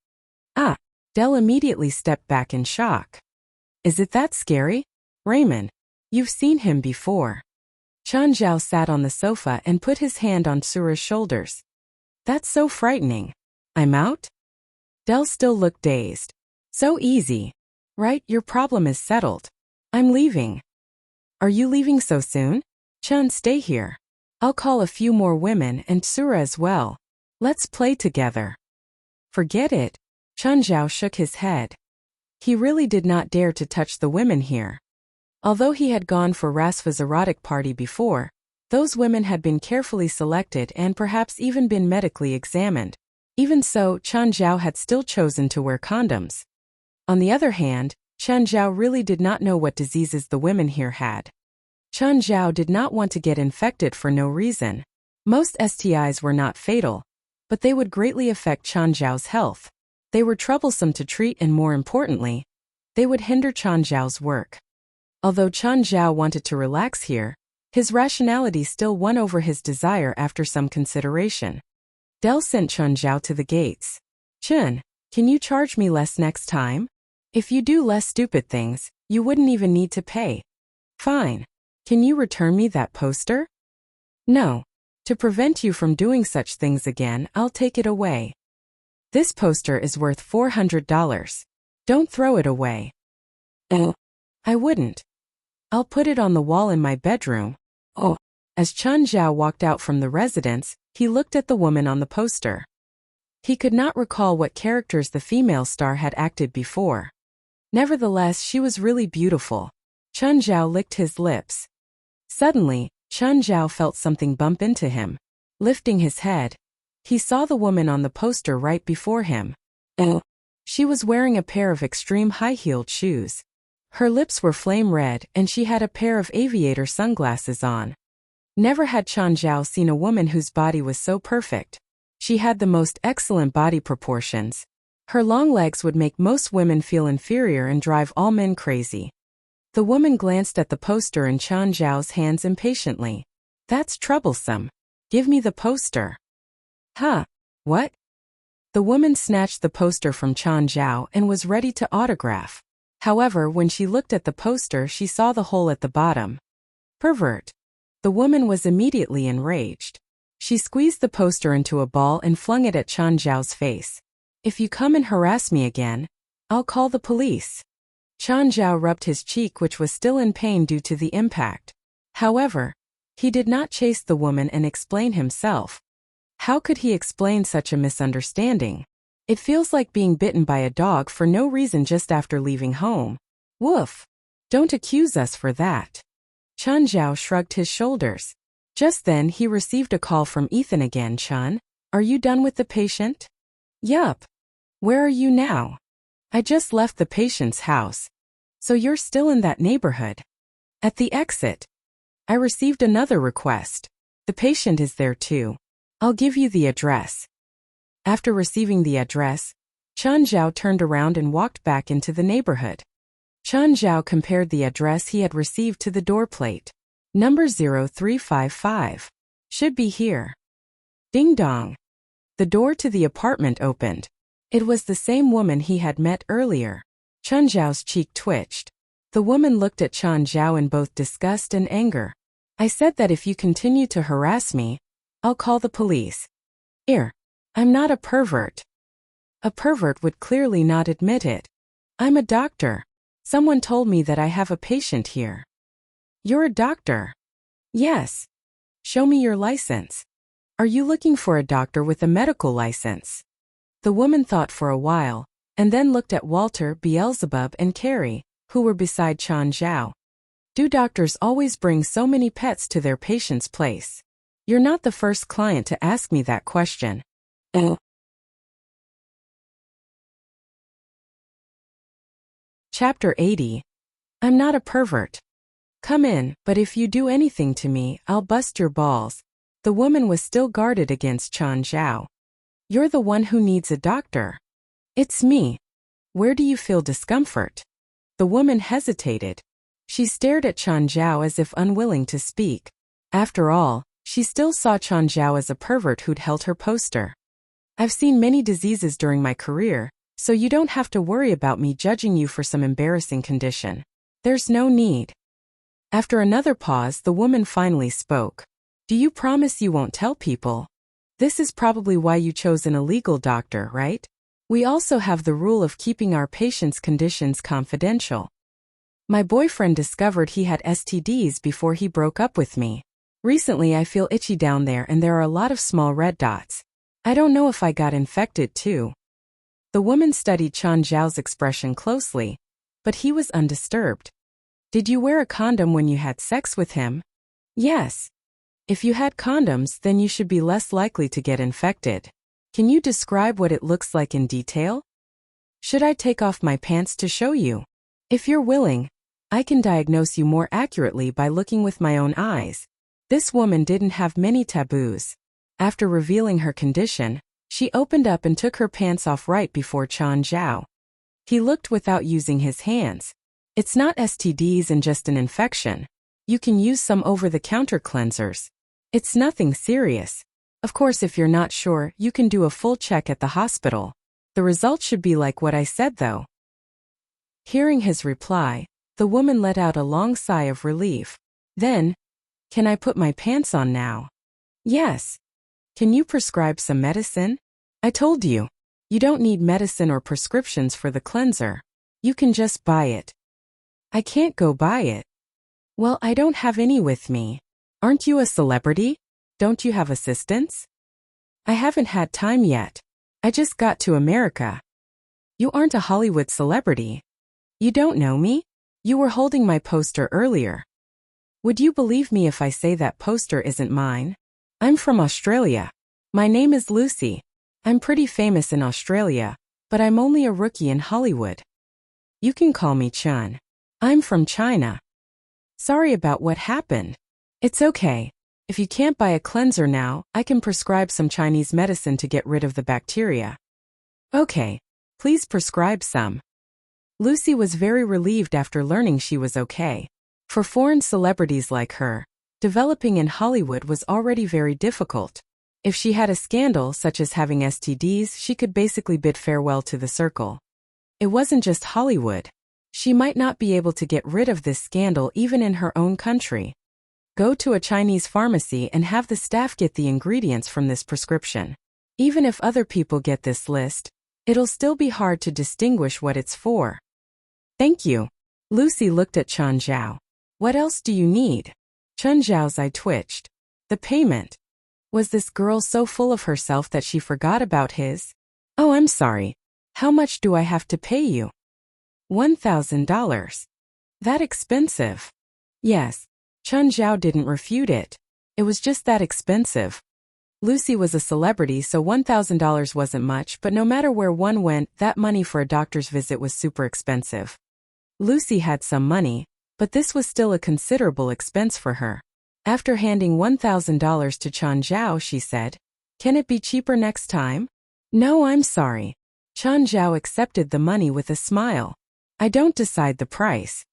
Ah! Dell immediately stepped back in shock. Is it that scary? Raymond, you've seen him before. Chan Zhao sat on the sofa and put his hand on Sura's shoulders. That's so frightening. I'm out? Dell still looked dazed. So easy. Right, your problem is settled. I'm leaving. Are you leaving so soon? Chun, stay here. I'll call a few more women and Sura as well. Let's play together. Forget it. Chun Zhao shook his head. He really did not dare to touch the women here. Although he had gone for Rasva's erotic party before, those women had been carefully selected and perhaps even been medically examined. Even so, Chun Zhao had still chosen to wear condoms. On the other hand, Chun Zhao really did not know what diseases the women here had. Chun Zhao did not want to get infected for no reason. Most STIs were not fatal, but they would greatly affect Chun Zhao's health. They were troublesome to treat and, more importantly, they would hinder Chun Zhao's work. Although Chun Zhao wanted to relax here, his rationality still won over his desire after some consideration. Dell sent Chun Zhao to the gates. Chun, can you charge me less next time? If you do less stupid things, you wouldn't even need to pay. Fine. Can you return me that poster? No. To prevent you from doing such things again, I'll take it away. This poster is worth $400. Don't throw it away. Oh. I wouldn't. I'll put it on the wall in my bedroom. Oh. As Chun Zhao walked out from the residence, he looked at the woman on the poster. He could not recall what characters the female star had acted before. Nevertheless, she was really beautiful. Chun Zhao licked his lips. Suddenly, Chun Zhao felt something bump into him. Lifting his head, he saw the woman on the poster right before him. Oh. She was wearing a pair of extreme high-heeled shoes. Her lips were flame red and she had a pair of aviator sunglasses on. Never had Chun Zhao seen a woman whose body was so perfect. She had the most excellent body proportions. Her long legs would make most women feel inferior and drive all men crazy. The woman glanced at the poster in Chun Zhao's hands impatiently. That's troublesome. Give me the poster. Huh? What? The woman snatched the poster from Chun Zhao and was ready to autograph. However, when she looked at the poster, she saw the hole at the bottom. Pervert. The woman was immediately enraged. She squeezed the poster into a ball and flung it at Chun Zhao's face. If you come and harass me again, I'll call the police. Chun Zhao rubbed his cheek, which was still in pain due to the impact. However, he did not chase the woman and explain himself. How could he explain such a misunderstanding? It feels like being bitten by a dog for no reason just after leaving home. Woof. Don't accuse us for that. Chun Zhao shrugged his shoulders. Just then he received a call from Ethan again. Chun, are you done with the patient? Yup. Where are you now? I just left the patient's house. So you're still in that neighborhood? At the exit. I received another request. The patient is there too. I'll give you the address. After receiving the address, Chun Zhao turned around and walked back into the neighborhood. Chun Zhao compared the address he had received to the door plate. Number 0355. Should be here. Ding dong. The door to the apartment opened. It was the same woman he had met earlier. Chun Zhao's cheek twitched. The woman looked at Chun Zhao in both disgust and anger. I said that if you continue to harass me, I'll call the police. I'm not a pervert. A pervert would clearly not admit it. I'm a doctor. Someone told me that I have a patient here. You're a doctor? Yes. Show me your license. Are you looking for a doctor with a medical license? The woman thought for a while, and then looked at Walter, Beelzebub, and Carrie, who were beside Chun Zhao. Do doctors always bring so many pets to their patient's place? You're not the first client to ask me that question. Oh. Chapter 80. I'm not a pervert. Come in, but if you do anything to me, I'll bust your balls. The woman was still guarded against Chun Zhao. You're the one who needs a doctor. It's me. Where do you feel discomfort? The woman hesitated. She stared at Chun Zhao as if unwilling to speak. After all, she still saw Chun Zhao as a pervert who'd held her poster. I've seen many diseases during my career, so you don't have to worry about me judging you for some embarrassing condition. There's no need. After another pause, the woman finally spoke. Do you promise you won't tell people? This is probably why you chose an illegal doctor, right? We also have the rule of keeping our patients' conditions confidential. My boyfriend discovered he had STDs before he broke up with me. Recently I feel itchy down there and there are a lot of small red dots. I don't know if I got infected too. The woman studied Chen Zhao's expression closely, but he was undisturbed. Did you wear a condom when you had sex with him? Yes. If you had condoms, then you should be less likely to get infected. Can you describe what it looks like in detail? Should I take off my pants to show you? If you're willing, I can diagnose you more accurately by looking with my own eyes. This woman didn't have many taboos. After revealing her condition, she opened up and took her pants off right before Chen Zhao. He looked without using his hands. It's not STDs and just an infection. You can use some over-the-counter cleansers. It's nothing serious. Of course, if you're not sure, you can do a full check at the hospital. The results should be like what I said though. Hearing his reply, the woman let out a long sigh of relief. Then, can I put my pants on now? Yes. Can you prescribe some medicine? I told you. You don't need medicine or prescriptions for the cleanser. You can just buy it. I can't go buy it. Well, I don't have any with me. Aren't you a celebrity? Don't you have assistants? I haven't had time yet. I just got to America. You aren't a Hollywood celebrity. You don't know me? You were holding my poster earlier. Would you believe me if I say that poster isn't mine? I'm from Australia. My name is Lucy. I'm pretty famous in Australia, but I'm only a rookie in Hollywood. You can call me Chun. I'm from China. Sorry about what happened. It's okay. If you can't buy a cleanser now, I can prescribe some Chinese medicine to get rid of the bacteria. Okay, please prescribe some. Lucy was very relieved after learning she was okay. For foreign celebrities like her, developing in Hollywood was already very difficult. If she had a scandal such as having STDs, she could basically bid farewell to the circle. It wasn't just Hollywood. She might not be able to get rid of this scandal even in her own country. Go to a Chinese pharmacy and have the staff get the ingredients from this prescription. Even if other people get this list, it'll still be hard to distinguish what it's for. Thank you. Lucy looked at Chen Zhao. What else do you need? Chen Zhao's eye twitched. The payment. Was this girl so full of herself that she forgot about his? Oh, I'm sorry. How much do I have to pay you? $1,000. That expensive? Yes. Chen Zhao didn't refute it. It was just that expensive. Lucy was a celebrity, so $1,000 wasn't much, but no matter where one went, that money for a doctor's visit was super expensive. Lucy had some money, but this was still a considerable expense for her. After handing $1,000 to Chen Zhao, she said, "Can it be cheaper next time?" "No, I'm sorry." Chen Zhao accepted the money with a smile. "I don't decide the price."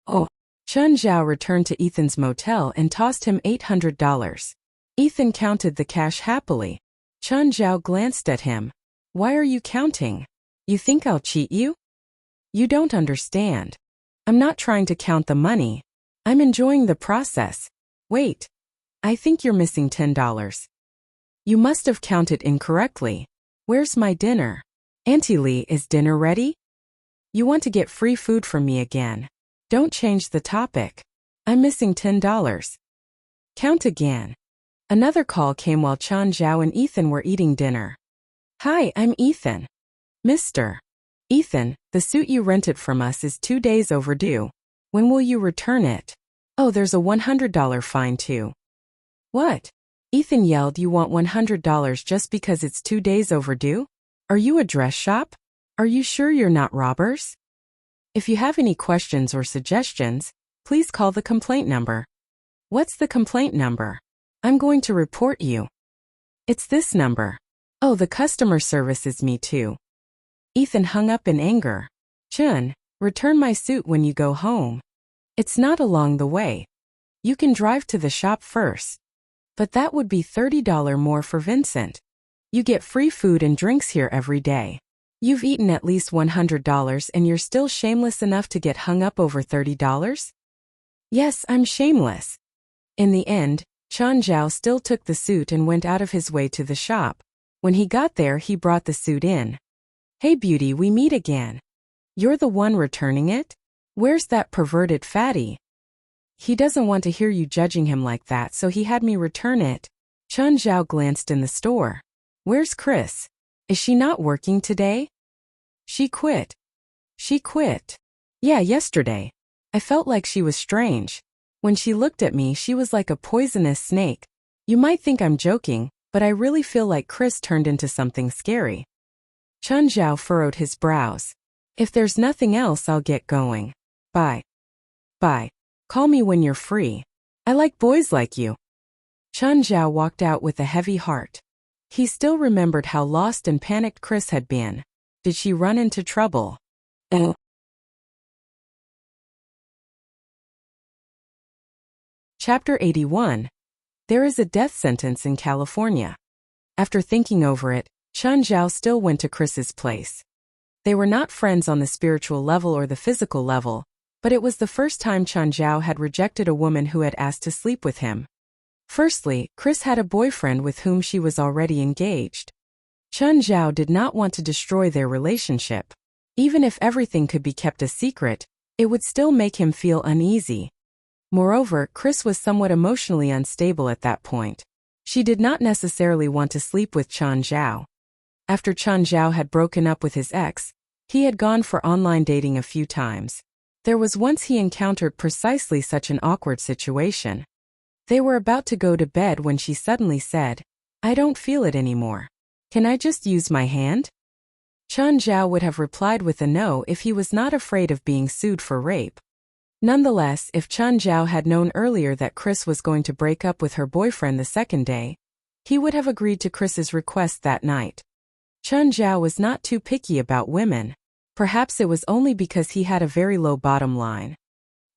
Oh. Chen Zhao returned to Ethan's motel and tossed him $800. Ethan counted the cash happily. Chen Zhao glanced at him. "Why are you counting? You think I'll cheat you?" "You don't understand. I'm not trying to count the money. I'm enjoying the process." "Wait. I think you're missing $10. You must have counted incorrectly. Where's my dinner?" "Auntie Lee, is dinner ready?" "You want to get free food from me again. Don't change the topic. I'm missing $10. Count again." Another call came while Chen Zhao and Ethan were eating dinner. "Hi, I'm Ethan." "Mr. Ethan, the suit you rented from us is 2 days overdue. When will you return it?" "Oh, there's a $100 fine too." "What?" Ethan yelled. "You want $100 just because it's 2 days overdue? Are you a dress shop? Are you sure you're not robbers?" "If you have any questions or suggestions, please call the complaint number." "What's the complaint number? I'm going to report you." "It's this number." "Oh, the customer service is me too." Ethan hung up in anger. "Chun, return my suit when you go home. It's not along the way. You can drive to the shop first." "But that would be $30 more for Vincent. You get free food and drinks here every day. You've eaten at least $100 and you're still shameless enough to get hung up over $30? "Yes, I'm shameless." In the end, Chen Zhao still took the suit and went out of his way to the shop. When he got there, he brought the suit in. "Hey beauty, we meet again. You're the one returning it? Where's that perverted fatty? He doesn't want to hear you judging him like that, so he had me return it." Chen Zhao glanced in the store. "Where's Chris? Is she not working today?" She quit. She quit. Yeah, yesterday. I felt like she was strange. When she looked at me, she was like a poisonous snake. You might think I'm joking, but I really feel like Chris turned into something scary. Chun Zhao furrowed his brows. If there's nothing else, I'll get going. Bye. Bye. Call me when you're free. I like boys like you. Chun Zhao walked out with a heavy heart. He still remembered how lost and panicked Chris had been. Did she run into trouble? Chapter 81. There is a death sentence in California. After thinking over it, Chun Zhao still went to Chris's place. They were not friends on the spiritual level or the physical level, but it was the first time Chun Zhao had rejected a woman who had asked to sleep with him. Firstly, Chris had a boyfriend with whom she was already engaged. Chun Zhao did not want to destroy their relationship. Even if everything could be kept a secret, it would still make him feel uneasy. Moreover, Chris was somewhat emotionally unstable at that point. She did not necessarily want to sleep with Chun Zhao. After Chun Zhao had broken up with his ex, he had gone for online dating a few times. There was once he encountered precisely such an awkward situation. They were about to go to bed when she suddenly said, "I don't feel it anymore. Can I just use my hand?" Chun Zhao would have replied with a no if he was not afraid of being sued for rape. Nonetheless, if Chun Zhao had known earlier that Chris was going to break up with her boyfriend the second day, he would have agreed to Chris's request that night. Chun Zhao was not too picky about women. Perhaps it was only because he had a very low bottom line.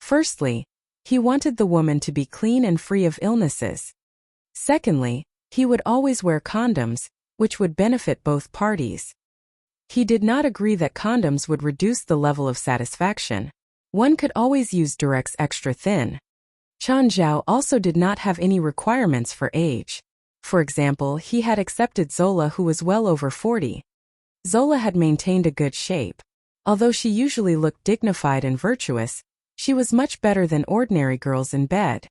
Firstly, he wanted the woman to be clean and free of illnesses. Secondly, he would always wear condoms, which would benefit both parties. He did not agree that condoms would reduce the level of satisfaction. One could always use Durex Extra Thin. Chun Zhao also did not have any requirements for age. For example, he had accepted Zola, who was well over 40. Zola had maintained a good shape. Although she usually looked dignified and virtuous, she was much better than ordinary girls in bed.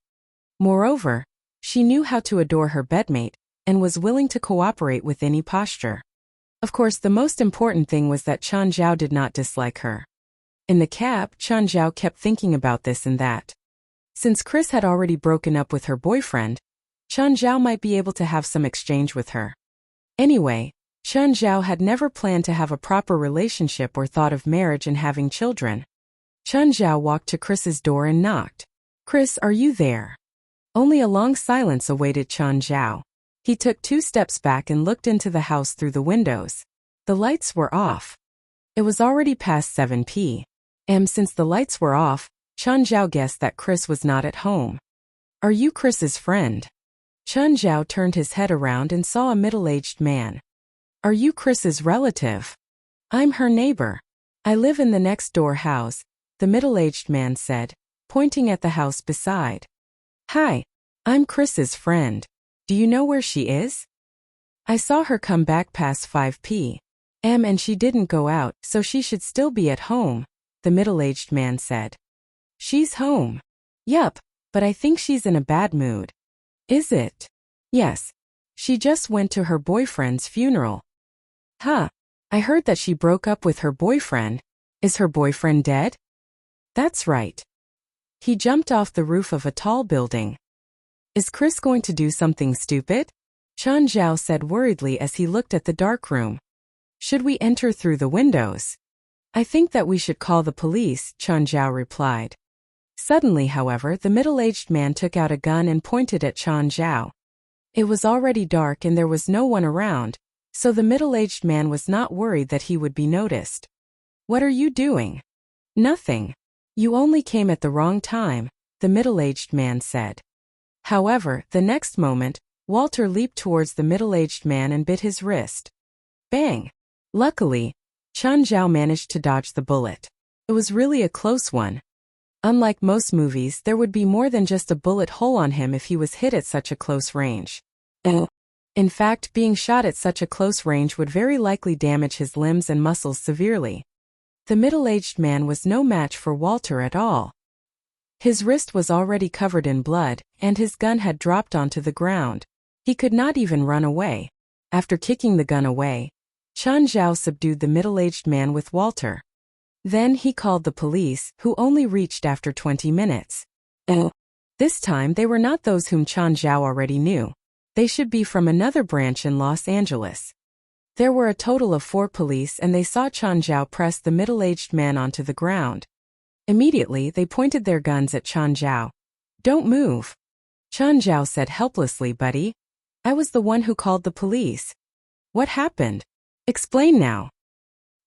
Moreover, she knew how to adore her bedmate and was willing to cooperate with any posture. Of course, the most important thing was that Chun Zhao did not dislike her. In the cab, Chun Zhao kept thinking about this and that. Since Chris had already broken up with her boyfriend, Chun Zhao might be able to have some exchange with her. Anyway, Chun Zhao had never planned to have a proper relationship or thought of marriage and having children. Chun Zhao walked to Chris's door and knocked. "Chris, are you there?" Only a long silence awaited Chun Zhao. He took 2 steps back and looked into the house through the windows. The lights were off. It was already past 7 p.m. Since the lights were off, Chun Zhao guessed that Chris was not at home. "Are you Chris's friend?" Chun Zhao turned his head around and saw a middle-aged man. "Are you Chris's relative?" "I'm her neighbor. I live in the next-door house," the middle-aged man said, pointing at the house beside. "Hi, I'm Chris's friend. Do you know where she is?" "I saw her come back past 5 p.m. and she didn't go out, so she should still be at home," the middle-aged man said. "She's home." "Yup, but I think she's in a bad mood." "Is it?" "Yes. She just went to her boyfriend's funeral." "Huh. I heard that she broke up with her boyfriend. Is her boyfriend dead?" "That's right. He jumped off the roof of a tall building." "Is Chris going to do something stupid?" Chun Zhao said worriedly as he looked at the dark room. "Should we enter through the windows?" "I think that we should call the police," Chun Zhao replied. Suddenly, however, the middle-aged man took out a gun and pointed at Chun Zhao. It was already dark and there was no one around, so the middle-aged man was not worried that he would be noticed. "What are you doing?" "Nothing. You only came at the wrong time," the middle-aged man said. However, the next moment, Walter leaped towards the middle-aged man and bit his wrist. Bang! Luckily, Chun Zhao managed to dodge the bullet. It was really a close one. Unlike most movies, there would be more than just a bullet hole on him if he was hit at such a close range. In fact, being shot at such a close range would very likely damage his limbs and muscles severely. The middle-aged man was no match for Walter at all. His wrist was already covered in blood, and his gun had dropped onto the ground. He could not even run away. After kicking the gun away, Chen Zhao subdued the middle-aged man with Walter. Then he called the police, who only reached after 20 minutes. This time they were not those whom Chen Zhao already knew. They should be from another branch in Los Angeles. There were a total of 4 police and they saw Chen Zhao press the middle-aged man onto the ground. Immediately they pointed their guns at Chen Zhao. "Don't move," Chen Zhao said helplessly. "Buddy, I was the one who called the police." "What happened? Explain now."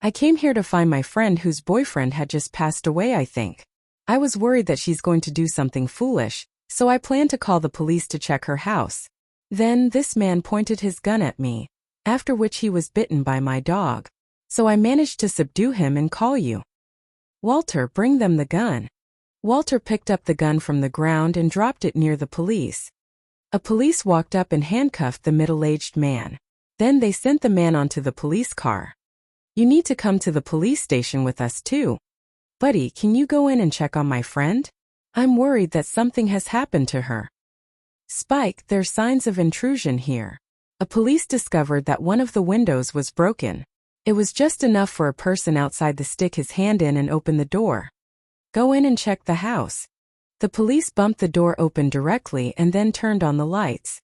"I came here to find my friend whose boyfriend had just passed away, I think. I was worried that she's going to do something foolish, so I planned to call the police to check her house. Then this man pointed his gun at me, after which he was bitten by my dog. So I managed to subdue him and call you." "Walter, bring them the gun." Walter picked up the gun from the ground and dropped it near the police. A police walked up and handcuffed the middle-aged man. Then they sent the man onto the police car. "You need to come to the police station with us too. Buddy, can you go in and check on my friend? I'm worried that something has happened to her." "Spike, there's signs of intrusion here." A police discovered that one of the windows was broken. It was just enough for a person outside to stick his hand in and open the door. "Go in and check the house." The police bumped the door open directly and then turned on the lights.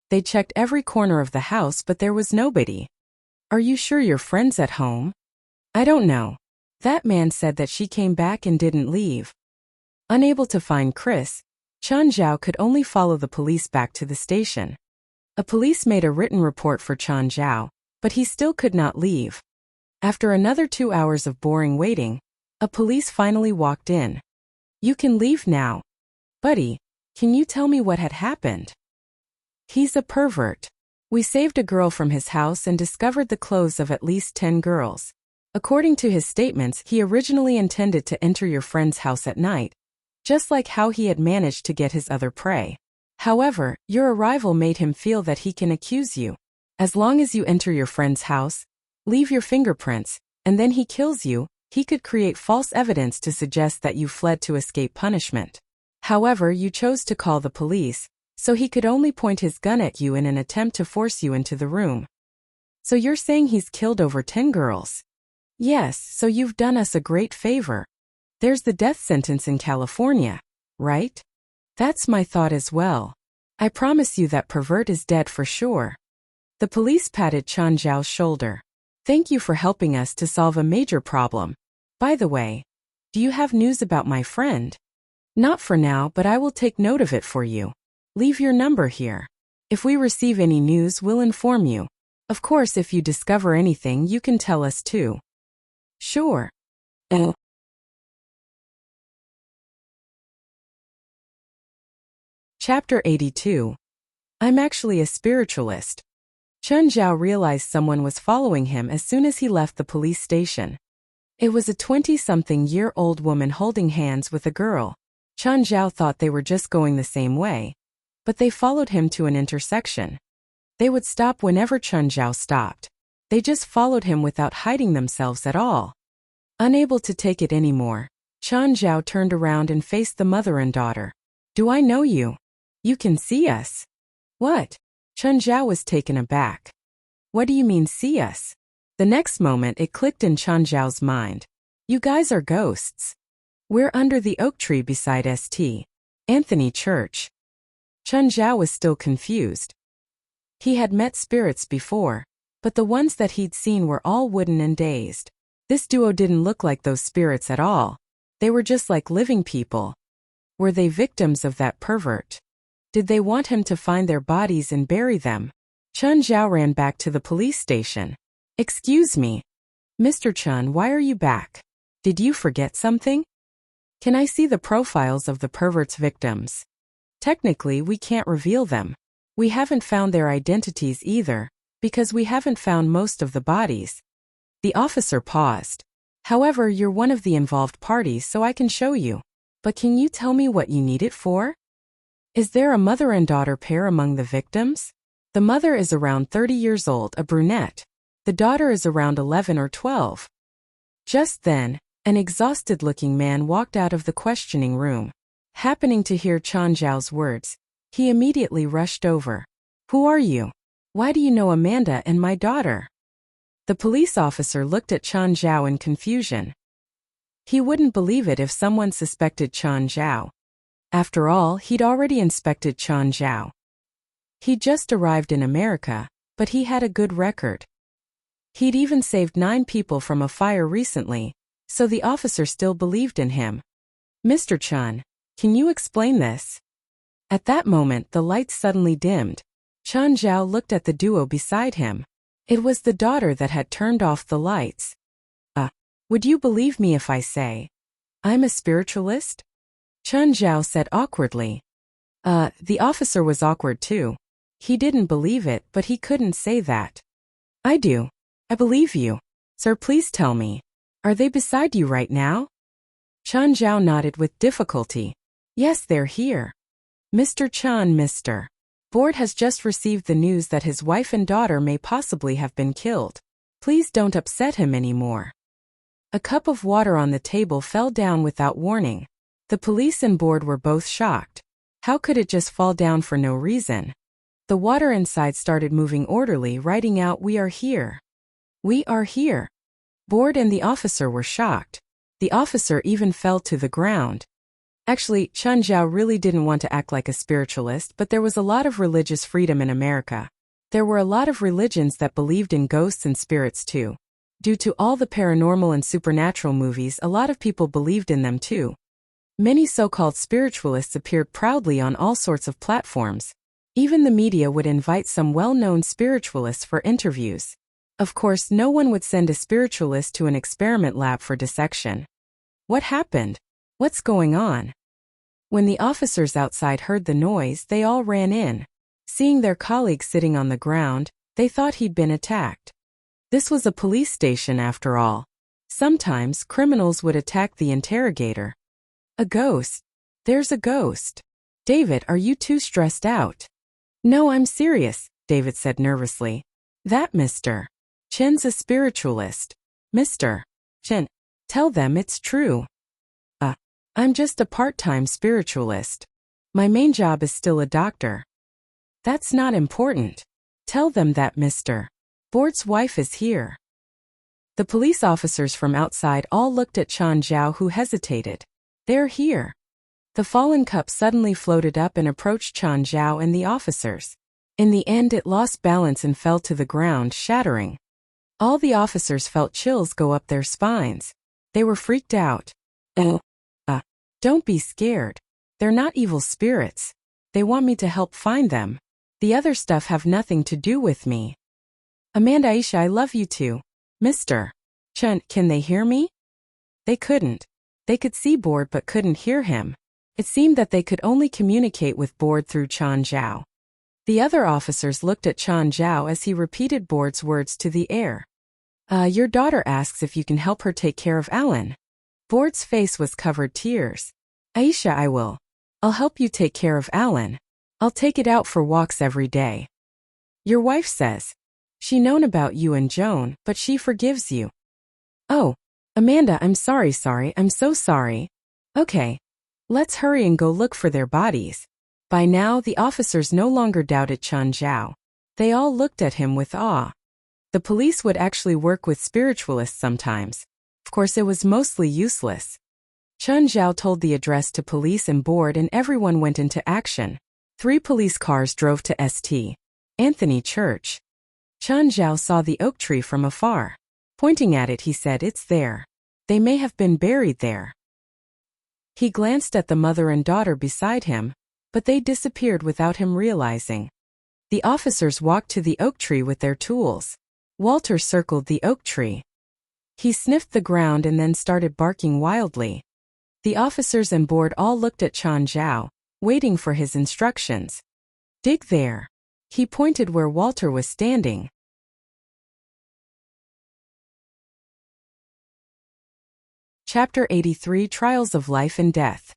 They checked every corner of the house but there was nobody. "Are you sure your friend's at home?" "I don't know. That man said that she came back and didn't leave." Unable to find Chris, Chen Zhao could only follow the police back to the station. A police made a written report for Chen Zhao, but he still could not leave. After another 2 hours of boring waiting, a police finally walked in. "You can leave now. Buddy, can you tell me what had happened?" "He's a pervert. We saved a girl from his house and discovered the clothes of at least 10 girls. According to his statements, he originally intended to enter your friend's house at night, just like how he had managed to get his other prey. However, your arrival made him feel that he can accuse you. As long as you enter your friend's house, leave your fingerprints, and then he kills you, he could create false evidence to suggest that you fled to escape punishment. However, you chose to call the police, so he could only point his gun at you in an attempt to force you into the room." "So you're saying he's killed over 10 girls?" "Yes, so you've done us a great favor. There's the death sentence in California, right?" "That's my thought as well. I promise you that pervert is dead for sure." The police patted Chen Zhao's shoulder. "Thank you for helping us to solve a major problem. By the way, do you have news about my friend?" "Not for now, but I will take note of it for you. Leave your number here. If we receive any news, we'll inform you. Of course, if you discover anything, you can tell us too." "Sure." Chapter 82. I'm actually a spiritualist. Chen Zhao realized someone was following him as soon as he left the police station. It was a 20-something-year-old woman holding hands with a girl. Chen Zhao thought they were just going the same way, but they followed him to an intersection. They would stop whenever Chen Zhao stopped. They just followed him without hiding themselves at all. Unable to take it anymore, Chen Zhao turned around and faced the mother and daughter. "Do I know you? You can see us." "What?" Chen Zhao was taken aback. "What do you mean see us?" The next moment it clicked in Chen Zhao's mind. "You guys are ghosts. We're under the oak tree beside St. Anthony Church." Chen Zhao was still confused. He had met spirits before, but the ones that he'd seen were all wooden and dazed. This duo didn't look like those spirits at all. They were just like living people. Were they victims of that pervert? Did they want him to find their bodies and bury them? Chen Zhao ran back to the police station. "Excuse me. Mr. Chen, why are you back? Did you forget something? Can I see the profiles of the pervert's victims?" "Technically, we can't reveal them. We haven't found their identities either, because we haven't found most of the bodies." The officer paused. "However, you're one of the involved parties, so I can show you. But can you tell me what you need it for? Is there a mother and daughter pair among the victims?" The mother is around 30 years old, a brunette. The daughter is around 11 or 12. Just then, an exhausted-looking man walked out of the questioning room. Happening to hear Chen Zhao's words, he immediately rushed over. "Who are you? Why do you know Amanda and my daughter?" The police officer looked at Chen Zhao in confusion. He wouldn't believe it if someone suspected Chen Zhao. After all, he'd already inspected Chen Zhao. He'd just arrived in America, but he had a good record. He'd even saved 9 people from a fire recently, so the officer still believed in him. Mr. Chen, can you explain this? At that moment, the lights suddenly dimmed. Chen Zhao looked at the duo beside him. It was the daughter that had turned off the lights. Would you believe me if I say, I'm a spiritualist? Chen Zhao said awkwardly. The officer was awkward too. He didn't believe it, but he couldn't say that. I do. I believe you. Sir, please tell me. Are they beside you right now? Chen Zhao nodded with difficulty. Yes, they're here. Mr. Chen, Mr. Board has just received the news that his wife and daughter may possibly have been killed. Please don't upset him anymore. A cup of water on the table fell down without warning. The police and Board were both shocked. How could it just fall down for no reason? The water inside started moving orderly, writing out, "We are here. We are here." Board and the officer were shocked. The officer even fell to the ground. Actually, Chen Zhao really didn't want to act like a spiritualist, but there was a lot of religious freedom in America. There were a lot of religions that believed in ghosts and spirits too. Due to all the paranormal and supernatural movies, a lot of people believed in them too. Many so-called spiritualists appeared proudly on all sorts of platforms. Even the media would invite some well-known spiritualists for interviews. Of course, no one would send a spiritualist to an experiment lab for dissection. What happened? What's going on? When the officers outside heard the noise, they all ran in. Seeing their colleague sitting on the ground, they thought he'd been attacked. This was a police station after all. Sometimes criminals would attack the interrogator. A ghost. There's a ghost. David, are you too stressed out? No, I'm serious, David said nervously. That Mr. Chen's a spiritualist. Mr. Chen, tell them it's true. I'm just a part-time spiritualist. My main job is still a doctor. That's not important. Tell them that Mr. Board's wife is here. The police officers from outside all looked at Chen Zhao, who hesitated. They're here. The fallen cup suddenly floated up and approached Chen Zhao and the officers. In the end, it lost balance and fell to the ground, shattering. All the officers felt chills go up their spines. They were freaked out. Don't be scared. They're not evil spirits. They want me to help find them. The other stuff have nothing to do with me. Amanda, Aisha, I love you too. Mr. Chen, can they hear me? They couldn't. They could see Board but couldn't hear him. It seemed that they could only communicate with Board through Chen Zhao. The other officers looked at Chen Zhao as he repeated Board's words to the air. Your daughter asks if you can help her take care of Alan. Board's face was covered tears. Aisha, I will. I'll help you take care of Alan. I'll take it out for walks every day. Your wife says. She known about you and Joan, but she forgives you. Oh, Amanda, I'm sorry, I'm so sorry. Okay. Let's hurry and go look for their bodies. By now, the officers no longer doubted Chen Zhao. They all looked at him with awe. The police would actually work with spiritualists sometimes. Of course, it was mostly useless. Chen Zhao told the address to police and Board, and everyone went into action. 3 police cars drove to St. Anthony Church. Chen Zhao saw the oak tree from afar. Pointing at it, he said, "It's there. They may have been buried there." He glanced at the mother and daughter beside him, but they disappeared without him realizing. The officers walked to the oak tree with their tools. Walter circled the oak tree. He sniffed the ground and then started barking wildly. The officers and Board all looked at Chen Zhao, waiting for his instructions. Dig there. He pointed where Walter was standing. Chapter 83, Trials of Life and Death.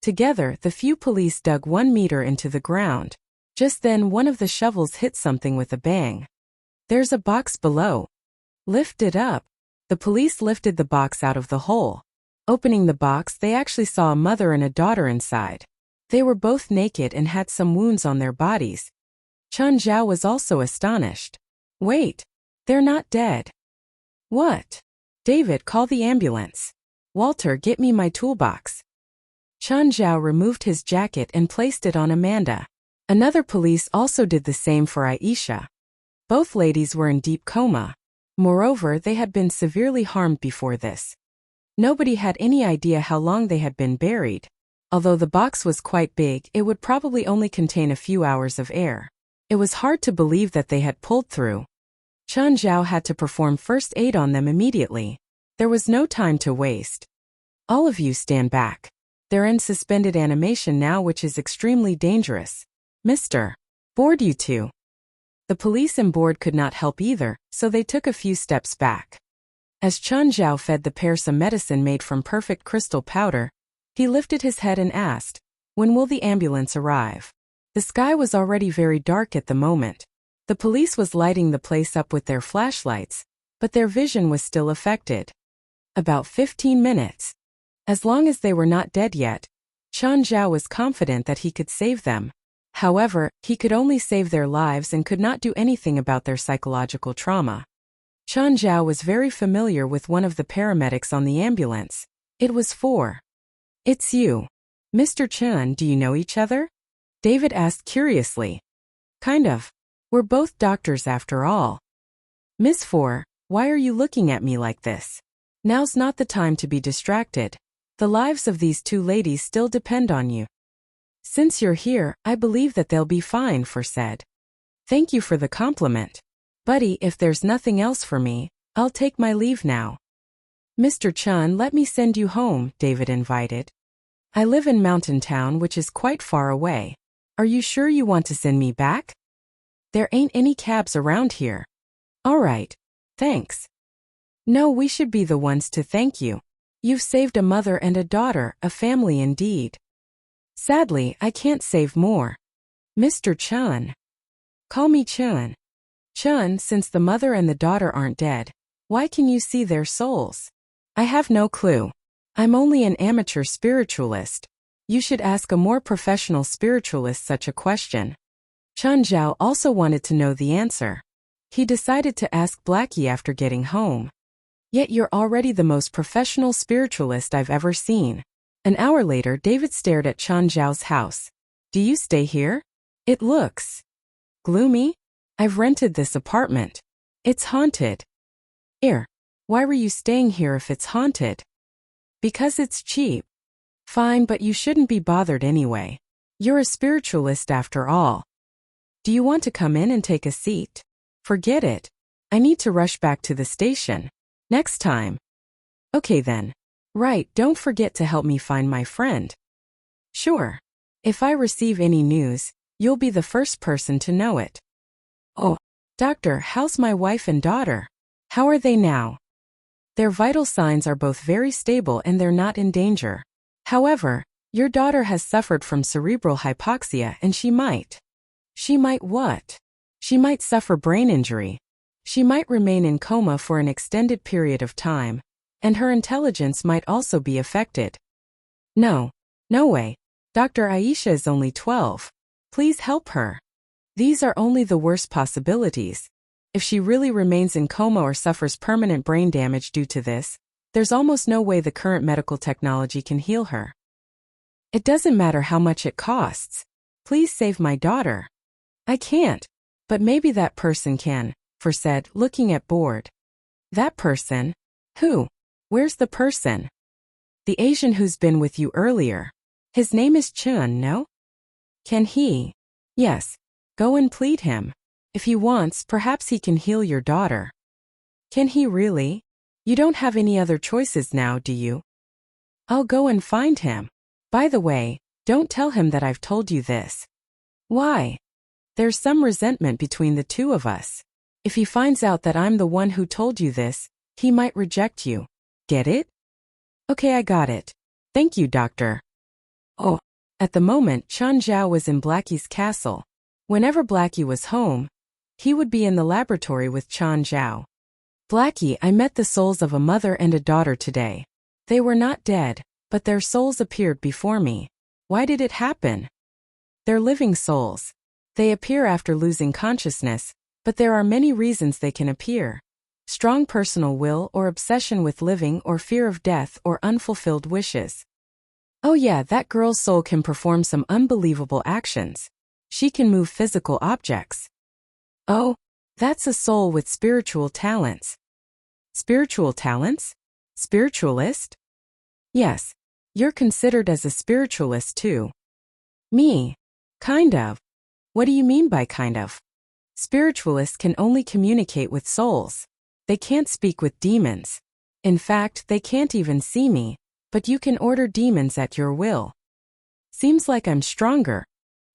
Together, the few police dug 1 meter into the ground. Just then, one of the shovels hit something with a bang. There's a box below. Lift it up. The police lifted the box out of the hole. Opening the box, they actually saw a mother and a daughter inside. They were both naked and had some wounds on their bodies. Chen Zhao was also astonished. Wait, they're not dead. What? David, call the ambulance. Walter, get me my toolbox. Chen Zhao removed his jacket and placed it on Amanda. Another police also did the same for Aisha. Both ladies were in deep coma. Moreover, they had been severely harmed before this. Nobody had any idea how long they had been buried. Although the box was quite big, it would probably only contain a few hours of air. It was hard to believe that they had pulled through. Chen Zhao had to perform first aid on them immediately. There was no time to waste. All of you stand back. They're in suspended animation now, which is extremely dangerous. Mr. Board, you two. The police and board could not help either, so they took a few steps back. As Chen Zhao fed the pair some medicine made from perfect crystal powder, he lifted his head and asked, "When will the ambulance arrive?" The sky was already very dark at the moment. The police was lighting the place up with their flashlights, but their vision was still affected. About 15 minutes. As long as they were not dead yet, Chen Zhao was confident that he could save them. However, he could only save their lives and could not do anything about their psychological trauma. Chen Zhao was very familiar with one of the paramedics on the ambulance. It was Four. "It's you. Mr. Chen, do you know each other?" David asked curiously. "Kind of. We're both doctors after all." "Miss Four, why are you looking at me like this? Now's not the time to be distracted. The lives of these two ladies still depend on you." "Since you're here, I believe that they'll be fine," Four said. "Thank you for the compliment. Buddy, if there's nothing else for me, I'll take my leave now." "Mr. Chen, let me send you home," David invited. "I live in Mountain Town, which is quite far away. Are you sure you want to send me back? There ain't any cabs around here." "All right. Thanks." "No, we should be the ones to thank you. You've saved a mother and a daughter, a family indeed." "Sadly, I can't save more. Mr. Chen." "Call me Chen." "Chen, since the mother and the daughter aren't dead, why can you see their souls?" "I have no clue. I'm only an amateur spiritualist. You should ask a more professional spiritualist such a question." Chen Zhao also wanted to know the answer. He decided to ask Blackie after getting home. "Yet you're already the most professional spiritualist I've ever seen." An hour later, David stared at Chen Zhao's house. "Do you stay here? It looks gloomy. I've rented this apartment. It's haunted." "Here. Why were you staying here if it's haunted?" "Because it's cheap." "Fine, but you shouldn't be bothered anyway. You're a spiritualist after all. Do you want to come in and take a seat?" "Forget it. I need to rush back to the station. Next time." "Okay then. Right, don't forget to help me find my friend." "Sure. If I receive any news, you'll be the first person to know it." "Oh, doctor, how's my wife and daughter? How are they now?" "Their vital signs are both very stable and they're not in danger. However, your daughter has suffered from cerebral hypoxia and she might." "She might what?" "She might suffer brain injury. She might remain in coma for an extended period of time, and her intelligence might also be affected." "No. No way. Dr. Aisha is only 12. Please help her. These are only the worst possibilities. If she really remains in coma or suffers permanent brain damage due to this, there's almost no way the current medical technology can heal her. It doesn't matter how much it costs. Please save my daughter." "I can't. But maybe that person can," For said, looking at Board. "That person? Who? Where's the person?" "The Asian who's been with you earlier. His name is Chun, no?" "Can he?" "Yes. Go and plead him. If he wants, perhaps he can heal your daughter." "Can he really? You don't have any other choices now, do you?" "I'll go and find him. By the way, don't tell him that I've told you this." "Why?" "There's some resentment between the two of us. If he finds out that I'm the one who told you this, he might reject you. Get it?" "Okay, I got it. Thank you, doctor." Oh. At the moment, Chen Zhao was in Blackie's castle. Whenever Blackie was home, he would be in the laboratory with Chen Zhao. "Blackie, I met the souls of a mother and a daughter today. They were not dead, but their souls appeared before me. Why did it happen?" "They're living souls. They appear after losing consciousness, but there are many reasons they can appear. strong personal will or obsession with living or fear of death or unfulfilled wishes. Oh yeah, that girl's soul can perform some unbelievable actions. She can move physical objects. Oh, that's a soul with spiritual talents. Spiritual talents? Spiritualist? Yes, you're considered as a spiritualist too. Me? Kind of. What do you mean by kind of? Spiritualists can only communicate with souls. They can't speak with demons. In fact, they can't even see me, but you can order demons at your will. Seems like I'm stronger.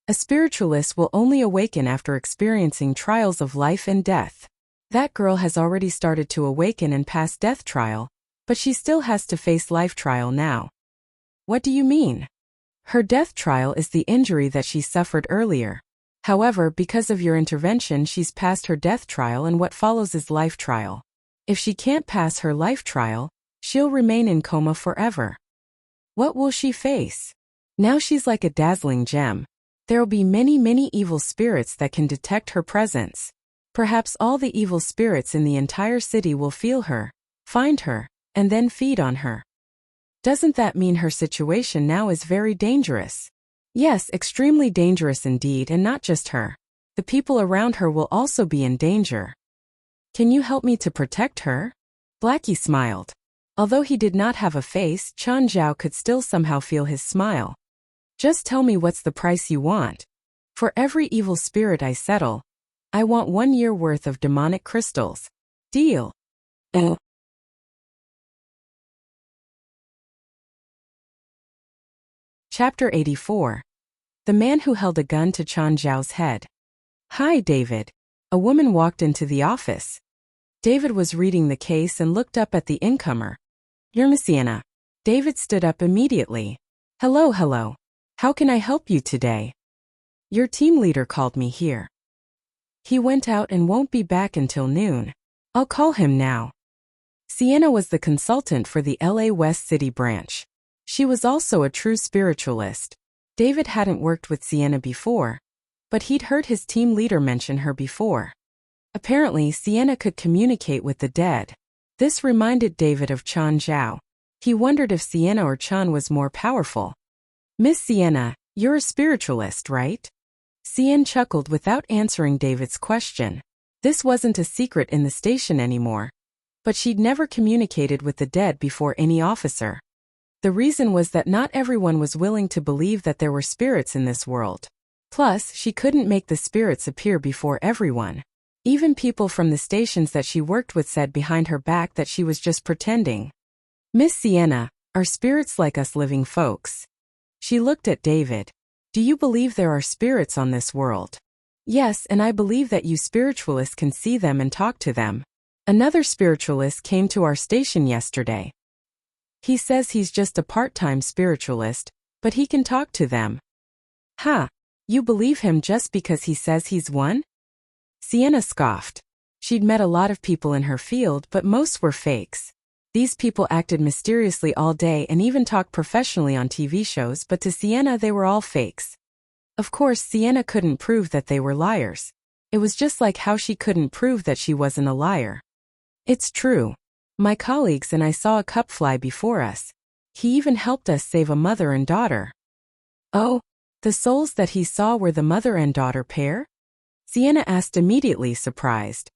A spiritualist will only awaken after experiencing trials of life and death. That girl has already started to awaken and pass death trial, but she still has to face life trial now. What do you mean? Her death trial is the injury that she suffered earlier. However, because of your intervention, she's passed her death trial and what follows is life trial. If she can't pass her life trial, she'll remain in coma forever. What will she face? Now she's like a dazzling gem. There'll be many evil spirits that can detect her presence. Perhaps all the evil spirits in the entire city will feel her, find her, and then feed on her. Doesn't that mean her situation now is very dangerous? Yes, extremely dangerous indeed, and not just her. The people around her will also be in danger. Can you help me to protect her? Blackie smiled. Although he did not have a face, Chan Zhao could still somehow feel his smile. Just tell me what's the price you want. For every evil spirit I settle, I want 1 year worth of demonic crystals. Deal. Chapter 84. The man who held a gun to Chan Zhao's head. Hi, David. A woman walked into the office. David was reading the case and looked up at the incomer. You're Miss Sienna. David stood up immediately. Hello. How can I help you today? Your team leader called me here. He went out and won't be back until noon. I'll call him now. Sienna was the consultant for the LA West City branch. She was also a true spiritualist. David hadn't worked with Sienna before, but he'd heard his team leader mention her before. Apparently, Sienna could communicate with the dead. This reminded David of Chan Zhao. He wondered if Sienna or Chan was more powerful. Miss Sienna, you're a spiritualist, right? Sienna chuckled without answering David's question. This wasn't a secret in the station anymore. But she'd never communicated with the dead before any officer. The reason was that not everyone was willing to believe that there were spirits in this world. Plus, she couldn't make the spirits appear before everyone. Even people from the stations that she worked with said behind her back that she was just pretending. Miss Sienna, are spirits like us living folks? She looked at David. Do you believe there are spirits on this world? Yes, and I believe that you spiritualists can see them and talk to them. Another spiritualist came to our station yesterday. He says he's just a part-time spiritualist, but he can talk to them. Ha! You believe him just because he says he's one? Sienna scoffed. She'd met a lot of people in her field, but most were fakes. These people acted mysteriously all day and even talked professionally on TV shows, but to Sienna they were all fakes. Of course, Sienna couldn't prove that they were liars. It was just like how she couldn't prove that she wasn't a liar. It's true. My colleagues and I saw a cup fly before us. He even helped us save a mother and daughter. Oh, the souls that he saw were the mother and daughter pair? Sienna asked immediately, surprised.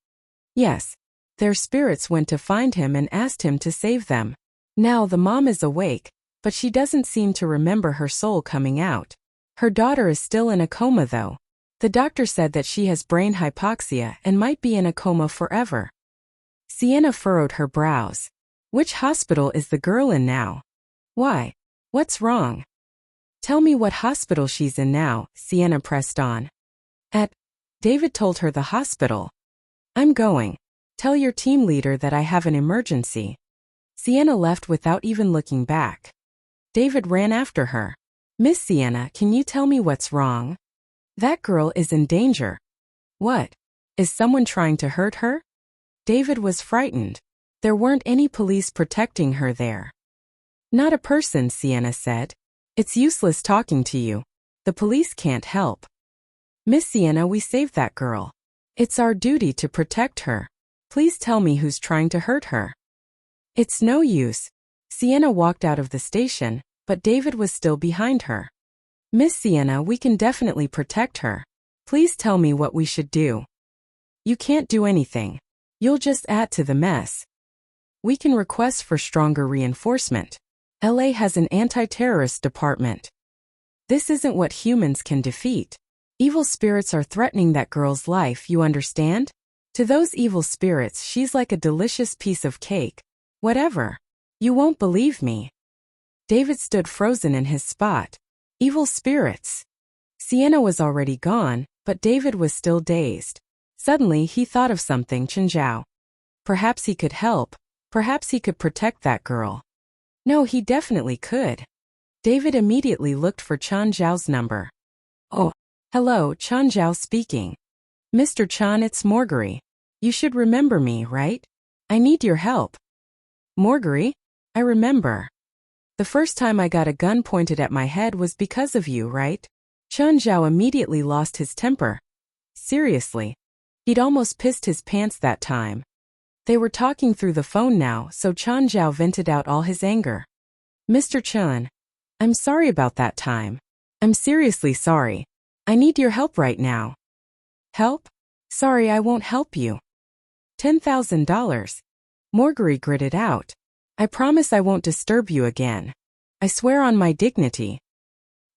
Yes. Their spirits went to find him and asked him to save them. Now the mom is awake, but she doesn't seem to remember her soul coming out. Her daughter is still in a coma though. The doctor said that she has brain hypoxia and might be in a coma forever. Sienna furrowed her brows. Which hospital is the girl in now? Why? What's wrong? Tell me what hospital she's in now, Sienna pressed on. David told her the hospital. I'm going. Tell your team leader that I have an emergency. Sienna left without even looking back. David ran after her. Miss Sienna, can you tell me what's wrong? That girl is in danger. What? Is someone trying to hurt her? David was frightened. There weren't any police protecting her there. Not a person, Sienna said. It's useless talking to you. The police can't help. Miss Sienna, we saved that girl. It's our duty to protect her. Please tell me who's trying to hurt her. It's no use. Sienna walked out of the station, but David was still behind her. Miss Sienna, we can definitely protect her. Please tell me what we should do. You can't do anything. You'll just add to the mess. We can request for stronger reinforcement. LA has an anti-terrorist department. This isn't what humans can defeat. Evil spirits are threatening that girl's life, you understand? To those evil spirits, she's like a delicious piece of cake. Whatever. You won't believe me. David stood frozen in his spot. Evil spirits. Sienna was already gone, but David was still dazed. Suddenly he thought of something. Chen Zhao. Perhaps he could help. Perhaps he could protect that girl. No, he definitely could. David immediately looked for Chen Zhao's number. Oh, hello, Chen Zhao speaking. Mr. Chen, it's Marguerite. You should remember me, right? I need your help. Marguerite? I remember. The first time I got a gun pointed at my head was because of you, right? Chen Zhao immediately lost his temper. Seriously. He'd almost pissed his pants that time. They were talking through the phone now, so Chen Zhao vented out all his anger. Mr. Chen, I'm sorry about that time. I'm seriously sorry. I need your help right now. Help? Sorry, I won't help you. $10,000. Marguerite gritted out. I promise I won't disturb you again. I swear on my dignity.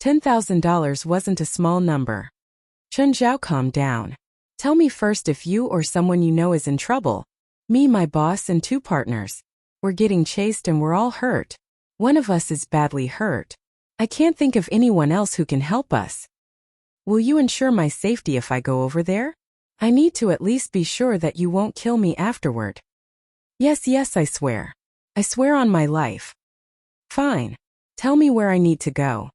$10,000 wasn't a small number. Chen Zhao, calm down. Tell me first if you or someone you know is in trouble. Me, my boss, and 2 partners. We're getting chased and we're all hurt. One of us is badly hurt. I can't think of anyone else who can help us. Will you ensure my safety if I go over there? I need to at least be sure that you won't kill me afterward. Yes, I swear. I swear on my life. Fine. Tell me where I need to go.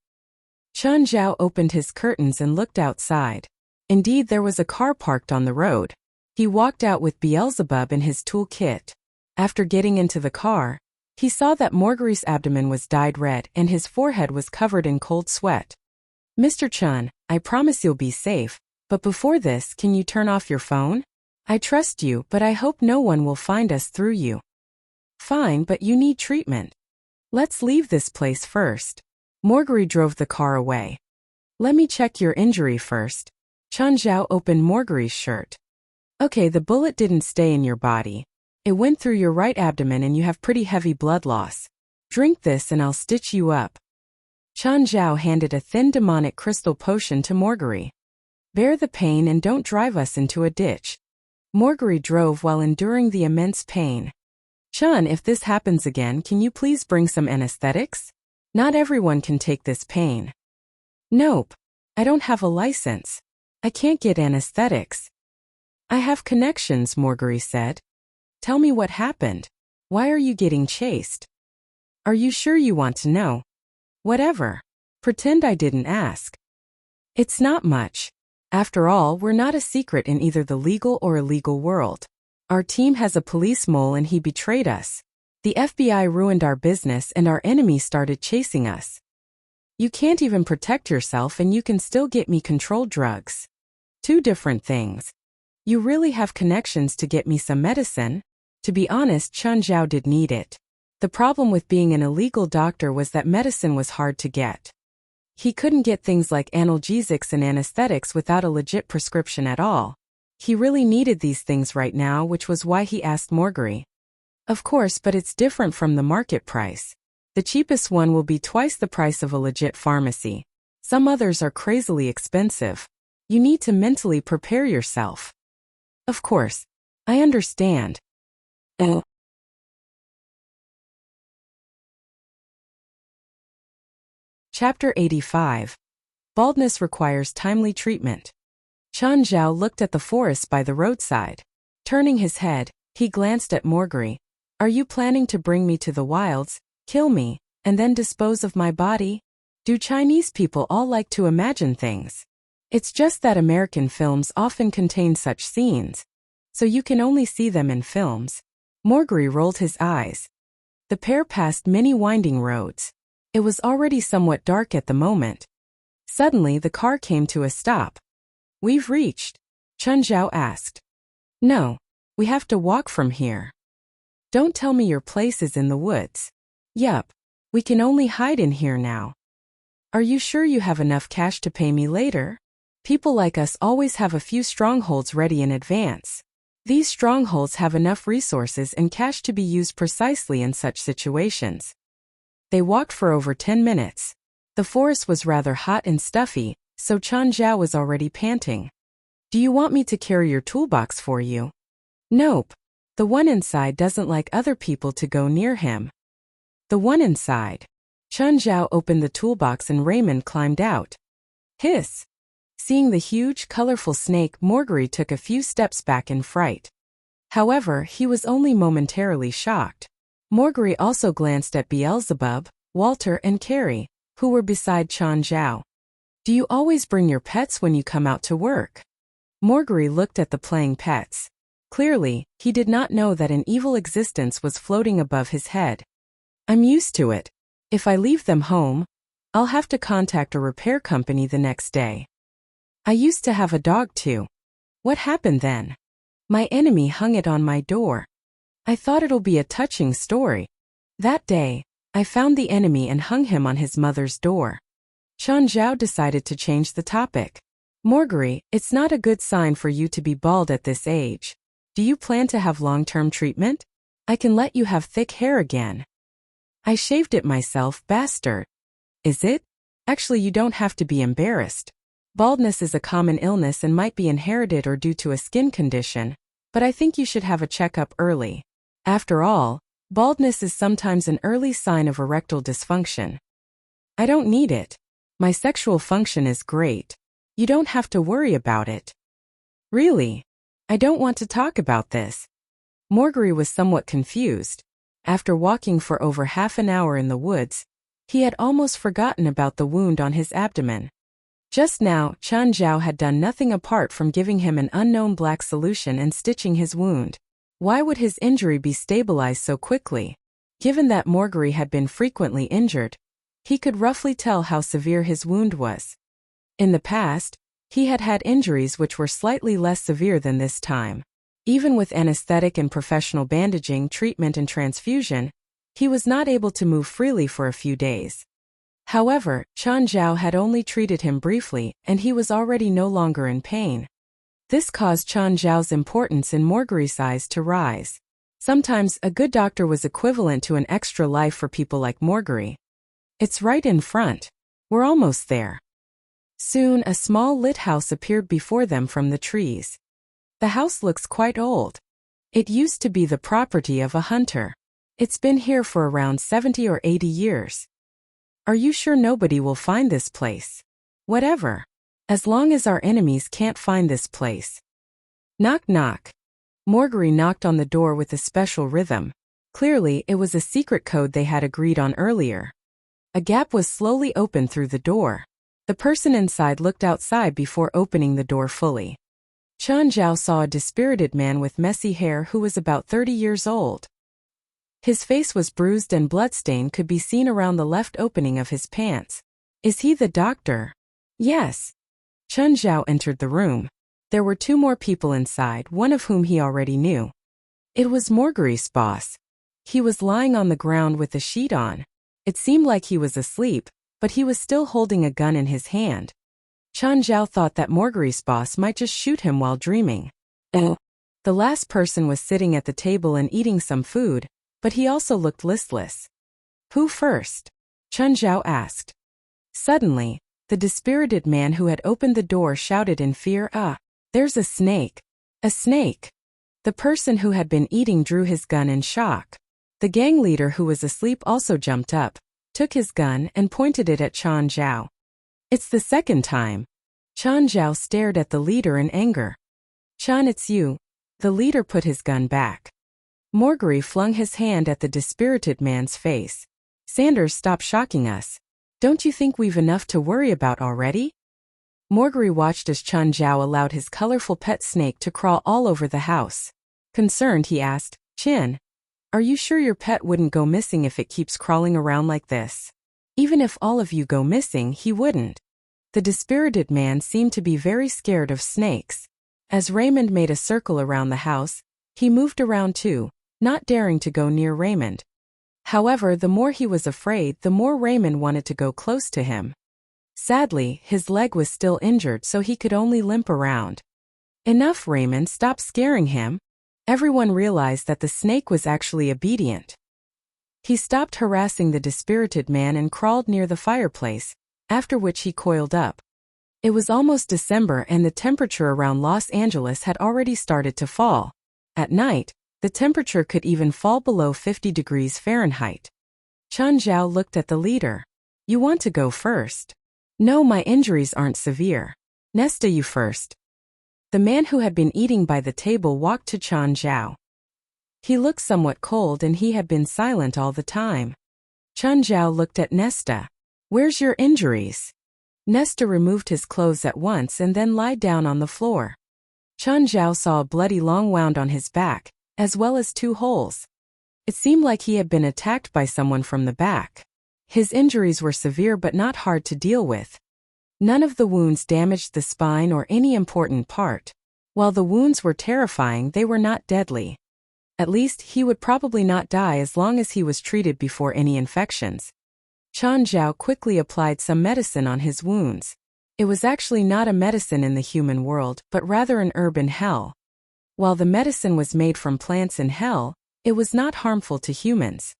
Chen Zhao opened his curtains and looked outside. Indeed, there was a car parked on the road. He walked out with Beelzebub in his toolkit. After getting into the car, he saw that Marguerite's abdomen was dyed red and his forehead was covered in cold sweat. Mr. Chen, I promise you'll be safe, but before this, can you turn off your phone? I trust you, but I hope no one will find us through you. Fine, but you need treatment. Let's leave this place first. Marguerite drove the car away. Let me check your injury first. Chen Zhao opened Marguerite's shirt. Okay, the bullet didn't stay in your body. It went through your right abdomen and you have pretty heavy blood loss. Drink this and I'll stitch you up. Chen Zhao handed a thin demonic crystal potion to Marguerite. Bear the pain and don't drive us into a ditch. Marguerite drove while enduring the immense pain. Chen, if this happens again, can you please bring some anesthetics? Not everyone can take this pain. Nope. I don't have a license. I can't get anesthetics. I have connections, Marguerite said. Tell me what happened. Why are you getting chased? Are you sure you want to know? Whatever. Pretend I didn't ask. It's not much. After all, we're not a secret in either the legal or illegal world. Our team has a police mole and he betrayed us. The FBI ruined our business and our enemies started chasing us. You can't even protect yourself and you can still get me controlled drugs. 2 different things. You really have connections to get me some medicine? To be honest, Chen Zhao did need it. The problem with being an illegal doctor was that medicine was hard to get. He couldn't get things like analgesics and anesthetics without a legit prescription at all. He really needed these things right now, which was why he asked Marguerite. Of course, but it's different from the market price. The cheapest one will be twice the price of a legit pharmacy. Some others are crazily expensive. You need to mentally prepare yourself. Of course. I understand. Chapter 85. Baldness requires timely treatment. Chen Zhao looked at the forest by the roadside. Turning his head, he glanced at Marguerite. Are you planning to bring me to the wilds, kill me, and then dispose of my body? Do Chinese people all like to imagine things? It's just that American films often contain such scenes, so you can only see them in films. Marguerite rolled his eyes. The pair passed many winding roads. It was already somewhat dark at the moment. Suddenly the car came to a stop. We've reached? Chen Zhao asked. No. We have to walk from here. Don't tell me your place is in the woods. Yup. We can only hide in here now. Are you sure you have enough cash to pay me later? People like us always have a few strongholds ready in advance. These strongholds have enough resources and cash to be used precisely in such situations. They walked for over 10 minutes. The forest was rather hot and stuffy, so Chen Zhao was already panting. Do you want me to carry your toolbox for you? Nope. The one inside doesn't like other people to go near him. The one inside. Chen Zhao opened the toolbox and Raymond climbed out. Hiss! Seeing the huge, colorful snake, Morgari took a few steps back in fright. However, he was only momentarily shocked. Morgari also glanced at Beelzebub, Walter and Carrie, who were beside Chen Zhao. Do you always bring your pets when you come out to work? Morgari looked at the playing pets. Clearly, he did not know that an evil existence was floating above his head. I'm used to it. If I leave them home, I'll have to contact a repair company the next day. I used to have a dog too. What happened then? My enemy hung it on my door. I thought it'll be a touching story. That day, I found the enemy and hung him on his mother's door. Chen Zhao decided to change the topic. Morgari, it's not a good sign for you to be bald at this age. Do you plan to have long-term treatment? I can let you have thick hair again. I shaved it myself, bastard. Is it? Actually, you don't have to be embarrassed. Baldness is a common illness and might be inherited or due to a skin condition, but I think you should have a checkup early. After all, baldness is sometimes an early sign of erectile dysfunction. I don't need it. My sexual function is great. You don't have to worry about it. Really? I don't want to talk about this. Morgari was somewhat confused. After walking for over half an hour in the woods, he had almost forgotten about the wound on his abdomen. Just now, Chen Zhao had done nothing apart from giving him an unknown black solution and stitching his wound. Why would his injury be stabilized so quickly? Given that Morgari had been frequently injured, he could roughly tell how severe his wound was. In the past, he had had injuries which were slightly less severe than this time. Even with anesthetic and professional bandaging, treatment and transfusion, he was not able to move freely for a few days. However, Chen Zhao had only treated him briefly, and he was already no longer in pain. This caused Chen Zhao's importance in Morgari's eyes to rise. Sometimes, a good doctor was equivalent to an extra life for people like Morgari. It's right in front. We're almost there. Soon, a small lit house appeared before them from the trees. The house looks quite old. It used to be the property of a hunter. It's been here for around 70 or 80 years. Are you sure nobody will find this place? Whatever. As long as our enemies can't find this place. Knock knock. Morgari knocked on the door with a special rhythm. Clearly, it was a secret code they had agreed on earlier. A gap was slowly opened through the door. The person inside looked outside before opening the door fully. Chen Zhao saw a dispirited man with messy hair who was about 30 years old. His face was bruised and bloodstain could be seen around the left opening of his pants. Is he the doctor? Yes. Chen Zhao entered the room. There were two more people inside, one of whom he already knew. It was Morgari's boss. He was lying on the ground with a sheet on. It seemed like he was asleep, but he was still holding a gun in his hand. Chen Zhao thought that Morgari's boss might just shoot him while dreaming. The last person was sitting at the table and eating some food, but he also looked listless. Who first? Chen Zhao asked. Suddenly, the dispirited man who had opened the door shouted in fear, there's a snake. A snake. The person who had been eating drew his gun in shock. The gang leader who was asleep also jumped up, took his gun and pointed it at Chen Zhao. It's the second time. Chen Zhao stared at the leader in anger. Chen, it's you. The leader put his gun back. Morgari flung his hand at the dispirited man's face. Sanders, stop shocking us. Don't you think we've enough to worry about already? Morgari watched as Chen Zhao allowed his colorful pet snake to crawl all over the house. Concerned, he asked, Chin, are you sure your pet wouldn't go missing if it keeps crawling around like this? Even if all of you go missing, he wouldn't. The dispirited man seemed to be very scared of snakes. As Raymond made a circle around the house, He moved around too, not daring to go near Raymond. However, the more he was afraid, the more Raymond wanted to go close to him. Sadly, his leg was still injured, so he could only limp around. Enough, Raymond, stop scaring him. Everyone realized that the snake was actually obedient. He stopped harassing the dispirited man and crawled near the fireplace, after which he coiled up. It was almost December and the temperature around Los Angeles had already started to fall. At night, the temperature could even fall below 50 degrees Fahrenheit. Chen Zhao looked at the leader. You want to go first? No, my injuries aren't severe. Nesta, you first. The man who had been eating by the table walked to Chen Zhao. He looked somewhat cold and he had been silent all the time. Chen Zhao looked at Nesta. Where's your injuries? Nesta removed his clothes at once and then lied down on the floor. Chen Zhao saw a bloody long wound on his back, as well as 2 holes. It seemed like he had been attacked by someone from the back. His injuries were severe but not hard to deal with. None of the wounds damaged the spine or any important part. While the wounds were terrifying, they were not deadly. At least, he would probably not die as long as he was treated before any infections. Chen Zhao quickly applied some medicine on his wounds. It was actually not a medicine in the human world, but rather an herb in hell. While the medicine was made from plants in hell, it was not harmful to humans.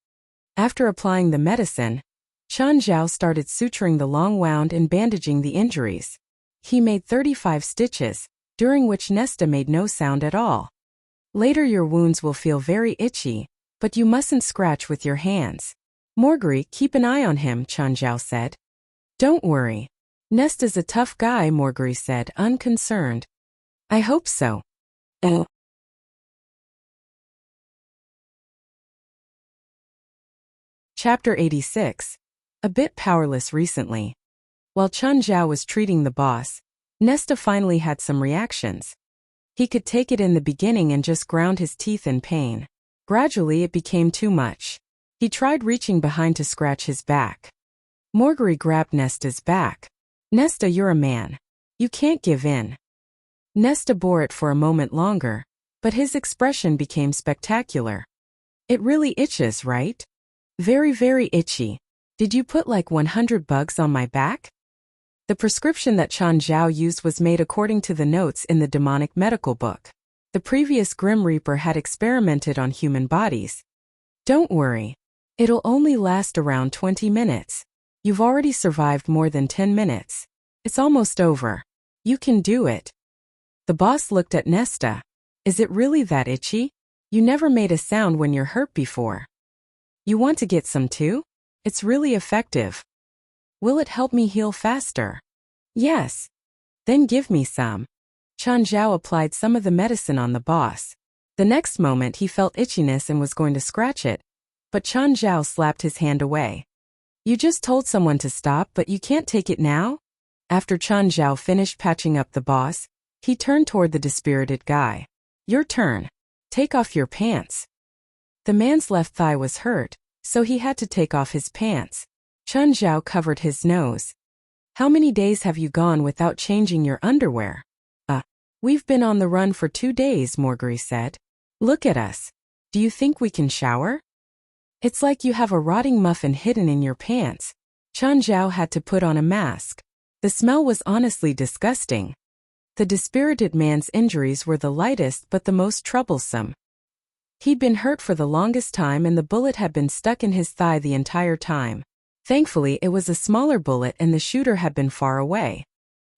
After applying the medicine, Chen Zhao started suturing the long wound and bandaging the injuries. He made 35 stitches, during which Nesta made no sound at all. Later your wounds will feel very itchy, but you mustn't scratch with your hands. Morgri, keep an eye on him, Chen Zhao said. Don't worry. Nesta's a tough guy, Morgri said, unconcerned. I hope so. Chapter 86. A bit powerless recently. While Chen Zhao was treating the boss, Nesta finally had some reactions. He could take it in the beginning and just ground his teeth in pain. Gradually it became too much. He tried reaching behind to scratch his back. Morgri grabbed Nesta's back. Nesta, you're a man. You can't give in. Nesta bore it for a moment longer, but his expression became spectacular. It really itches, right? Very, very itchy. Did you put like 100 bugs on my back? The prescription that Chen Zhao used was made according to the notes in the demonic medical book. The previous Grim Reaper had experimented on human bodies. Don't worry. It'll only last around 20 minutes. You've already survived more than 10 minutes. It's almost over. You can do it. The boss looked at Nesta. Is it really that itchy? You never made a sound when you're hurt before. You want to get some too? It's really effective. Will it help me heal faster? Yes. Then give me some. Chen Zhao applied some of the medicine on the boss. The next moment he felt itchiness and was going to scratch it, but Chen Zhao slapped his hand away. You just told someone to stop, but you can't take it now? After Chen Zhao finished patching up the boss, he turned toward the dispirited guy. Your turn. Take off your pants. The man's left thigh was hurt, so he had to take off his pants. Chen Zhao covered his nose. How many days have you gone without changing your underwear? We've been on the run for 2 days, Morgri said. Look at us. Do you think we can shower? It's like you have a rotting muffin hidden in your pants. Chen Zhao had to put on a mask. The smell was honestly disgusting. The dispirited man's injuries were the lightest but the most troublesome. He'd been hurt for the longest time and the bullet had been stuck in his thigh the entire time. Thankfully, it was a smaller bullet and the shooter had been far away.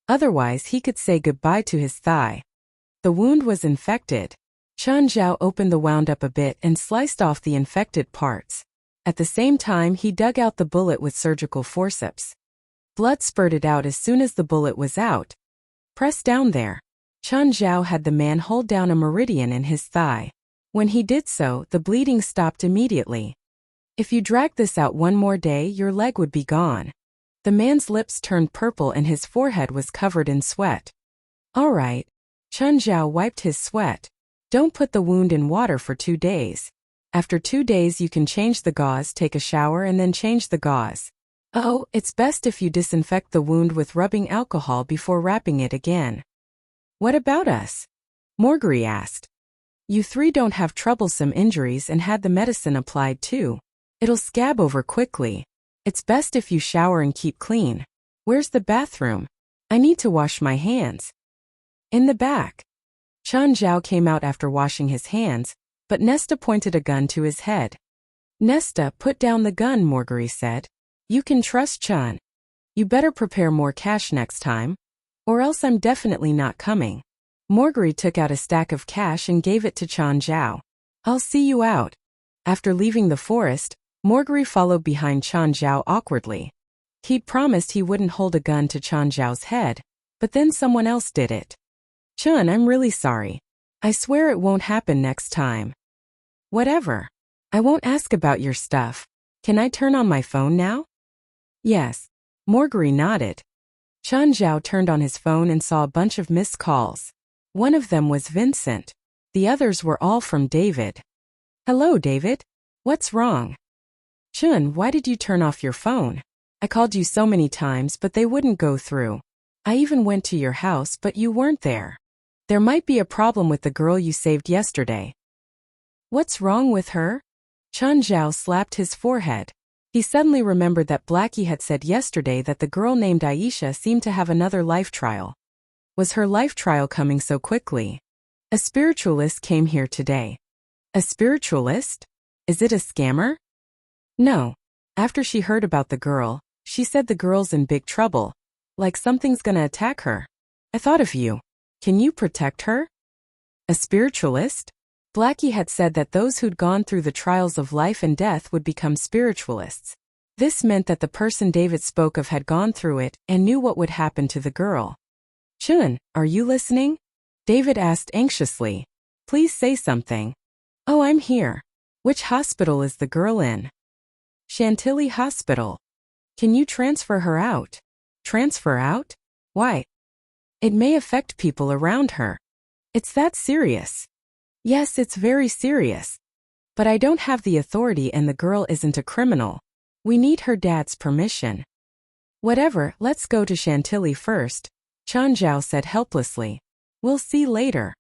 Otherwise, he could say goodbye to his thigh. The wound was infected. Chen Zhao opened the wound up a bit and sliced off the infected parts. At the same time, he dug out the bullet with surgical forceps. Blood spurted out as soon as the bullet was out. Press down there. Chen Zhao had the man hold down a meridian in his thigh. When he did so, the bleeding stopped immediately. If you drag this out one more day, your leg would be gone. The man's lips turned purple and his forehead was covered in sweat. All right. Chen Zhao wiped his sweat. Don't put the wound in water for 2 days. After 2 days you can change the gauze, take a shower and then change the gauze. Oh, it's best if you disinfect the wound with rubbing alcohol before wrapping it again. What about us? Morgri asked. You three don't have troublesome injuries and had the medicine applied too. It'll scab over quickly. It's best if you shower and keep clean. Where's the bathroom? I need to wash my hands. In the back. Chun Zhao came out after washing his hands, but Nesta pointed a gun to his head. Nesta, put down the gun, Marguerite said. You can trust Chun. You better prepare more cash next time, or else I'm definitely not coming. Marguerite took out a stack of cash and gave it to Chun Zhao. I'll see you out. After leaving the forest, Marguerite followed behind Chun Zhao awkwardly. He'd promised he wouldn't hold a gun to Chun Zhao's head, but then someone else did it. Chun, I'm really sorry. I swear it won't happen next time. Whatever. I won't ask about your stuff. Can I turn on my phone now? Yes. Marguerite nodded. Chun Zhao turned on his phone and saw a bunch of missed calls. One of them was Vincent. The others were all from David. Hello, David. What's wrong? Chun, why did you turn off your phone? I called you so many times, but they wouldn't go through. I even went to your house, but you weren't there. There might be a problem with the girl you saved yesterday. What's wrong with her? Chun Zhao slapped his forehead. He suddenly remembered that Blackie had said yesterday that the girl named Aisha seemed to have another life trial. Was her life trial coming so quickly? A spiritualist came here today. A spiritualist? Is it a scammer? No. After she heard about the girl, she said the girl's in big trouble. Like something's gonna attack her. I thought of you. Can you protect her? A spiritualist? Blackie had said that those who'd gone through the trials of life and death would become spiritualists. This meant that the person David spoke of had gone through it and knew what would happen to the girl. Chun, are you listening? David asked anxiously. Please say something. Oh, I'm here. Which hospital is the girl in? Chantilly Hospital. Can you transfer her out? Transfer out? Why? It may affect people around her. It's that serious. Yes, it's very serious. But I don't have the authority and the girl isn't a criminal. We need her dad's permission. Whatever, let's go to Chantilly first, Chun Zhao said helplessly. We'll see later.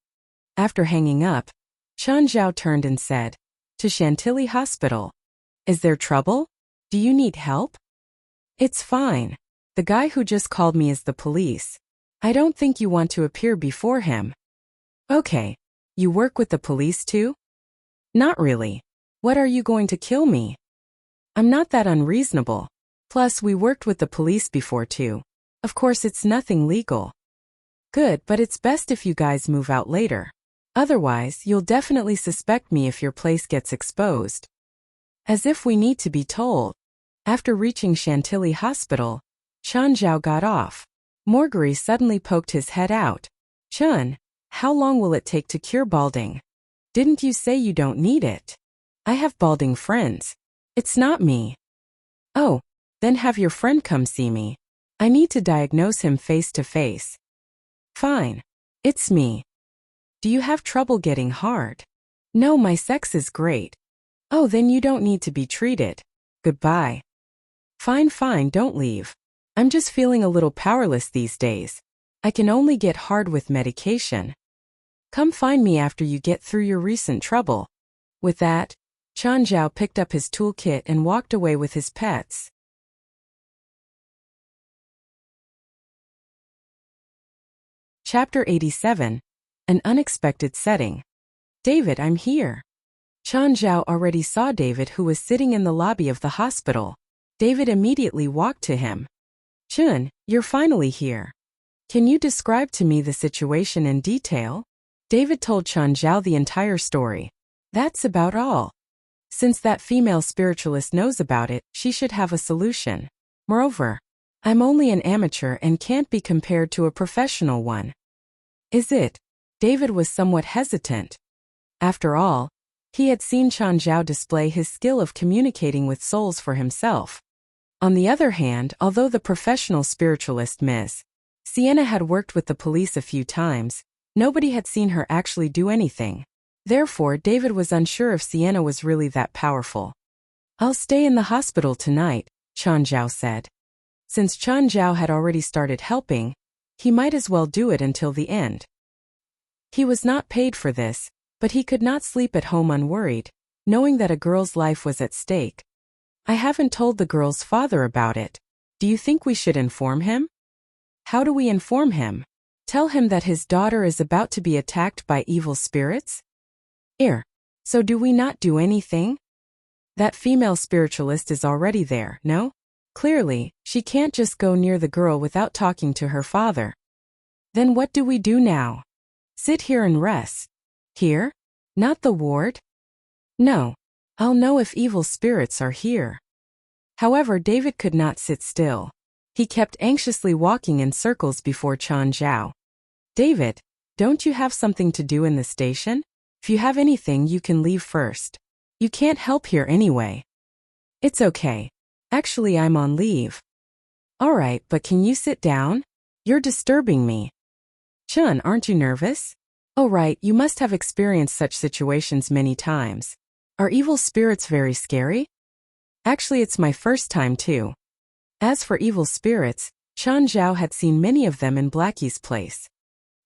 After hanging up, Chun Zhao turned and said, to Chantilly Hospital. Is there trouble? Do you need help? It's fine. The guy who just called me is the police. I don't think you want to appear before him. Okay. You work with the police too? Not really. What are you going to kill me? I'm not that unreasonable. Plus, we worked with the police before too. Of course, it's nothing legal. Good, but it's best if you guys move out later. Otherwise, you'll definitely suspect me if your place gets exposed. As if we need to be told. After reaching Chantilly Hospital, Chun Zhao got off. Marguerite suddenly poked his head out. Chun, how long will it take to cure balding? Didn't you say you don't need it? I have balding friends. It's not me. Oh, then have your friend come see me. I need to diagnose him face to face. Fine. It's me. Do you have trouble getting hard? No, my sex is great. Oh, then you don't need to be treated. Goodbye. Fine, don't leave. I'm just feeling a little powerless these days. I can only get hard with medication. Come find me after you get through your recent trouble. With that, Chun Zhao picked up his toolkit and walked away with his pets. Chapter 87. An Unexpected Setting. David, I'm here. Chun Zhao already saw David, who was sitting in the lobby of the hospital. David immediately walked to him. Chun, you're finally here. Can you describe to me the situation in detail? David told Chun Zhao the entire story. That's about all. Since that female spiritualist knows about it, she should have a solution. Moreover, I'm only an amateur and can't be compared to a professional one. Is it? David was somewhat hesitant. After all, he had seen Chun Zhao display his skill of communicating with souls for himself. On the other hand, although the professional spiritualist Miss Sienna had worked with the police a few times, nobody had seen her actually do anything. Therefore, David was unsure if Sienna was really that powerful. I'll stay in the hospital tonight, Chun Zhao said. Since Chun Zhao had already started helping, he might as well do it until the end. He was not paid for this, But he could not sleep at home unworried, knowing that a girl's life was at stake. I haven't told the girl's father about it. Do you think we should inform him? How do we inform him? Tell him that his daughter is about to be attacked by evil spirits? So do we not do anything? That female spiritualist is already there, no? Clearly, she can't just go near the girl without talking to her father. Then what do we do now? Sit here and rest. Here? Not the ward? No. I'll know if evil spirits are here. However, David could not sit still. He kept anxiously walking in circles before Chan Zhao. David, don't you have something to do in the station? If you have anything, you can leave first. You can't help here anyway. It's okay. Actually, I'm on leave. Alright, but can you sit down? You're disturbing me. Chun, aren't you nervous? Oh right, you must have experienced such situations many times. Are evil spirits very scary? Actually, it's my first time too. As for evil spirits, Chan Zhao had seen many of them in Blackie's place.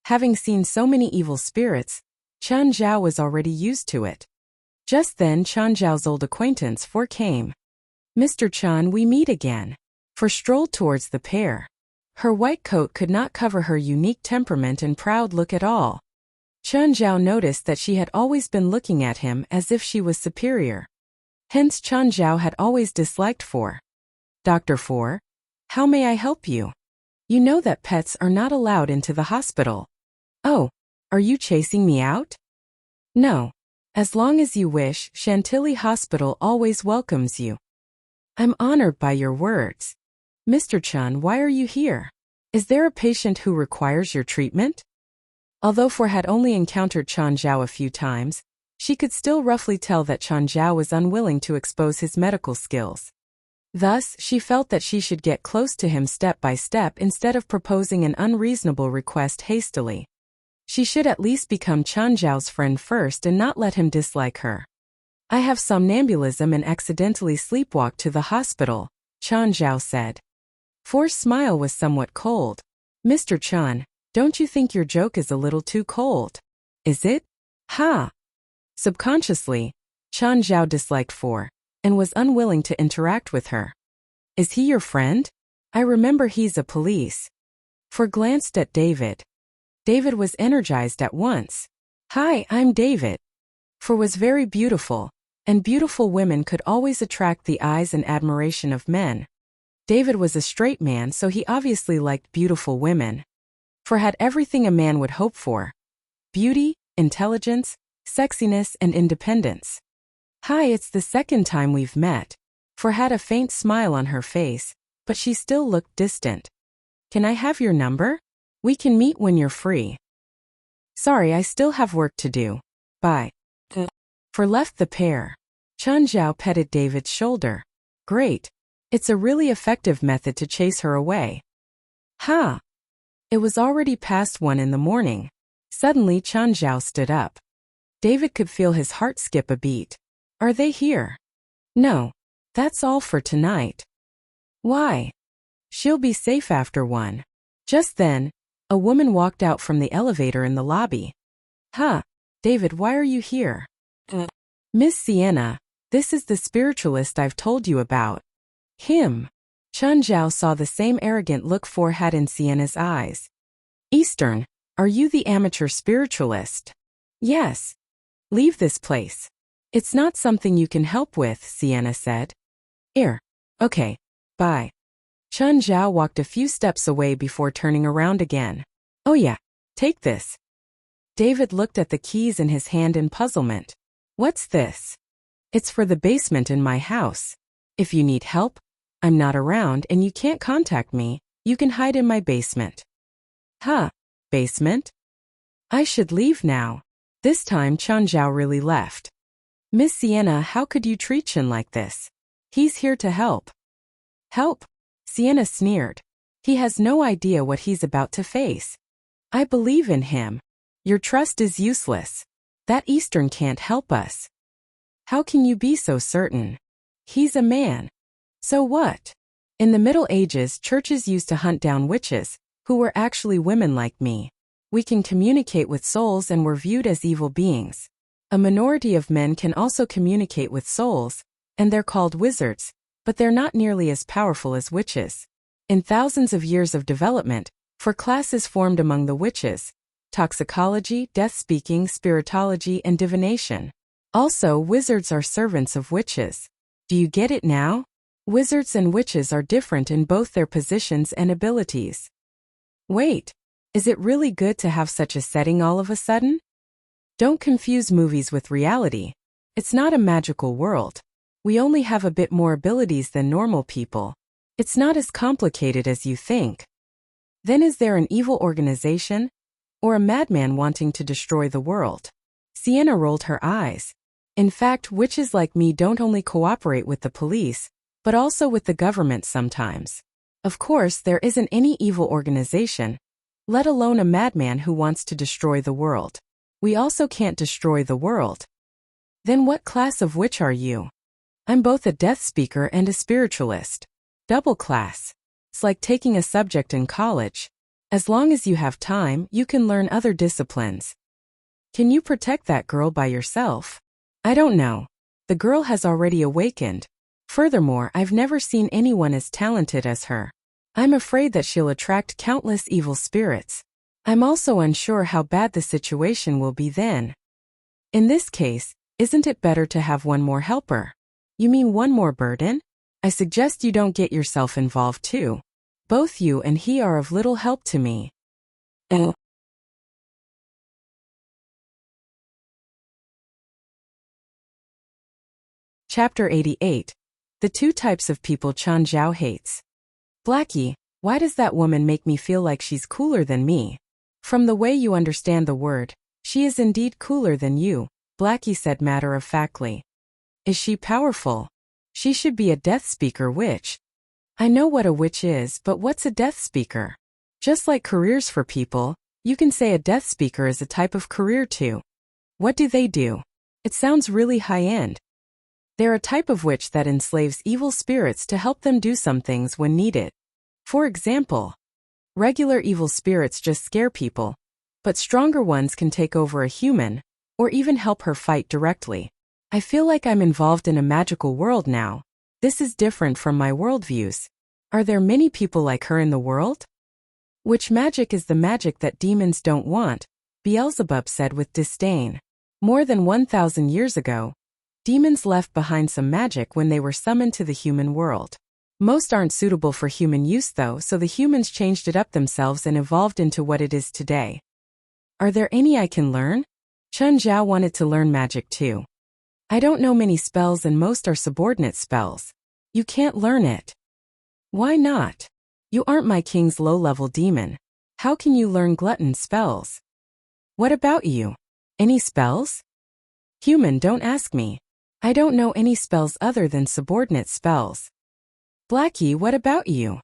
Having seen so many evil spirits, Chan Zhao was already used to it. Just then Chan Zhao's old acquaintance For came. Mr. Chan, we meet again. For strolled towards the pair. Her white coat could not cover her unique temperament and proud look at all. Chan Zhao noticed that she had always been looking at him as if she was superior. Hence Chan Zhao had always disliked For. Dr. For, how may I help you? You know that pets are not allowed into the hospital. Oh, are you chasing me out? No. As long as you wish, Chantilly Hospital always welcomes you. I'm honored by your words. Mr. Chun, why are you here? Is there a patient who requires your treatment? Although For had only encountered Chan Zhao a few times, she could still roughly tell that Chan Zhao was unwilling to expose his medical skills. Thus, she felt that she should get close to him step by step instead of proposing an unreasonable request hastily. She should at least become Chan Zhao's friend first and not let him dislike her. I have somnambulism and accidentally sleepwalked to the hospital, Chan Zhao said. For's smile was somewhat cold. Mr. Chun, don't you think your joke is a little too cold? Is it? Ha! Subconsciously, Chan Zhao disliked For, and was unwilling to interact with her. Is he your friend? I remember he's a police. For glanced at David. David was energized at once. Hi, I'm David. For was very beautiful, and beautiful women could always attract the eyes and admiration of men. David was a straight man, so he obviously liked beautiful women. For had everything a man would hope for. Beauty, intelligence, sexiness, and independence. Hi, it's the second time we've met. For had a faint smile on her face, but she still looked distant. Can I have your number? We can meet when you're free. Sorry, I still have work to do. Bye. For left the pair. Chan Zhao petted David's shoulder. Great. It's a really effective method to chase her away. Ha! It was already past 1 in the morning. Suddenly Chan Zhao stood up. David could feel his heart skip a beat. Are they here? No. That's all for tonight. Why? She'll be safe after 1. Just then, a woman walked out from the elevator in the lobby. Ha! David, why are you here? Miss Sienna, this is the spiritualist I've told you about. Him. Chan Zhao saw the same arrogant look For had in Sienna's eyes. Eastern, are you the amateur spiritualist? Yes. Leave this place. It's not something you can help with, Sienna said. Okay. Bye. Chan Zhao walked a few steps away before turning around again. Oh yeah, take this. David looked at the keys in his hand in puzzlement. What's this? It's for the basement in my house. If you need help, I'm not around and you can't contact me, you can hide in my basement. Huh? Basement? I should leave now. This time Chan Zhao really left. Miss Sienna, how could you treat Chen like this? He's here to help. Help? Sienna sneered. He has no idea what he's about to face. I believe in him. Your trust is useless. That Eastern can't help us. How can you be so certain? He's a man. So what? In the Middle Ages, churches used to hunt down witches, who were actually women like me. We can communicate with souls and were viewed as evil beings. A minority of men can also communicate with souls, and they're called wizards, but they're not nearly as powerful as witches. In thousands of years of development, 4 classes formed among the witches: toxicology, death-speaking, spiritology, and divination. Also, wizards are servants of witches. Do you get it now? Wizards and witches are different in both their positions and abilities. Wait, is it really good to have such a setting all of a sudden? Don't confuse movies with reality. It's not a magical world. We only have a bit more abilities than normal people. It's not as complicated as you think. Then is there an evil organization? Or a madman wanting to destroy the world? Sienna rolled her eyes. In fact, witches like me don't only cooperate with the police, but also with the government sometimes. Of course, there isn't any evil organization, let alone a madman who wants to destroy the world. We also can't destroy the world. Then what class of witch are you? I'm both a death speaker and a spiritualist. Double class. It's like taking a subject in college. As long as you have time, you can learn other disciplines. Can you protect that girl by yourself? I don't know. The girl has already awakened. Furthermore, I've never seen anyone as talented as her. I'm afraid that she'll attract countless evil spirits. I'm also unsure how bad the situation will be then. In this case, isn't it better to have one more helper? You mean one more burden? I suggest you don't get yourself involved too. Both you and he are of little help to me. Chapter 88. The 2 types of people Chan Zhao hates. Blackie, why does that woman make me feel like she's cooler than me? From the way you understand the word, she is indeed cooler than you, Blackie said matter-of-factly. Is she powerful? She should be a death speaker witch. I know what a witch is, but what's a death speaker? Just like careers for people, you can say a death speaker is a type of career too. What do they do? It sounds really high-end. They're a type of witch that enslaves evil spirits to help them do some things when needed. For example, regular evil spirits just scare people, but stronger ones can take over a human, or even help her fight directly. I feel like I'm involved in a magical world now. This is different from my worldviews. Are there many people like her in the world? Which magic is the magic that demons don't want? Beelzebub said with disdain. More than 1,000 years ago, demons left behind some magic when they were summoned to the human world. Most aren't suitable for human use though, so the humans changed it up themselves and evolved into what it is today. Are there any I can learn? Chun Zhao wanted to learn magic too. I don't know many spells and most are subordinate spells. You can't learn it. Why not? You aren't my king's low-level demon. How can you learn glutton spells? What about you? Any spells? Human, don't ask me. I don't know any spells other than subordinate spells. Blackie, what about you?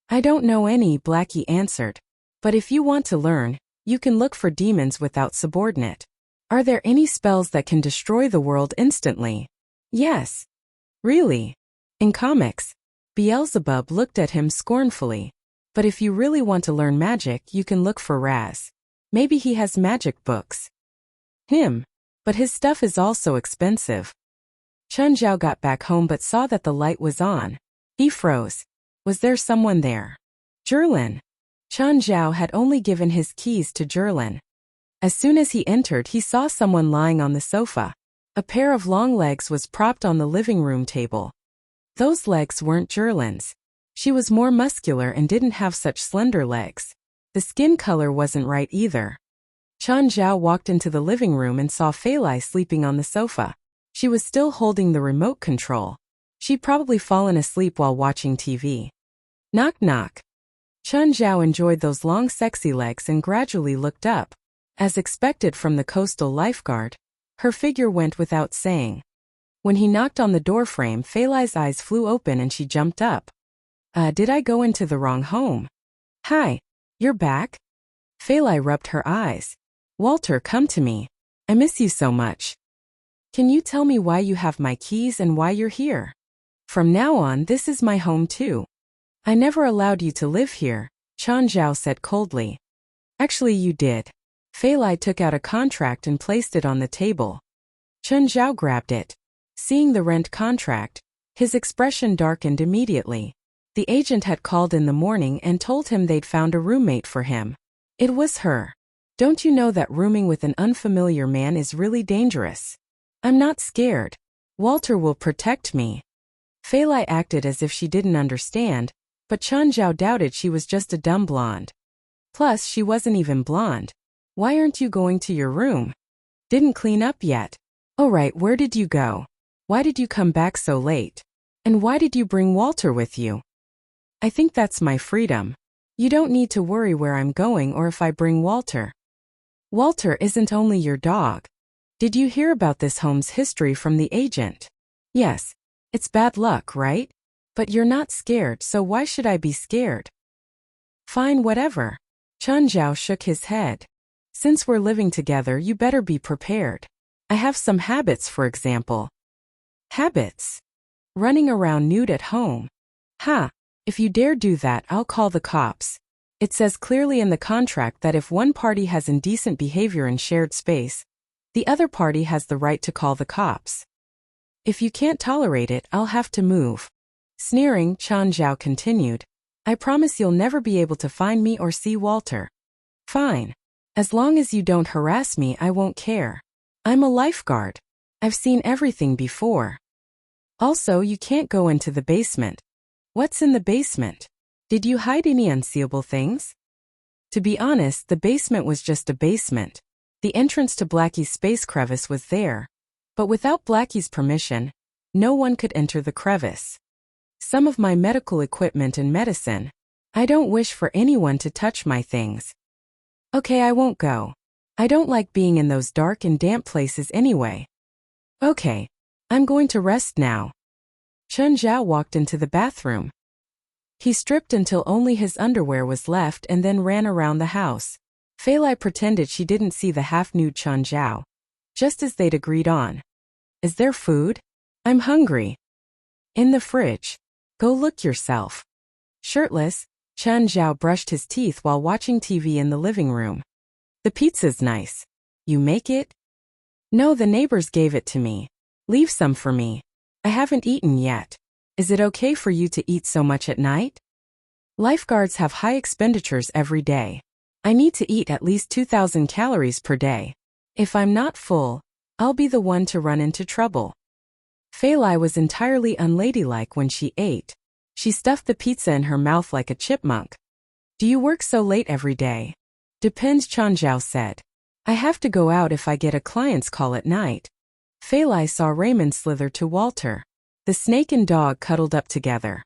I don't know any, Blackie answered. But if you want to learn, you can look for demons without subordinate. Are there any spells that can destroy the world instantly? Yes. Really? In comics? Beelzebub looked at him scornfully. But if you really want to learn magic, you can look for Raz. Maybe he has magic books. Him. But his stuff is also expensive. Chun Zhao got back home but saw that the light was on. He froze. Was there someone there? Jerlin. Chun Zhao had only given his keys to Jerlin. As soon as he entered, he saw someone lying on the sofa. A pair of long legs was propped on the living room table. Those legs weren't Jerlin's. She was more muscular and didn't have such slender legs. The skin color wasn't right either. Chun Zhao walked into the living room and saw Fei Lai sleeping on the sofa. She was still holding the remote control. She'd probably fallen asleep while watching TV. Knock knock. Chun Zhao enjoyed those long sexy legs and gradually looked up. As expected from the coastal lifeguard, her figure went without saying. When he knocked on the doorframe, Fei Lai's eyes flew open and she jumped up. Did I go into the wrong home? Hi, you're back? Fei Lai rubbed her eyes. Walter, come to me. I miss you so much. Can you tell me why you have my keys and why you're here? From now on, this is my home too. I never allowed you to live here, Chun Zhao said coldly. Actually, you did. Fei Lai took out a contract and placed it on the table. Chun Zhao grabbed it. Seeing the rent contract, his expression darkened immediately. The agent had called in the morning and told him they'd found a roommate for him. It was her. Don't you know that rooming with an unfamiliar man is really dangerous? I'm not scared. Walter will protect me. Fei Lai acted as if she didn't understand, but Chun Zhao doubted she was just a dumb blonde. Plus, she wasn't even blonde. Why aren't you going to your room? Didn't clean up yet. Oh right, where did you go? Why did you come back so late? And why did you bring Walter with you? I think that's my freedom. You don't need to worry where I'm going or if I bring Walter. Walter isn't only your dog. Did you hear about this home's history from the agent? Yes. It's bad luck, right? But you're not scared, so why should I be scared? Fine, whatever. Chun Zhao shook his head. Since we're living together, you better be prepared. I have some habits, for example. Habits? Running around nude at home. Ha! If you dare do that, I'll call the cops. It says clearly in the contract that if one party has indecent behavior in shared space, the other party has the right to call the cops. If you can't tolerate it, I'll have to move. Sneering, Chun Zhao continued, I promise you'll never be able to find me or see Walter. Fine. As long as you don't harass me, I won't care. I'm a lifeguard. I've seen everything before. Also, you can't go into the basement. What's in the basement? Did you hide any unseeable things? To be honest, the basement was just a basement. The entrance to Blackie's space crevice was there. But without Blackie's permission, no one could enter the crevice. Some of my medical equipment and medicine. I don't wish for anyone to touch my things. Okay, I won't go. I don't like being in those dark and damp places anyway. Okay, I'm going to rest now. Chun Zhao walked into the bathroom. He stripped until only his underwear was left and then ran around the house. Fei Lai pretended she didn't see the half-nude Chun Zhao, just as they'd agreed on. Is there food? I'm hungry. In the fridge. Go look yourself. Shirtless, Chun Zhao brushed his teeth while watching TV in the living room. The pizza's nice. You make it? No, the neighbors gave it to me. Leave some for me. I haven't eaten yet. Is it okay for you to eat so much at night? Lifeguards have high expenditures every day. I need to eat at least 2,000 calories per day. If I'm not full, I'll be the one to run into trouble. Fei Lai was entirely unladylike when she ate. She stuffed the pizza in her mouth like a chipmunk. Do you work so late every day? Depends, Chun Zhao said. I have to go out if I get a client's call at night. Fei Lai saw Raymond slither to Walter. The snake and dog cuddled up together.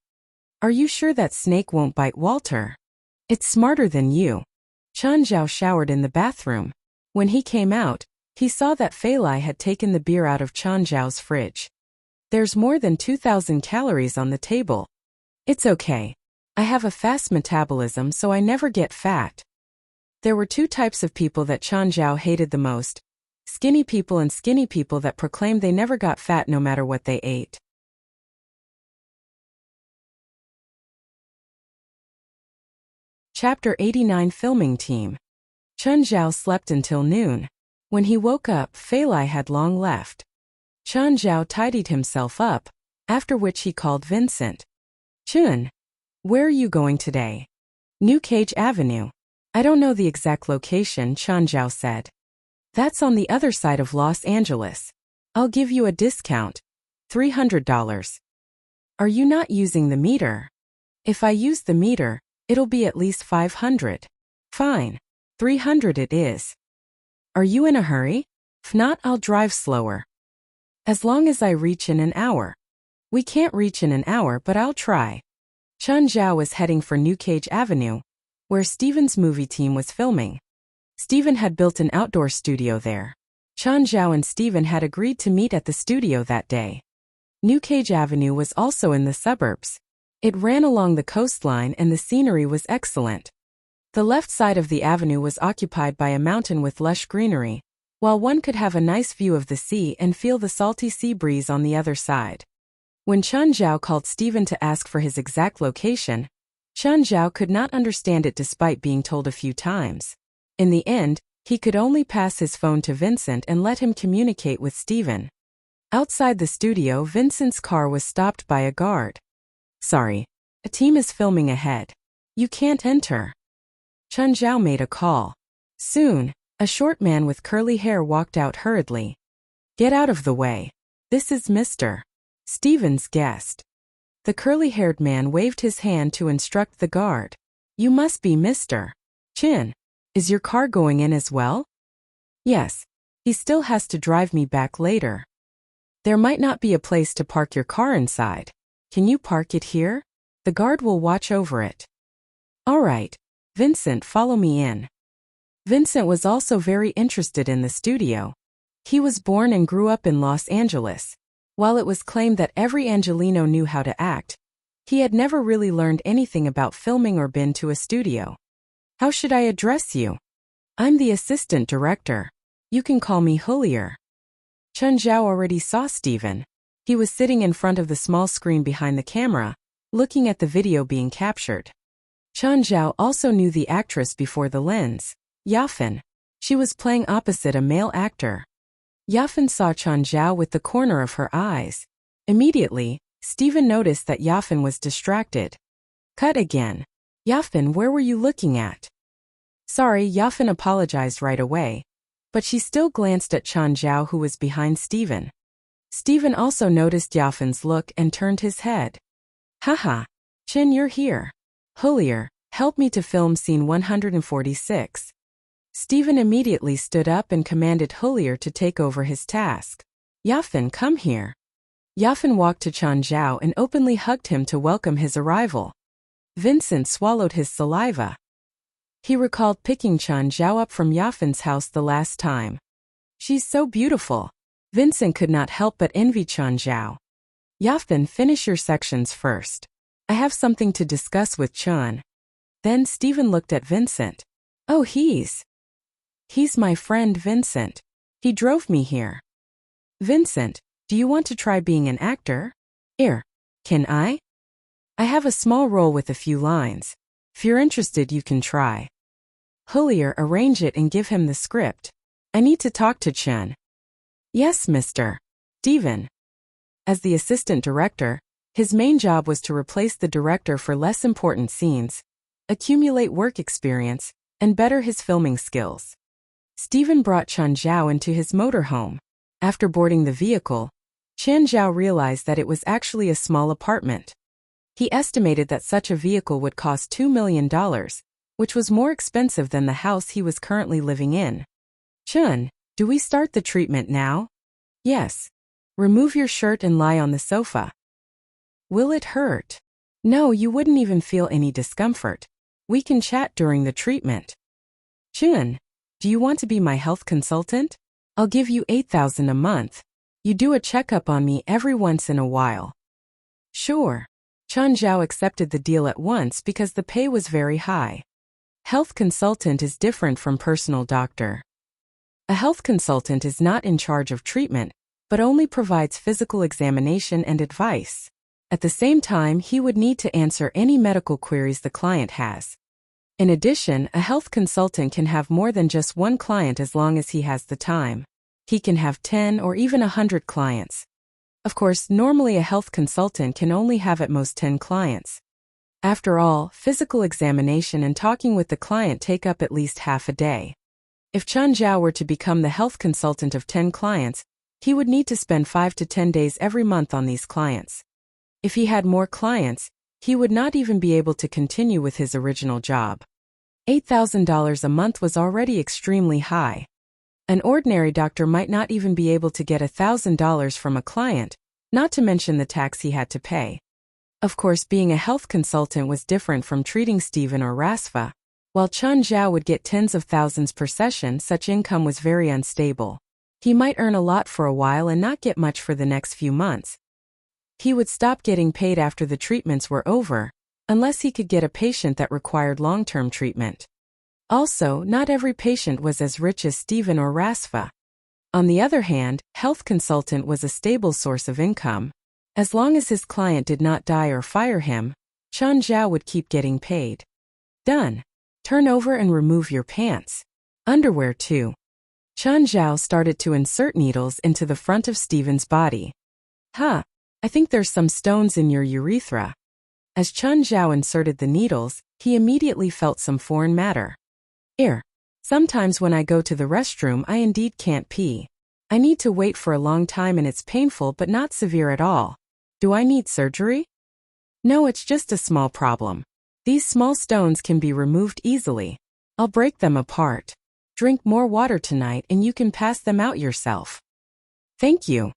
Are you sure that snake won't bite Walter? It's smarter than you. Chun Zhao showered in the bathroom. When he came out, he saw that Fei Lai had taken the beer out of Chun Zhao's fridge. There's more than 2,000 calories on the table. It's okay. I have a fast metabolism, so I never get fat. There were two types of people that Chun Zhao hated the most. Skinny people and skinny people that proclaimed they never got fat no matter what they ate. Chapter 89 Filming Team. Chun Zhao slept until noon. When he woke up, Fei Lai had long left. Chun Zhao tidied himself up, after which he called Vincent. Chun, where are you going today? New Cage Avenue. I don't know the exact location, Chun Zhao said. That's on the other side of Los Angeles. I'll give you a discount. $300. Are you not using the meter? If I use the meter, it'll be at least $500. Fine. $300 it is. Are you in a hurry? If not, I'll drive slower. As long as I reach in an hour. We can't reach in an hour, but I'll try. Chun Zhao was heading for New Cage Avenue, where Steven's movie team was filming. Steven had built an outdoor studio there. Chun Zhao and Steven had agreed to meet at the studio that day. New Cage Avenue was also in the suburbs. It ran along the coastline and the scenery was excellent. The left side of the avenue was occupied by a mountain with lush greenery, while one could have a nice view of the sea and feel the salty sea breeze on the other side. When Chun Zhao called Steven to ask for his exact location, Chun Zhao could not understand it despite being told a few times. In the end, He could only pass his phone to Vincent and let him communicate with Steven. Outside the studio, Vincent's car was stopped by a guard. "Sorry, a team is filming ahead. You can't enter." Chun Zhao made a call. Soon, a short man with curly hair walked out hurriedly. "Get out of the way. This is Mr. Steven's guest." The curly-haired man waved his hand to instruct the guard. "You must be Mr. Chin. Is your car going in as well?" "Yes. He still has to drive me back later." "There might not be a place to park your car inside. Can you park it here? The guard will watch over it." "All right. Vincent, follow me in." Vincent was also very interested in the studio. He was born and grew up in Los Angeles. While it was claimed that every Angelino knew how to act, he had never really learned anything about filming or been to a studio. "How should I address you?" "I'm the assistant director. You can call me Wuxia." Chun Zhao already saw Steven. He was sitting in front of the small screen behind the camera, looking at the video being captured. Chun Zhao also knew the actress before the lens, Yafan. She was playing opposite a male actor. Yafan saw Chun Zhao with the corner of her eyes. Immediately, Steven noticed that Yafan was distracted. Cut again. "Yafan, where were you looking at?" "Sorry," Yafan apologized right away. But she still glanced at Chun Zhao, who was behind Steven. Steven also noticed Yafan's look and turned his head. "Haha. Chin, you're here. Wuxia, help me to film scene 146. Steven immediately stood up and commanded Wuxia to take over his task. "Yafan, come here." Yafan walked to Chun Zhao and openly hugged him to welcome his arrival. Vincent swallowed his saliva. He recalled picking Chun Zhao up from Yafan's house the last time. "She's so beautiful." Vincent could not help but envy Chun Zhao. "Yafan, finish your sections first. I have something to discuss with Chun." Then Steven looked at Vincent. "Oh, he's my friend Vincent. He drove me here." "Vincent, do you want to try being an actor?" Can I?" "I have a small role with a few lines. If you're interested, you can try." Wuxia, arrange it and give him the script. "I need to talk to Chun." "Yes, Mr. Steven." As the assistant director, his main job was to replace the director for less important scenes, accumulate work experience, and better his filming skills. Steven brought Chun Zhao into his motorhome. After boarding the vehicle, Chun Zhao realized that it was actually a small apartment. He estimated that such a vehicle would cost $2 million, which was more expensive than the house he was currently living in. "Chun, do we start the treatment now?" "Yes. Remove your shirt and lie on the sofa." "Will it hurt?" "No, you wouldn't even feel any discomfort. We can chat during the treatment." "Chun, do you want to be my health consultant? I'll give you $8,000 a month. You do a checkup on me every once in a while." "Sure." Chun Zhao accepted the deal at once because the pay was very high. Health consultant is different from personal doctor. A health consultant is not in charge of treatment, but only provides physical examination and advice. At the same time, he would need to answer any medical queries the client has. In addition, a health consultant can have more than just one client as long as he has the time. He can have 10 or even 100 clients. Of course, normally a health consultant can only have at most 10 clients. After all, physical examination and talking with the client take up at least half a day. If Chun Zhao were to become the health consultant of 10 clients, he would need to spend 5 to 10 days every month on these clients. If he had more clients, he would not even be able to continue with his original job. $8,000 a month was already extremely high. An ordinary doctor might not even be able to get $1,000 from a client, not to mention the tax he had to pay. Of course, being a health consultant was different from treating Steven or Rasva. While Chun Zhao would get tens of thousands per session, such income was very unstable. He might earn a lot for a while and not get much for the next few months. He would stop getting paid after the treatments were over, unless he could get a patient that required long-term treatment. Also, not every patient was as rich as Steven or Rasva. On the other hand, health consultant was a stable source of income. As long as his client did not die or fire him, Chun Zhao would keep getting paid. Done. Turn over and remove your pants. Underwear too. Chen Zhao started to insert needles into the front of Stephen's body. Huh, I think there's some stones in your urethra. As Chen Zhao inserted the needles, he immediately felt some foreign matter. Sometimes when I go to the restroom I indeed can't pee. I need to wait for a long time and it's painful but not severe at all. Do I need surgery? No, it's just a small problem. These small stones can be removed easily. I'll break them apart. Drink more water tonight and you can pass them out yourself. Thank you.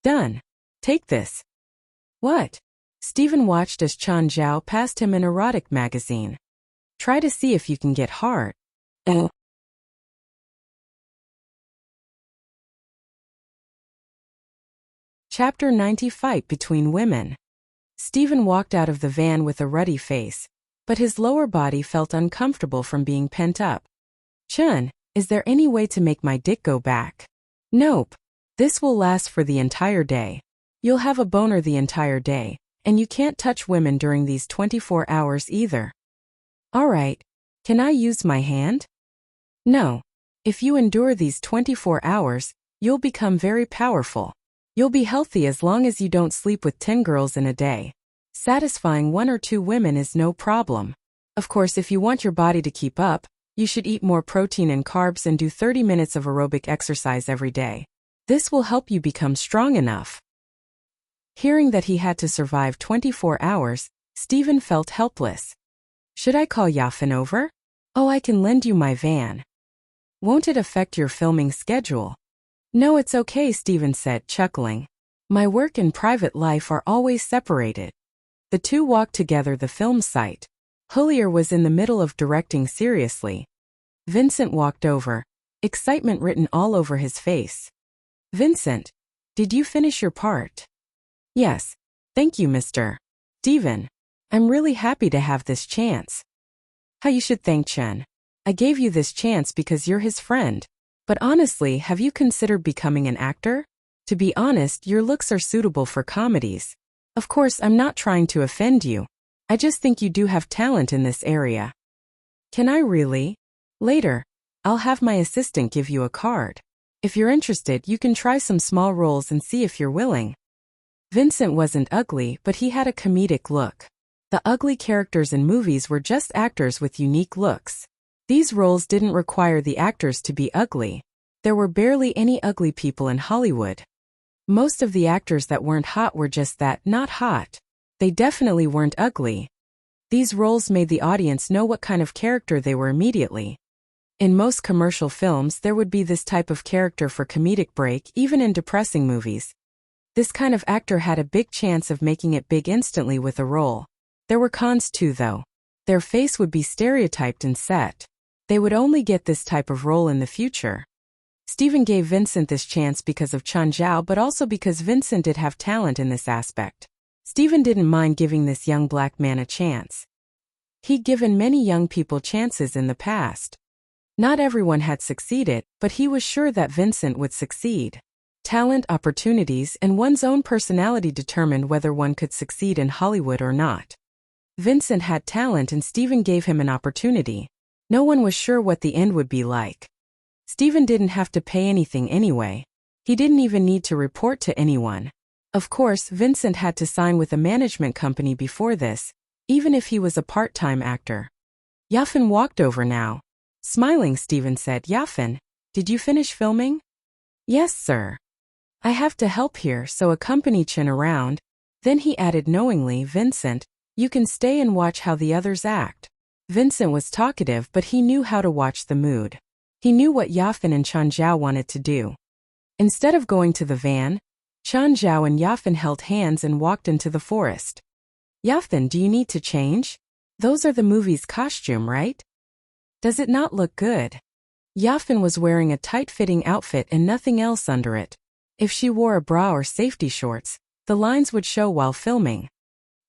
Done. Take this. What? Stephen watched as Chen Zhao passed him an erotic magazine. Try to see if you can get hard. Chapter 90 Fight Between Women. Stephen walked out of the van with a ruddy face, but his lower body felt uncomfortable from being pent up. Chen, is there any way to make my dick go back? Nope. This will last for the entire day. You'll have a boner the entire day, and you can't touch women during these 24 hours either. Alright, can I use my hand? No. If you endure these 24 hours, you'll become very powerful. You'll be healthy as long as you don't sleep with 10 girls in a day. Satisfying 1 or 2 women is no problem. Of course, if you want your body to keep up, you should eat more protein and carbs and do 30 minutes of aerobic exercise every day. This will help you become strong enough. Hearing that he had to survive 24 hours, Stephen felt helpless. Should I call Yafin over? Oh, I can lend you my van. Won't it affect your filming schedule? No, it's okay, Stephen said, chuckling. My work and private life are always separated. The two walked together the film site. Hullier was in the middle of directing seriously. Vincent walked over, excitement written all over his face. Vincent, did you finish your part? Yes. Thank you, Mr. Stephen. I'm really happy to have this chance. How you should thank Chen. I gave you this chance because you're his friend. But honestly, have you considered becoming an actor? To be honest, your looks are suitable for comedies. Of course, I'm not trying to offend you. I just think you do have talent in this area. Can I really? Later, I'll have my assistant give you a card. If you're interested, you can try some small roles and see if you're willing. Vincent wasn't ugly, but he had a comedic look. The ugly characters in movies were just actors with unique looks. These roles didn't require the actors to be ugly. There were barely any ugly people in Hollywood. Most of the actors that weren't hot were just that, not hot. They definitely weren't ugly. These roles made the audience know what kind of character they were immediately. In most commercial films, there would be this type of character for comedic break, even in depressing movies. This kind of actor had a big chance of making it big instantly with a role. There were cons too, though. Their face would be stereotyped and set. They would only get this type of role in the future. Stephen gave Vincent this chance because of Chen Zhao, but also because Vincent did have talent in this aspect. Stephen didn't mind giving this young black man a chance. He'd given many young people chances in the past. Not everyone had succeeded, but he was sure that Vincent would succeed. Talent, opportunities, and one's own personality determined whether one could succeed in Hollywood or not. Vincent had talent and Stephen gave him an opportunity. No one was sure what the end would be like. Stephen didn't have to pay anything anyway. He didn't even need to report to anyone. Of course, Vincent had to sign with a management company before this, even if he was a part-time actor. Yafin walked over now. Smiling, Stephen said, Yafin, did you finish filming? Yes, sir. I have to help here, so accompany Chen around. Then he added knowingly, Vincent, you can stay and watch how the others act. Vincent was talkative, but he knew how to watch the mood. He knew what Yafin and Chen Zhao wanted to do. Instead of going to the van, Chen Zhao and Yafin held hands and walked into the forest. Yafin, do you need to change? Those are the movie's costume, right? Does it not look good? Yafin was wearing a tight-fitting outfit and nothing else under it. If she wore a bra or safety shorts, the lines would show while filming.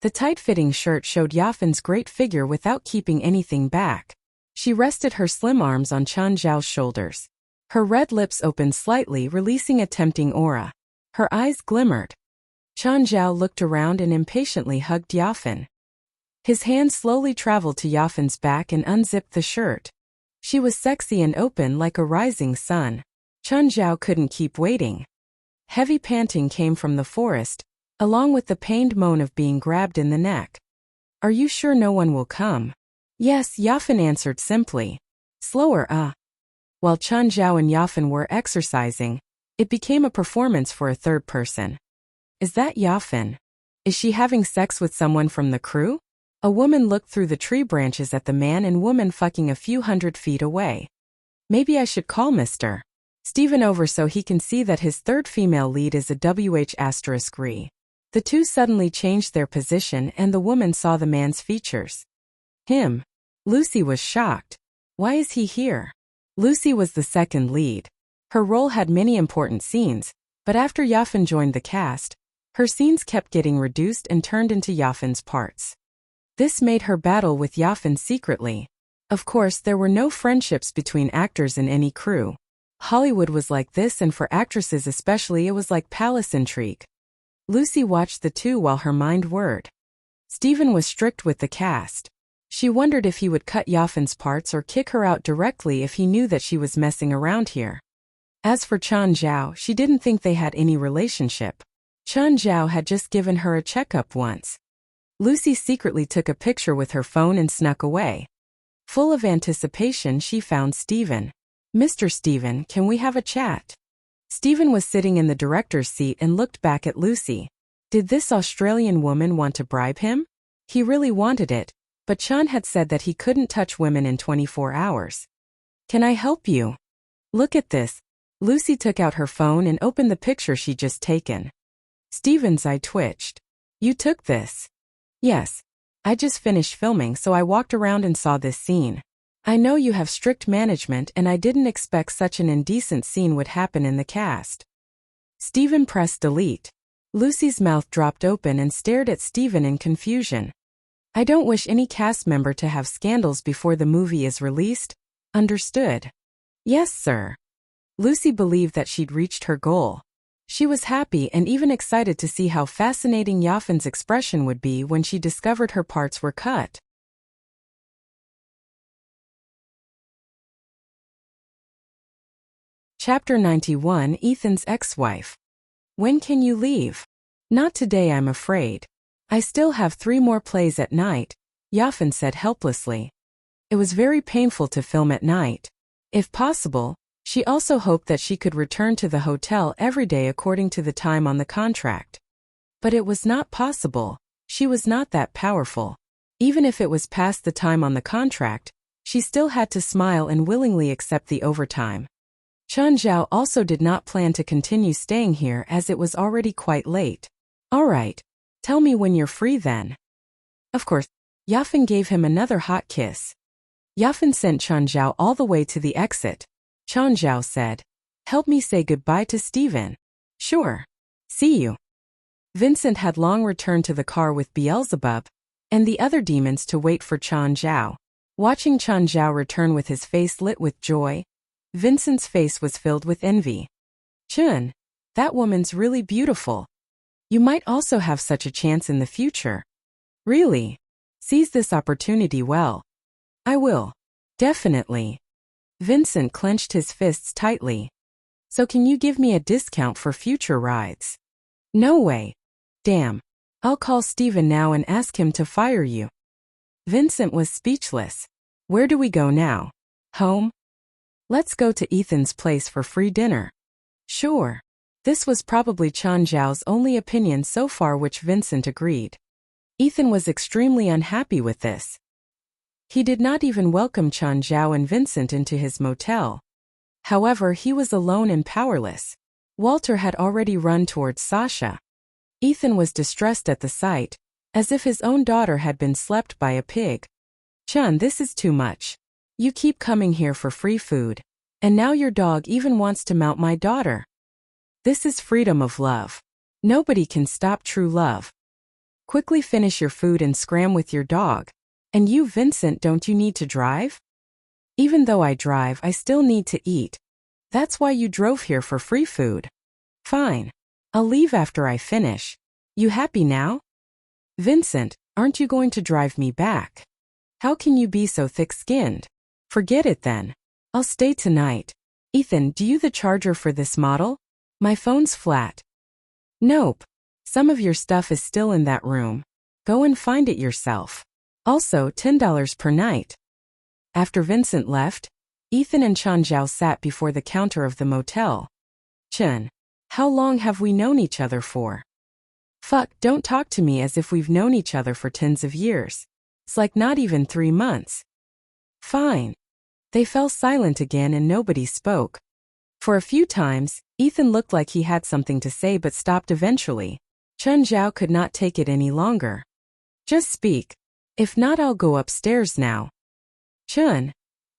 The tight-fitting shirt showed Yafin's great figure without keeping anything back. She rested her slim arms on Chen Zhao's shoulders. Her red lips opened slightly, releasing a tempting aura. Her eyes glimmered. Chen Zhao looked around and impatiently hugged Yafin. His hand slowly traveled to Yafin's back and unzipped the shirt. She was sexy and open like a rising sun. Chun Zhao couldn't keep waiting. Heavy panting came from the forest, along with the pained moan of being grabbed in the neck. Are you sure no one will come? Yes, Yafan answered simply. Slower, While Chun Zhao and Yafan were exercising, it became a performance for a third person. Is that Yafan? Is she having sex with someone from the crew? A woman looked through the tree branches at the man and woman fucking a few 100 feet away. Maybe I should call Mr. Steven over so he can see that his third female lead is a WH*re. The two suddenly changed their position and the woman saw the man's features. Him. Lucy was shocked. Why is he here? Lucy was the second lead. Her role had many important scenes, but after Yafan joined the cast, her scenes kept getting reduced and turned into Yafan's parts. This made her battle with Yafan secretly. Of course, there were no friendships between actors in any crew. Hollywood was like this, and for actresses especially it was like palace intrigue. Lucy watched the two while her mind whirred. Steven was strict with the cast. She wondered if he would cut Yafan's parts or kick her out directly if he knew that she was messing around here. As for Chun Zhao, she didn't think they had any relationship. Chun Zhao had just given her a checkup once. Lucy secretly took a picture with her phone and snuck away. Full of anticipation, she found Steven. Mr. Steven, can we have a chat? Steven was sitting in the director's seat and looked back at Lucy. Did this Australian woman want to bribe him? He really wanted it, but Chun had said that he couldn't touch women in 24 hours. Can I help you? Look at this. Lucy took out her phone and opened the picture she'd just taken. Steven's eye twitched. You took this? Yes. I just finished filming, so I walked around and saw this scene. I know you have strict management and I didn't expect such an indecent scene would happen in the cast. Steven pressed delete. Lucy's mouth dropped open and stared at Steven in confusion. I don't wish any cast member to have scandals before the movie is released. Understood? Yes, sir. Lucy believed that she'd reached her goal. She was happy and even excited to see how fascinating Yafan's expression would be when she discovered her parts were cut. Chapter 91, Ethan's ex-wife. When can you leave? Not today, I'm afraid. I still have 3 more plays at night, Yafan said helplessly. It was very painful to film at night. If possible, she also hoped that she could return to the hotel every day according to the time on the contract. But it was not possible. She was not that powerful. Even if it was past the time on the contract, she still had to smile and willingly accept the overtime. Chun Zhao also did not plan to continue staying here as it was already quite late. All right. Tell me when you're free then. Of course. Yafan gave him another hot kiss. Yafan sent Chun Zhao all the way to the exit. Chun Zhao said, help me say goodbye to Steven. Sure. See you. Vincent had long returned to the car with Beelzebub and the other demons to wait for Chun Zhao. Watching Chun Zhao return with his face lit with joy, Vincent's face was filled with envy. Chun, that woman's really beautiful. You might also have such a chance in the future. Really? Seize this opportunity well. I will. Definitely. Vincent clenched his fists tightly. So can you give me a discount for future rides? No way. Damn. I'll call Steven now and ask him to fire you. Vincent was speechless. Where do we go now? Home? Let's go to Ethan's place for free dinner. Sure. This was probably Chun Zhao's only opinion so far, which Vincent agreed. Ethan was extremely unhappy with this. He did not even welcome Chun Zhao and Vincent into his motel. However, he was alone and powerless. Walter had already run towards Sasha. Ethan was distressed at the sight, as if his own daughter had been slept by a pig. Chun, this is too much. You keep coming here for free food, and now your dog even wants to mount my daughter. This is freedom of love. Nobody can stop true love. Quickly finish your food and scram with your dog. And you, Vincent, don't you need to drive? Even though I drive, I still need to eat. That's why you drove here for free food. Fine. I'll leave after I finish. You happy now? Vincent, aren't you going to drive me back? How can you be so thick-skinned? Forget it then. I'll stay tonight. Ethan, do you the charger for this model? My phone's flat. Nope. Some of your stuff is still in that room. Go and find it yourself. Also, $10 per night. After Vincent left, Ethan and Chen Zhao sat before the counter of the motel. Chen, how long have we known each other for? Fuck, don't talk to me as if we've known each other for tens of years. It's like not even 3 months. Fine. They fell silent again and nobody spoke. For a few times, Ethan looked like he had something to say but stopped eventually. Chen Zhao could not take it any longer. Just speak. If not, I'll go upstairs now. Chen,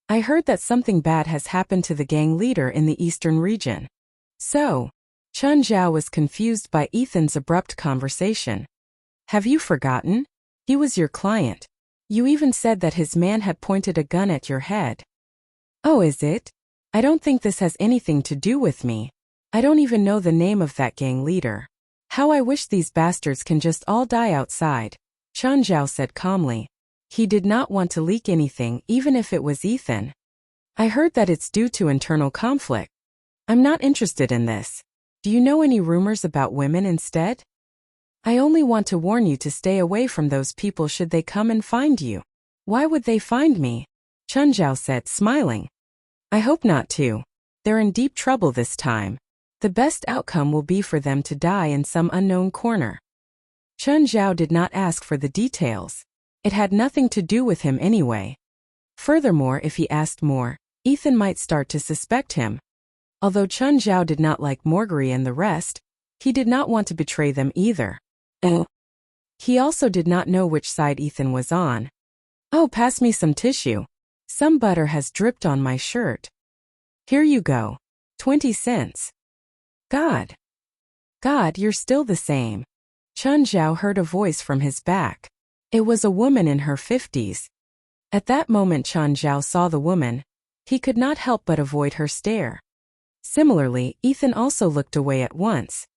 I heard that something bad has happened to the gang leader in the eastern region. So, Chen Zhao was confused by Ethan's abrupt conversation. Have you forgotten? He was your client. You even said that his man had pointed a gun at your head. Oh, is it? I don't think this has anything to do with me. I don't even know the name of that gang leader. How I wish these bastards can just all die outside, Chen Zhao said calmly. He did not want to leak anything even if it was Ethan. I heard that it's due to internal conflict. I'm not interested in this. Do you know any rumors about women instead? I only want to warn you to stay away from those people should they come and find you. Why would they find me? Chen Zhao said, smiling. I hope not too. They're in deep trouble this time. The best outcome will be for them to die in some unknown corner. Chen Zhao did not ask for the details. It had nothing to do with him anyway. Furthermore, if he asked more, Ethan might start to suspect him. Although Chen Zhao did not like Morgary and the rest, he did not want to betray them either. He also did not know which side Ethan was on. Oh, pass me some tissue. Some butter has dripped on my shirt. Here you go. 20 cents. God, you're still the same. Chen Zhao heard a voice from his back. It was a woman in her 50s. At that moment Chen Zhao saw the woman. He could not help but avoid her stare. Similarly, Ethan also looked away at once.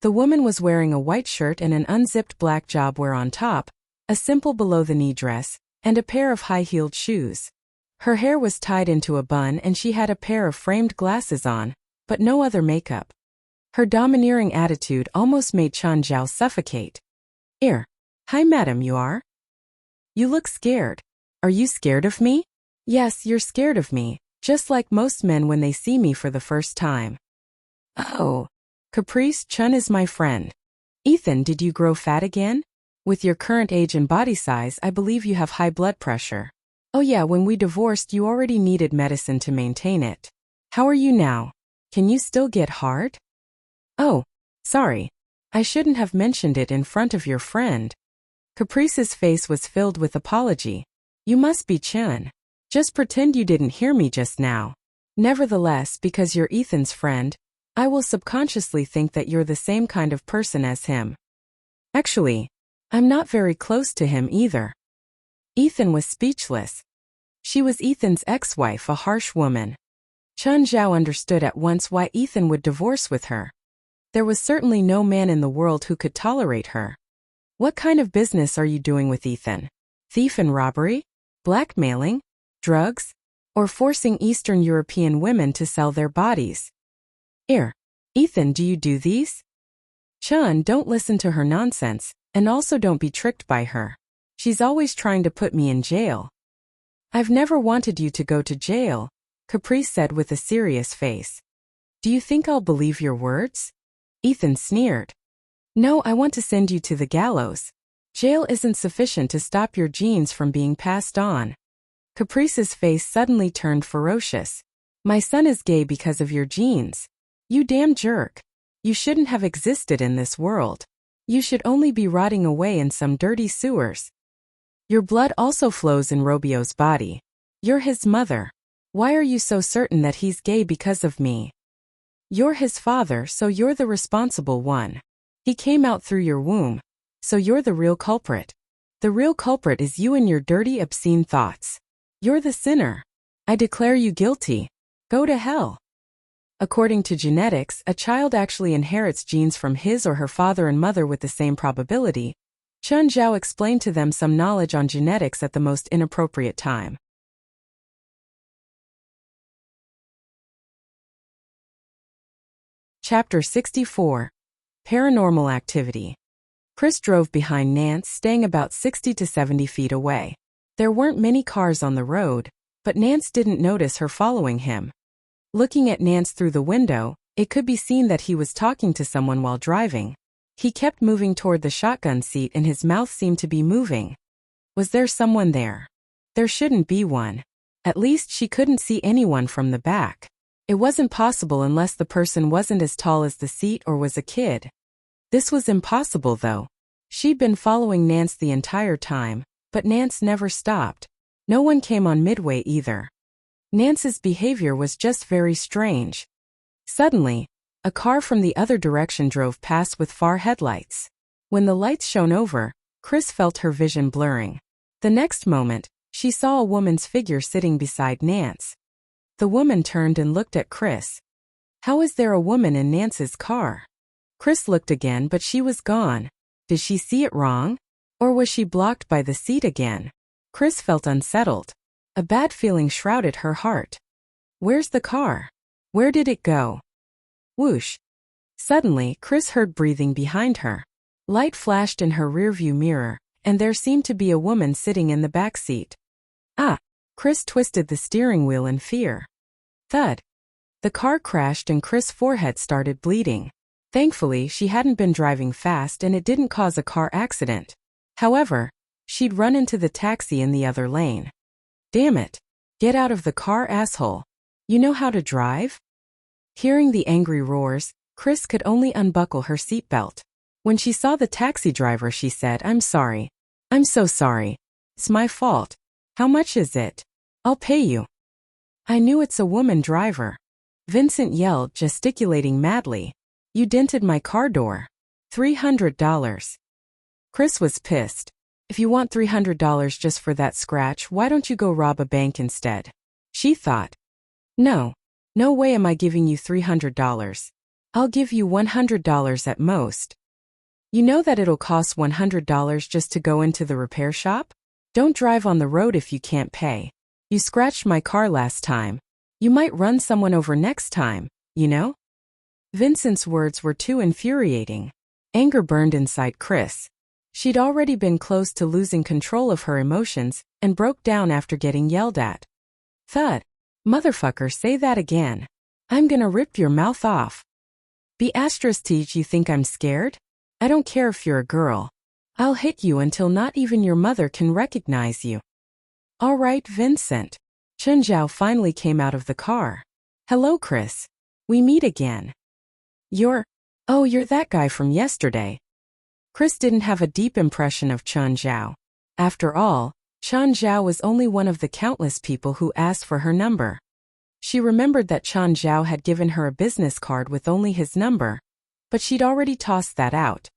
The woman was wearing a white shirt and an unzipped black jobwear on top, a simple below-the-knee dress, and a pair of high-heeled shoes. Her hair was tied into a bun and she had a pair of framed glasses on, but no other makeup. Her domineering attitude almost made Chen Zhao suffocate. Hi madam, you are? You look scared. Are you scared of me? Yes, you're scared of me, just like most men when they see me for the first time. Oh. Caprice, Chen is my friend. Ethan, did you grow fat again? With your current age and body size, I believe you have high blood pressure. Oh yeah, when we divorced you already needed medicine to maintain it. How are you now? Can you still get hard? Oh, sorry. I shouldn't have mentioned it in front of your friend. Caprice's face was filled with apology. You must be Chen. Just pretend you didn't hear me just now. Nevertheless, because you're Ethan's friend, I will subconsciously think that you're the same kind of person as him. Actually, I'm not very close to him either. Ethan was speechless. She was Ethan's ex-wife, a harsh woman. Chen Zhao understood at once why Ethan would divorce with her. There was certainly no man in the world who could tolerate her. What kind of business are you doing with Ethan? Thief and robbery? Blackmailing? Drugs? Or forcing Eastern European women to sell their bodies? Ethan, do you do these? Chen, don't listen to her nonsense, and also don't be tricked by her. She's always trying to put me in jail. I've never wanted you to go to jail, Caprice said with a serious face. Do you think I'll believe your words? Ethan sneered. No, I want to send you to the gallows. Jail isn't sufficient to stop your genes from being passed on. Caprice's face suddenly turned ferocious. My son is gay because of your genes. You damn jerk. You shouldn't have existed in this world. You should only be rotting away in some dirty sewers. Your blood also flows in Robio's body. You're his mother. Why are you so certain that he's gay because of me? You're his father, so you're the responsible one. He came out through your womb, so you're the real culprit. The real culprit is you and your dirty, obscene thoughts. You're the sinner. I declare you guilty. Go to hell. According to genetics, a child actually inherits genes from his or her father and mother with the same probability. Chen Zhao explained to them some knowledge on genetics at the most inappropriate time. Chapter 64. Paranormal Activity. Chris drove behind Nance, staying about 60 to 70 feet away. There weren't many cars on the road, but Nance didn't notice her following him. Looking at Nance through the window, it could be seen that he was talking to someone while driving. He kept moving toward the shotgun seat and his mouth seemed to be moving. Was there someone there? There shouldn't be one. At least she couldn't see anyone from the back. It wasn't possible unless the person wasn't as tall as the seat or was a kid. This was impossible though. She'd been following Nance the entire time, but Nance never stopped. No one came on midway either. Nance's behavior was just very strange. Suddenly, a car from the other direction drove past with far headlights. When the lights shone over, Chris felt her vision blurring. The next moment, she saw a woman's figure sitting beside Nance. The woman turned and looked at Chris. How is there a woman in Nance's car? Chris looked again, but she was gone. Did she see it wrong? Or was she blocked by the seat again? Chris felt unsettled. A bad feeling shrouded her heart. Where's the car? Where did it go? Whoosh. Suddenly, Chris heard breathing behind her. Light flashed in her rearview mirror, and there seemed to be a woman sitting in the back seat. Ah! Chris twisted the steering wheel in fear. Thud. The car crashed and Chris' forehead started bleeding. Thankfully, she hadn't been driving fast and it didn't cause a car accident. However, she'd run into the taxi in the other lane. Damn it. Get out of the car, asshole. You know how to drive? Hearing the angry roars, Chris could only unbuckle her seatbelt. When she saw the taxi driver, she said, "I'm sorry. I'm so sorry. It's my fault. How much is it? I'll pay you." I knew it's a woman driver. Vincent yelled, gesticulating madly. You dented my car door. $300. Chris was pissed. If you want $300 just for that scratch, why don't you go rob a bank instead? She thought. No way am I giving you $300. I'll give you $100 at most. You know that it'll cost $100 just to go into the repair shop? Don't drive on the road if you can't pay. You scratched my car last time. You might run someone over next time, you know? Vincent's words were too infuriating. Anger burned inside Chris. She'd already been close to losing control of her emotions and broke down after getting yelled at. Thud. Motherfucker, say that again. I'm gonna rip your mouth off. Teach you think I'm scared? I don't care if you're a girl. I'll hit you until not even your mother can recognize you. All right, Vincent. Chun Zhao finally came out of the car. Hello, Chris. We meet again. You're that guy from yesterday. Chris didn't have a deep impression of Chun Zhao. After all, Chun Zhao was only one of the countless people who asked for her number. She remembered that Chun Zhao had given her a business card with only his number, but she'd already tossed that out.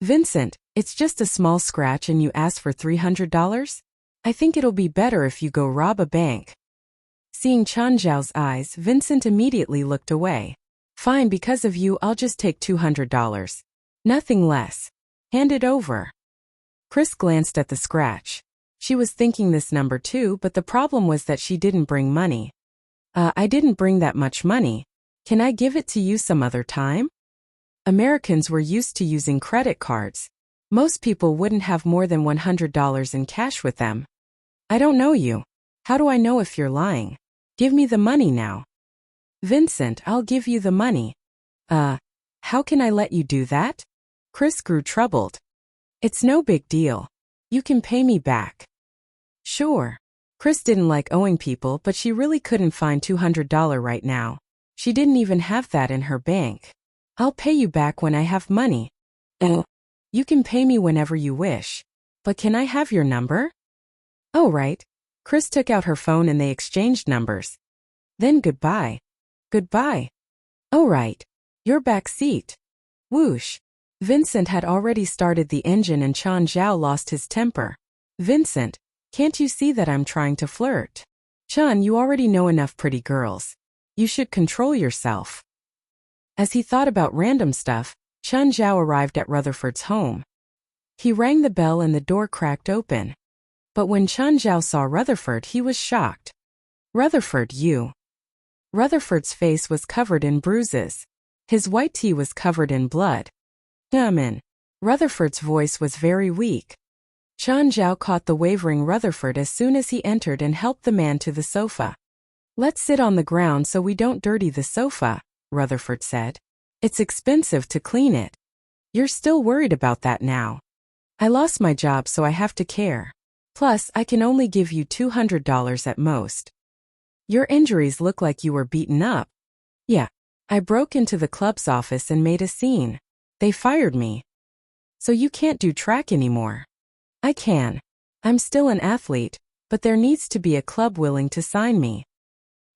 Vincent, it's just a small scratch and you ask for $300? I think it'll be better if you go rob a bank. Seeing Chun Zhao's eyes, Vincent immediately looked away. Fine, because of you, I'll just take $200. Nothing less. Hand it over. Chris glanced at the scratch. She was thinking this number too, but the problem was that she didn't bring money. I didn't bring that much money. Can I give it to you some other time? Americans were used to using credit cards. Most people wouldn't have more than $100 in cash with them. I don't know you. How do I know if you're lying? Give me the money now. Vincent, I'll give you the money. How can I let you do that? Chris grew troubled. It's no big deal. You can pay me back. Sure. Chris didn't like owing people, but she really couldn't find $200 right now. She didn't even have that in her bank. I'll pay you back when I have money. You can pay me whenever you wish. But can I have your number? Oh, right. Chris took out her phone and they exchanged numbers. Then goodbye. Goodbye. Oh, right. Your back seat. Whoosh. Vincent had already started the engine and Chun Zhao lost his temper. Vincent, can't you see that I'm trying to flirt? Chun, you already know enough pretty girls. You should control yourself. As he thought about random stuff, Chun Zhao arrived at Rutherford's home. He rang the bell and the door cracked open. But when Chun Zhao saw Rutherford, he was shocked. Rutherford, you. Rutherford's face was covered in bruises. His white tee was covered in blood. In. Rutherford's voice was very weak. Chen Zhao caught the wavering Rutherford as soon as he entered and helped the man to the sofa. "Let's sit on the ground so we don't dirty the sofa," Rutherford said. "It's expensive to clean it." "You're still worried about that now." "I lost my job so I have to care. Plus, I can only give you $200 at most." "Your injuries look like you were beaten up." "Yeah. I broke into the club's office and made a scene. They fired me." "So you can't do track anymore?" "I can. I'm still an athlete, but there needs to be a club willing to sign me."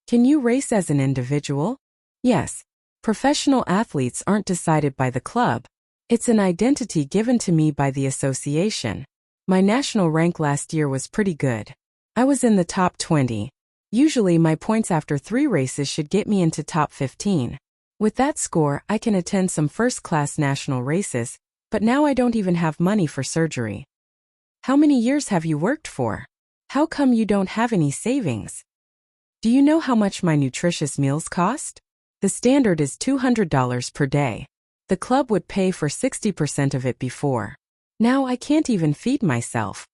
"Can you race as an individual?" "Yes. Professional athletes aren't decided by the club. It's an identity given to me by the association. My national rank last year was pretty good. I was in the top 20. Usually my points after 3 races should get me into top 15. With that score, I can attend some first-class national races, but now I don't even have money for surgery." "How many years have you worked for? How come you don't have any savings?" "Do you know how much my nutritious meals cost? The standard is $200 per day. The club would pay for 60% of it before. Now I can't even feed myself."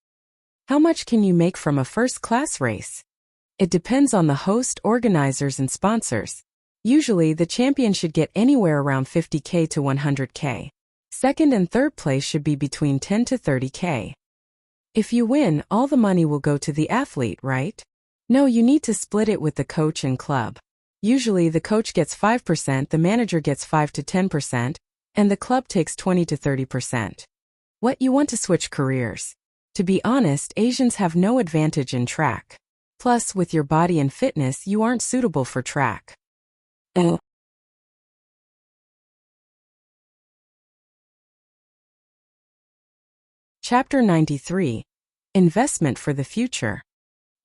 "How much can you make from a first-class race?" "It depends on the host, organizers, and sponsors. Usually, the champion should get anywhere around 50K to 100K. Second and third place should be between 10 to 30K. If you win, all the money will go to the athlete, right?" "No, you need to split it with the coach and club. Usually the coach gets 5%, the manager gets 5 to 10%, and the club takes 20 to 30%. What, you want to switch careers?" "To be honest, Asians have no advantage in track. Plus, with your body and fitness, you aren't suitable for track." Chapter 93. Investment for the future.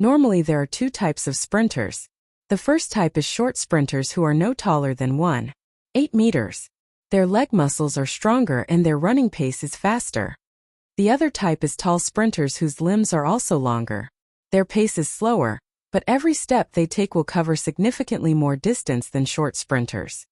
Normally there are 2 types of sprinters. The first type is short sprinters who are no taller than 1.8 meters. Their leg muscles are stronger and their running pace is faster. The other type is tall sprinters whose limbs are also longer. Their pace is slower, but every step they take will cover significantly more distance than short sprinters.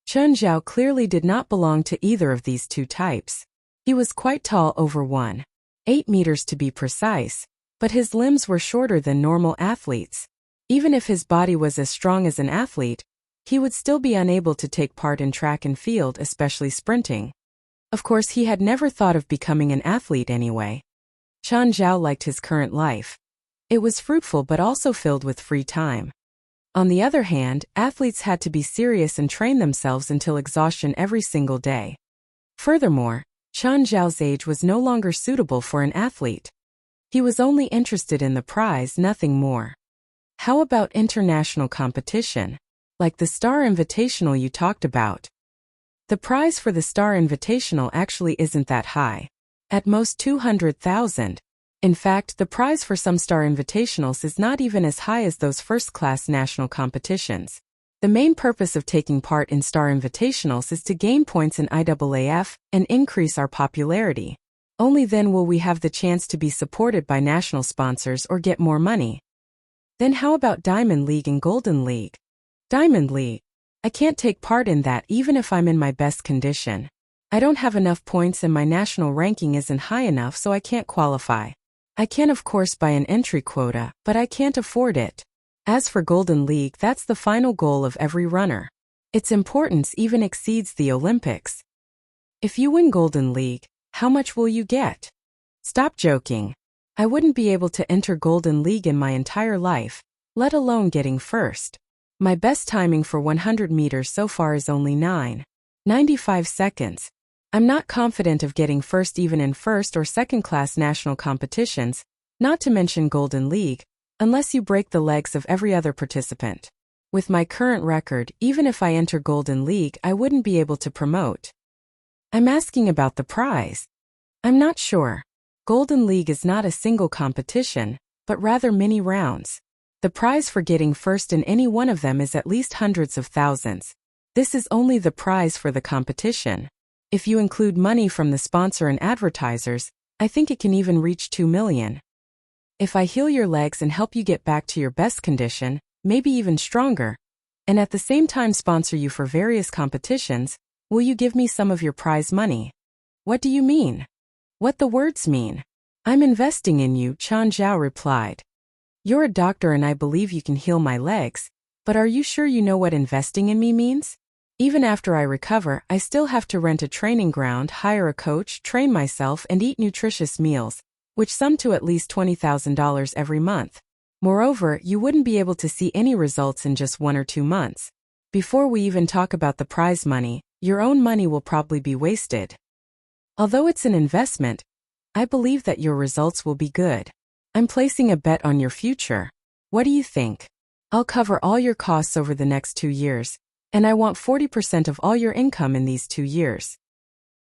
Chen Zhao clearly did not belong to either of these 2 types. He was quite tall, over 1.8 meters to be precise, but his limbs were shorter than normal athletes. Even if his body was as strong as an athlete, he would still be unable to take part in track and field, especially sprinting. Of course, he had never thought of becoming an athlete anyway. Chen Zhao liked his current life. It was fruitful but also filled with free time. On the other hand, athletes had to be serious and train themselves until exhaustion every single day. Furthermore, Chen Zhao's age was no longer suitable for an athlete. He was only interested in the prize, nothing more. How about international competition? Like the Star Invitational you talked about? The prize for the Star Invitational actually isn't that high. At most 200,000. In fact, the prize for some Star Invitationals is not even as high as those first-class national competitions. The main purpose of taking part in Star Invitationals is to gain points in IAAF and increase our popularity. Only then will we have the chance to be supported by national sponsors or get more money. Then how about Diamond League and Golden League? Diamond League. I can't take part in that even if I'm in my best condition. I don't have enough points and my national ranking isn't high enough, so I can't qualify. I can of course buy an entry quota, but I can't afford it. As for Golden League, that's the final goal of every runner. Its importance even exceeds the Olympics. If you win Golden League, how much will you get? Stop joking. I wouldn't be able to enter Golden League in my entire life, let alone getting first. My best timing for 100 meters so far is only 9.95 seconds. I'm not confident of getting first even in first or second class national competitions, not to mention Golden League, unless you break the legs of every other participant. With my current record, even if I enter Golden League, I wouldn't be able to promote. I'm asking about the prize. I'm not sure. Golden League is not a single competition, but rather many rounds. The prize for getting first in any one of them is at least hundreds of thousands. This is only the prize for the competition. If you include money from the sponsor and advertisers, I think it can even reach 2 million. If I heal your legs and help you get back to your best condition, maybe even stronger, and at the same time sponsor you for various competitions, will you give me some of your prize money? What do you mean? What the words mean? I'm investing in you, Chen Zhao replied. You're a doctor and I believe you can heal my legs, but are you sure you know what investing in me means? Even after I recover, I still have to rent a training ground, hire a coach, train myself, and eat nutritious meals, which sum to at least $20,000 every month. Moreover, you wouldn't be able to see any results in just 1 or 2 months. Before we even talk about the prize money, your own money will probably be wasted. Although it's an investment, I believe that your results will be good. I'm placing a bet on your future. What do you think? I'll cover all your costs over the next 2 years, and I want 40% of all your income in these 2 years.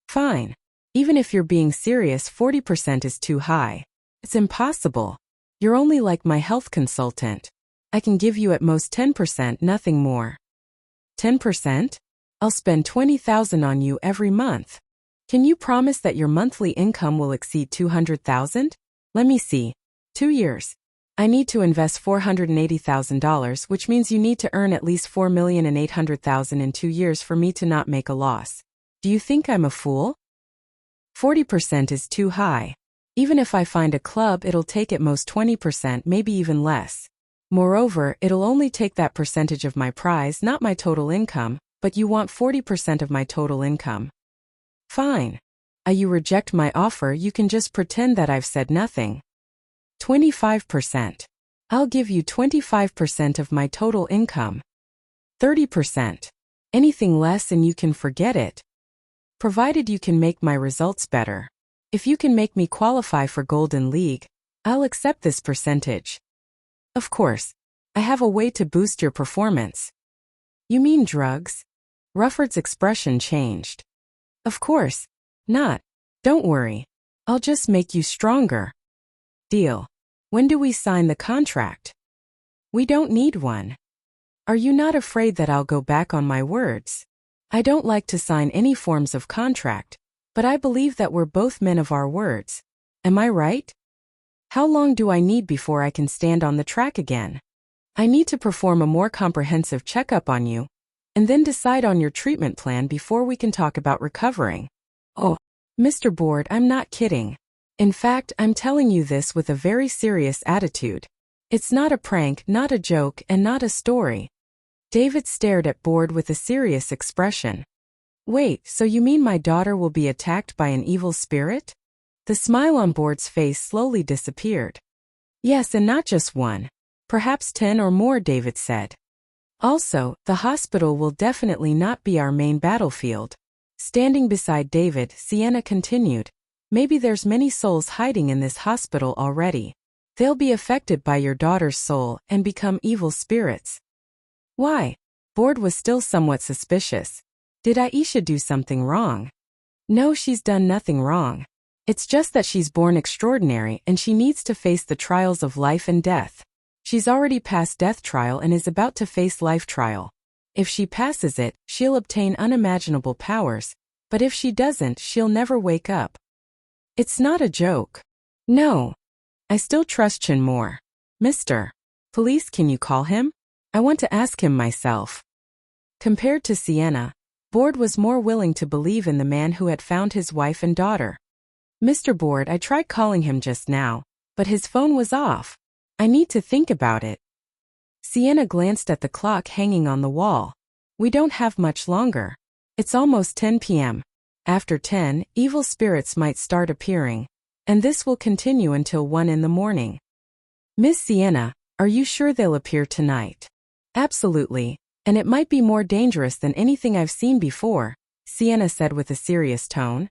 Fine. Even if you're being serious, 40% is too high. It's impossible. You're only like my health consultant. I can give you at most 10%, nothing more. 10%? I'll spend $20,000 on you every month. Can you promise that your monthly income will exceed $200,000? Let me see. 2 years. I need to invest $480,000, which means you need to earn at least $4,800,000 in 2 years for me to not make a loss. Do you think I'm a fool? 40% is too high. Even if I find a club, it'll take at most 20%, maybe even less. Moreover, it'll only take that percentage of my prize, not my total income, but you want 40% of my total income. Fine. You reject my offer, you can just pretend that I've said nothing. 25%. I'll give you 25% of my total income. 30%. Anything less and you can forget it. Provided you can make my results better. If you can make me qualify for Golden League, I'll accept this percentage. Of course, I have a way to boost your performance. You mean drugs? Rufford's expression changed. Of course not. Don't worry. I'll just make you stronger. Deal. When do we sign the contract? We don't need one. Are you not afraid that I'll go back on my words? I don't like to sign any forms of contract, but I believe that we're both men of our words. Am I right? How long do I need before I can stand on the track again? I need to perform a more comprehensive checkup on you, and then decide on your treatment plan before we can talk about recovering. Oh, Mr. Board, I'm not kidding. In fact, I'm telling you this with a very serious attitude. It's not a prank, not a joke, and not a story. David stared at Board with a serious expression. Wait, so you mean my daughter will be attacked by an evil spirit? The smile on Board's face slowly disappeared. Yes, and not just one. Perhaps 10 or more, David said. Also, the hospital will definitely not be our main battlefield. Standing beside David, Sienna continued. Maybe there's many souls hiding in this hospital already. They'll be affected by your daughter's soul and become evil spirits. Why? Board was still somewhat suspicious. Did Aisha do something wrong? No, she's done nothing wrong. It's just that she's born extraordinary and she needs to face the trials of life and death. She's already passed death trial and is about to face life trial. If she passes it, she'll obtain unimaginable powers, but if she doesn't, she'll never wake up. It's not a joke. No. I still trust Chen more. Mr. Police, can you call him? I want to ask him myself. Compared to Sienna, Board was more willing to believe in the man who had found his wife and daughter. Mr. Board, I tried calling him just now, but his phone was off. I need to think about it. Sienna glanced at the clock hanging on the wall. We don't have much longer. It's almost 10 p.m. After 10, evil spirits might start appearing, and this will continue until 1 in the morning. Miss Sienna, are you sure they'll appear tonight? Absolutely, and it might be more dangerous than anything I've seen before, Sienna said with a serious tone.